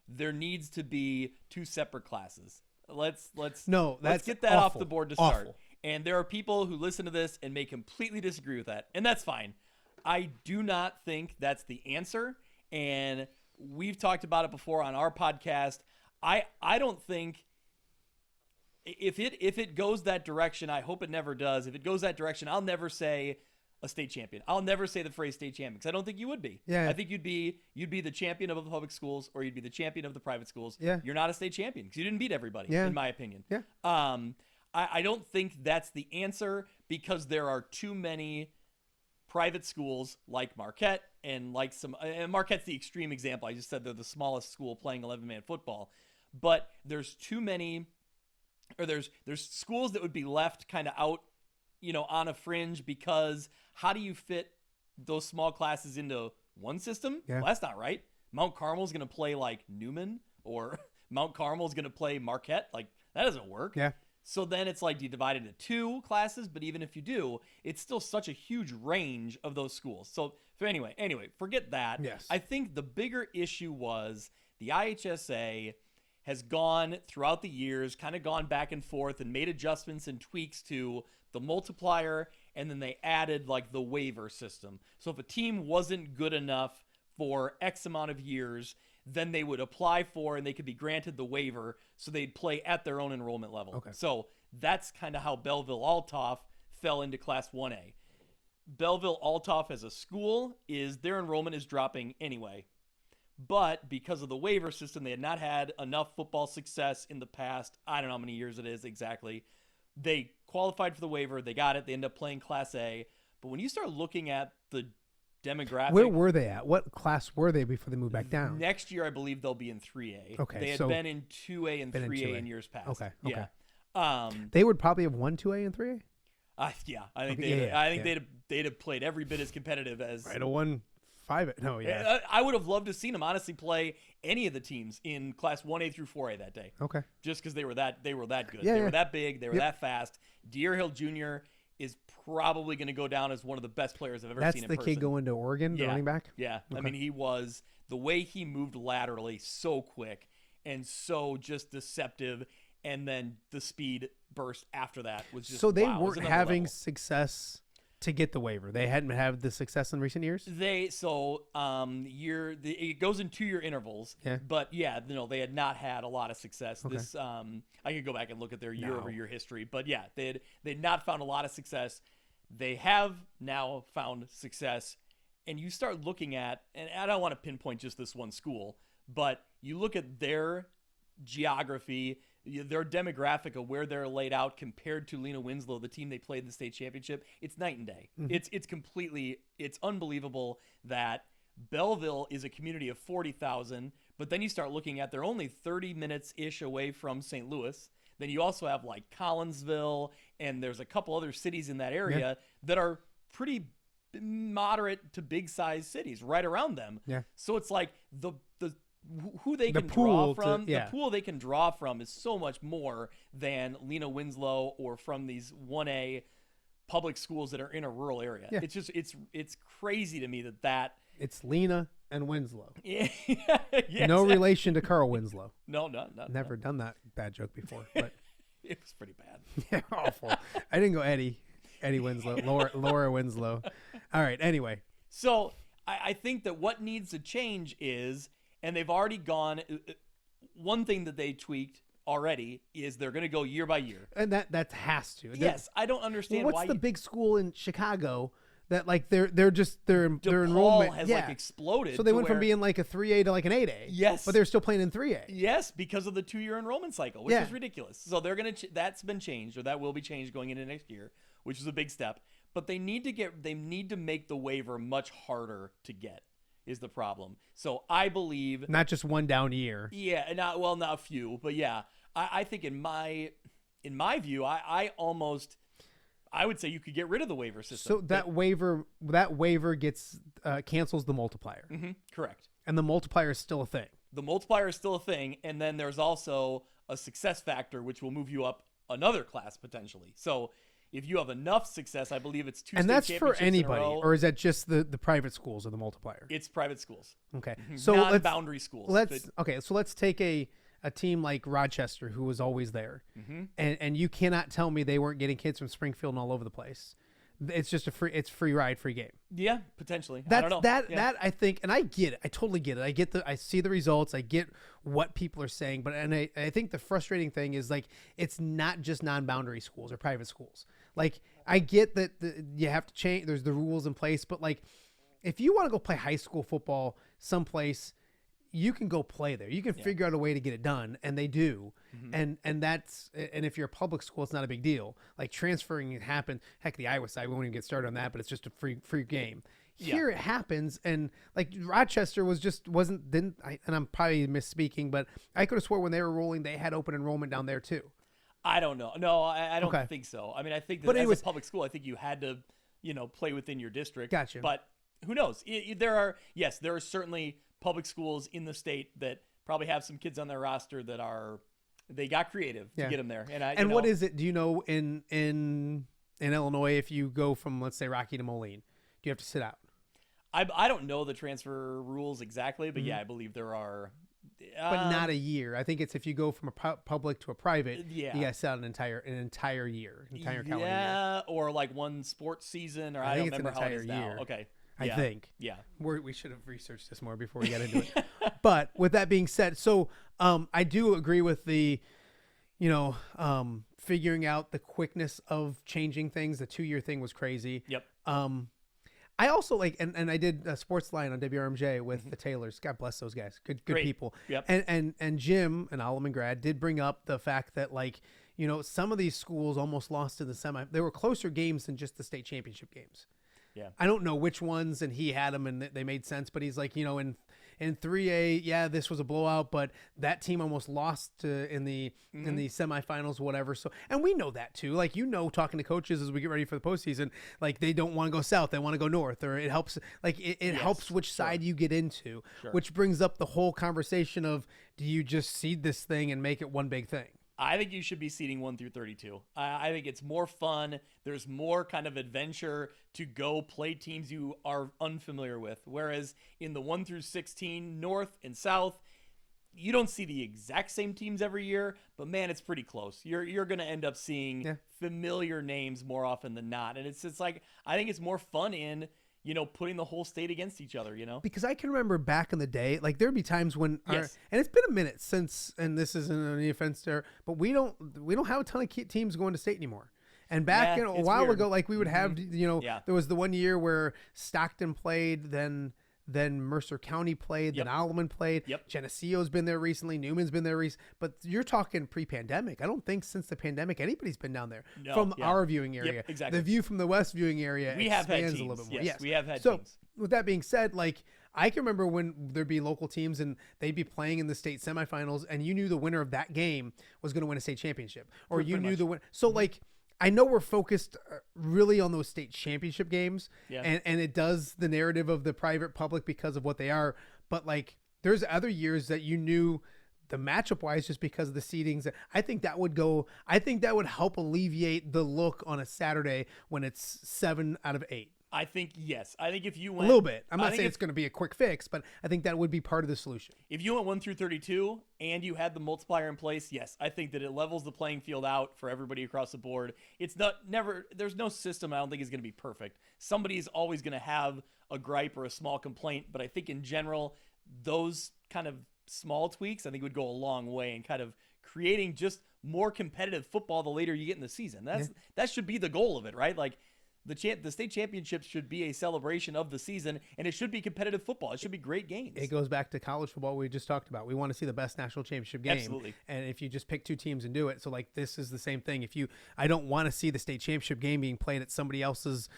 there needs to be 2 separate classes. Let's get that off the board to start. Awful. And there are people who listen to this and may completely disagree with that, and that's fine. I do not think that's the answer, and we've talked about it before on our podcast. I don't think if it goes that direction, I hope it never does. If it goes that direction, I'll never say a state champion. I'll never say the phrase state champion because I don't think you would be. Yeah. I think you'd be the champion of the public schools or you'd be the champion of the private schools. Yeah. You're not a state champion because you didn't beat everybody, Yeah. in my opinion. Yeah. I don't think that's the answer because there are too many private schools like Marquette and and Marquette's the extreme example. I just said they're the smallest school playing 11-man football, but there's too many, or there's schools that would be left kind of out, on a fringe because how do you fit those small classes into one system? Yeah. Well, that's not right. Mount Carmel's going to play like Newman or Mount Carmel's going to play Marquette. That doesn't work. Yeah. So then it's you divide it into 2 classes, but even if you do, it's still such a huge range of those schools. So anyway, forget that. Yes. I think the bigger issue was the IHSA has gone throughout the years, kind of gone back and forth and made adjustments and tweaks to the multiplier, and then they added the waiver system. So if a team wasn't good enough for X amount of years, then they would apply for and they could be granted the waiver so they'd play at their own enrollment level. Okay. So that's kind of how Belleville-Althoff fell into Class 1A. Belleville-Althoff as a school, their enrollment is dropping anyway. But because of the waiver system, they had not had enough football success in the past. I don't know how many years it is exactly. They qualified for the waiver. They got it. They end up playing Class A. But when you start looking at the demographic. Where were they at? What class were they before they moved back down? Next year, I believe they'll be in 3A. Okay, They had so been in 2A and 3A in years past. Okay. Yeah. They would probably have won 2A and 3A? Yeah. I think Okay, they'd have played every bit as competitive as. Right, a 1-5. No, yeah. I would have loved to have seen them honestly play any of the teams in Class 1A through 4A that day. Okay. Just because they were that good. Yeah, They yeah. were that big. They were Yep. that fast. Deer Hill Jr. is probably going to go down as one of the best players I've ever That's seen in the person. kid going to Oregon, the running back? Yeah. Okay. I mean, he was the way he moved laterally so quick and so just deceptive, and then the speed burst after that was just So they wow, it was weren't another having level. success to get the waiver. They hadn't had the success in recent years? It goes in 2-year intervals. Yeah. But yeah, they had not had a lot of success. Okay. This I could go back and look at their year-over-year history, but yeah, they'd not found a lot of success. They have now found success, and you start looking at, and I don't want to pinpoint just this one school, but you look at their geography, their demographic of where they're laid out compared to Lena Winslow, the team they played in the state championship. It's night and day. Mm-hmm. It's unbelievable that Belleville is a community of 40,000, but then you start looking at they're only 30 minutes ish away from St. Louis. Then you also have like Collinsville, and there's a couple other cities in that area that are pretty moderate to big size cities right around them. Yeah. So it's like who they The can pool draw from. to- yeah. The pool they can draw from is so much more than Lena Winslow or from these 1A public schools that are in a rural area. Yeah. It's just it's crazy to me that It's Lena and Winslow. yeah, No relation to Carl Winslow. No. Never done that bad joke before, but It was pretty bad. yeah, awful. I didn't go Eddie Winslow, Laura Winslow. All right. Anyway, So I think that what needs to change is, and they've already gone. One thing that they tweaked already is they're going to go year by year. and that has to. Yes, I don't understand What's why the big school in Chicago that like their enrollment has like exploded. So they to went from where- being like a 3A to like an 8A. Yes. but they're still playing in 3A. Yes, because of the 2-year enrollment cycle, which Yeah. is ridiculous. So they're gonna that's been changed, or that will be changed going into next year, which is a big step. But they need to make the waiver much harder to get. Is the problem? So I believe Not just one down year. yeah, not a few, but yeah, I think in my view, I would say you could get rid of the waiver system. So that waiver gets cancels the multiplier, correct. and the multiplier is still a thing. The multiplier is still a thing, and then there's also a success factor, which will move you up another class potentially. So if you have enough success, I believe it's 2 And state that's for championships in a anybody, row. or is that just the private schools of the multiplier? It's private schools. Okay, so non-boundary schools. So let's take a team like Rochester, who was always there, and you cannot tell me they weren't getting kids from Springfield and all over the place. It's just free ride, free game. Yeah, potentially. That's I don't know. that I think, and I get it. I totally get it. I see the results. I get what people are saying, but I think the frustrating thing is like it's not just non-boundary schools or private schools. Like I get that you have to change. There's the rules in place, but like if you want to go play high school football someplace, you can go play there. You can figure out a way to get it done, and they do. And if you're a public school, it's not a big deal. Like transferring it happened. Heck, the Iowa side, we won't even get started on that, but it's just a free game. Here it happens, and like Rochester and I'm probably misspeaking, but I could have swore when they were rolling, they had open enrollment down there too. I don't know. No, I don't think so. I mean, I think that But as anyways- a public school, I think you had to, play within your district. Gotcha. But who knows? There are certainly public schools in the state that probably have some kids on their roster that they got creative to get them there. And what is it? Do you know in Illinois, if you go from, let's say, Rocky to Moline, do you have to sit out? I don't know the transfer rules exactly, but yeah, I believe there are. But not a year. I think it's if you go from a public to a private, Yeah. you got to sit out an entire year, calendar year. Yeah, or like one sports season, or I don't think it's an remember how it entire is now. year. Okay. I Yeah. think. Yeah. We should have researched this more before we got into it. But with that being said, so I do agree with the, figuring out the quickness of changing things. The 2-year thing was crazy. Yep. I also like, and I did a sports line on WRMJ with the Taylors. God bless those guys. Good Great. people. Yep. And Jim, an Alleman grad, did bring up the fact that like, some of these schools almost lost in the semi. They were closer games than just the state championship games. Yeah. I don't know which ones, and he had them, and they made sense. But he's like, in 3A, yeah, this was a blowout, but that team almost lost in the semifinals, whatever. So, and we know that too. Like talking to coaches as we get ready for the postseason, like they don't want to go south, they want to go north, or it helps. Like it helps which side you get into, which brings up the whole conversation of do you just seed this thing and make it one big thing? I think you should be seeding 1 through 32. I think it's more fun. There's more kind of adventure to go play teams you are unfamiliar with. Whereas in the 1 through 16 North and South, you don't see the exact same teams every year, but man, it's pretty close. You're going to end up seeing familiar names more often than not. And it's like, I think it's more fun in, putting the whole state against each other, Because I can remember back in the day, like there'd be times when, and it's been a minute since, and this isn't any offense there, but we don't have a ton of teams going to state anymore. And back a while ago, like we would have, there was the one year where Stockton played, then Mercer County played, then Alleman played. Geneseo's been there recently. Newman's been there recently. But you're talking pre-pandemic. I don't think since the pandemic anybody's been down there from our viewing area. Exactly. The view from the west viewing area expands a little bit more. Yes, we have had teams. teams. With that being said, like I can remember when there'd be local teams and they'd be playing in the state semifinals, and you knew the winner of that game was going to win a state championship, or you knew the winner. So like. I know we're focused really on those state championship games, and it does the narrative of the private public because of what they are. But like, there's other years that you knew the matchup wise just because of the seedings. I think that would help alleviate the look on a Saturday when it's 7 out of 8. I think, yes. I think if you went... A little bit. I'm not saying it's going to be a quick fix, but I think that would be part of the solution. If you went 1 through 32 and you had the multiplier in place, yes, I think that it levels the playing field out for everybody across the board. It's there's no system I don't think is going to be perfect. Somebody's always going to have a gripe or a small complaint, but I think in general, those kind of small tweaks, I think would go a long way in kind of creating just more competitive football the later you get in the season. That should be the goal of it, right? Like, the state championships should be a celebration of the season, and it should be competitive football. It should be great games. It goes back to college football we just talked about. We want to see the best national championship game. Absolutely. And if you just pick 2 teams and do it, so like this is the same thing. I don't want to see the state championship game being played at somebody else's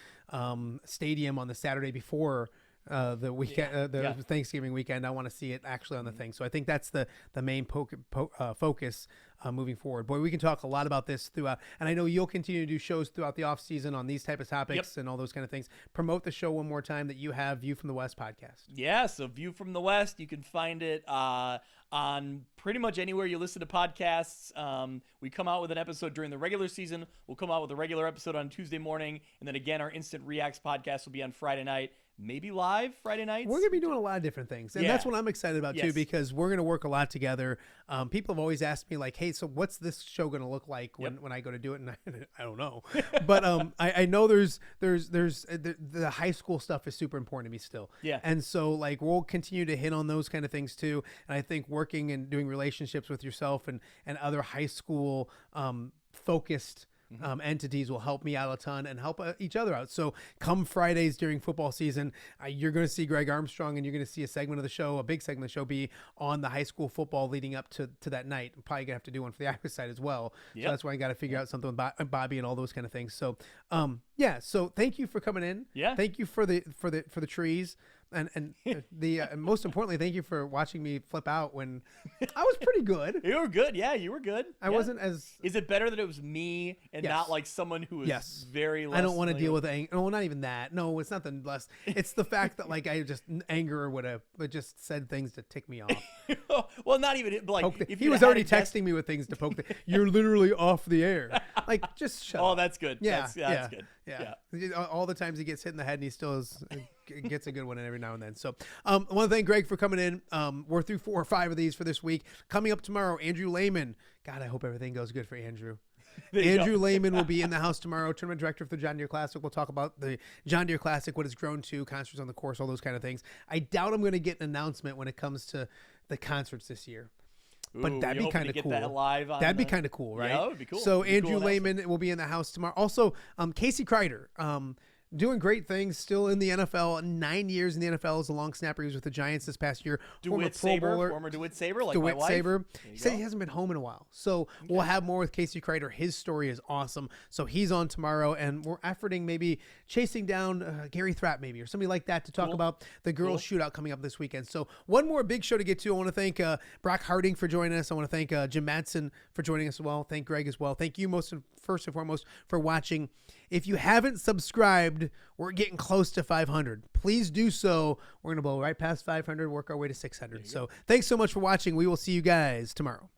stadium on the Saturday before the weekend, Thanksgiving weekend. I want to see it actually on the thing. So I think that's the main focus moving forward. Boy, we can talk a lot about this throughout, and I know you'll continue to do shows throughout the off season on these type of topics and all those kind of things. Promote the show one more time that you have, View from the West podcast. Yeah, so View from the West, you can find it on pretty much anywhere you listen to podcasts. We come out with an episode during the regular season. We'll come out with a regular episode on Tuesday morning, and then again, our Instant Reacts podcast will be on Friday night. Maybe live Friday nights. We're going to be doing a lot of different things. And that's what I'm excited about too, because we're going to work a lot together. People have always asked me like, hey, so what's this show going to look like when I go to do it? And I don't know, but I know there's the high school stuff is super important to me still. Yeah. And so like, we'll continue to hit on those kind of things too. And I think working and doing relationships with yourself and other high school focused entities will help me out a ton and help each other out. So come Fridays during football season, you're going to see Greg Armstrong, and you're going to see a segment of the show, a big segment of the show, be on the high school football leading up to that night. I'm probably going to have to do one for the Iowa side as well. So that's why I got to figure out something with Bobby and all those kind of things. So so thank you for coming in. Yeah. Thank you for the trees. And most importantly, thank you for watching me flip out when I was pretty good. You were good. Yeah, you were good. I wasn't as... Is it better that it was me and not like someone who was very less... I don't want to deal with anger. No, not even that. No, it's nothing less. It's the fact that like I just anger would have just said things to tick me off. Well, not even... But like, if he was already texting me with things to poke. You're literally off the air. Like, just shut up. Oh, that's good. Yeah, that's good. Yeah. All the times he gets hit in the head and he still gets a good one every now and then. So I want to thank Greg for coming in. We're through 4 or 5 of these for this week. Coming up tomorrow, Andrew Lehman. God, I hope everything goes good for Andrew. Andrew Lehman will be in the house tomorrow, tournament director for the John Deere Classic. We'll talk about the John Deere Classic, what it's grown to, concerts on the course, all those kind of things. I doubt I'm going to get an announcement when it comes to the concerts this year. But that'd be kind of cool. That'd be kind of cool, right? Yeah, that would be cool. So Andrew Lehman will be in the house tomorrow. Also, Casey Kreider, doing great things, still in the NFL. 9 years in the NFL as a long snapper. He was with the Giants this past year. Former DeWitt Saber, like DeWitt my wife. Saber. He said he hasn't been home in a while. So we'll have more with Casey Kreider. His story is awesome. So he's on tomorrow, and we're efforting maybe chasing down Gary Thrapp maybe or somebody like that to talk about the girls shootout coming up this weekend. So one more big show to get to. I want to thank Brock Harding for joining us. I want to thank Jim Matson for joining us as well. Thank Greg as well. Thank you first and foremost for watching. If you haven't subscribed, we're getting close to 500. Please do so. We're going to blow right past 500, work our way to 600. So thanks so much for watching. We will see you guys tomorrow.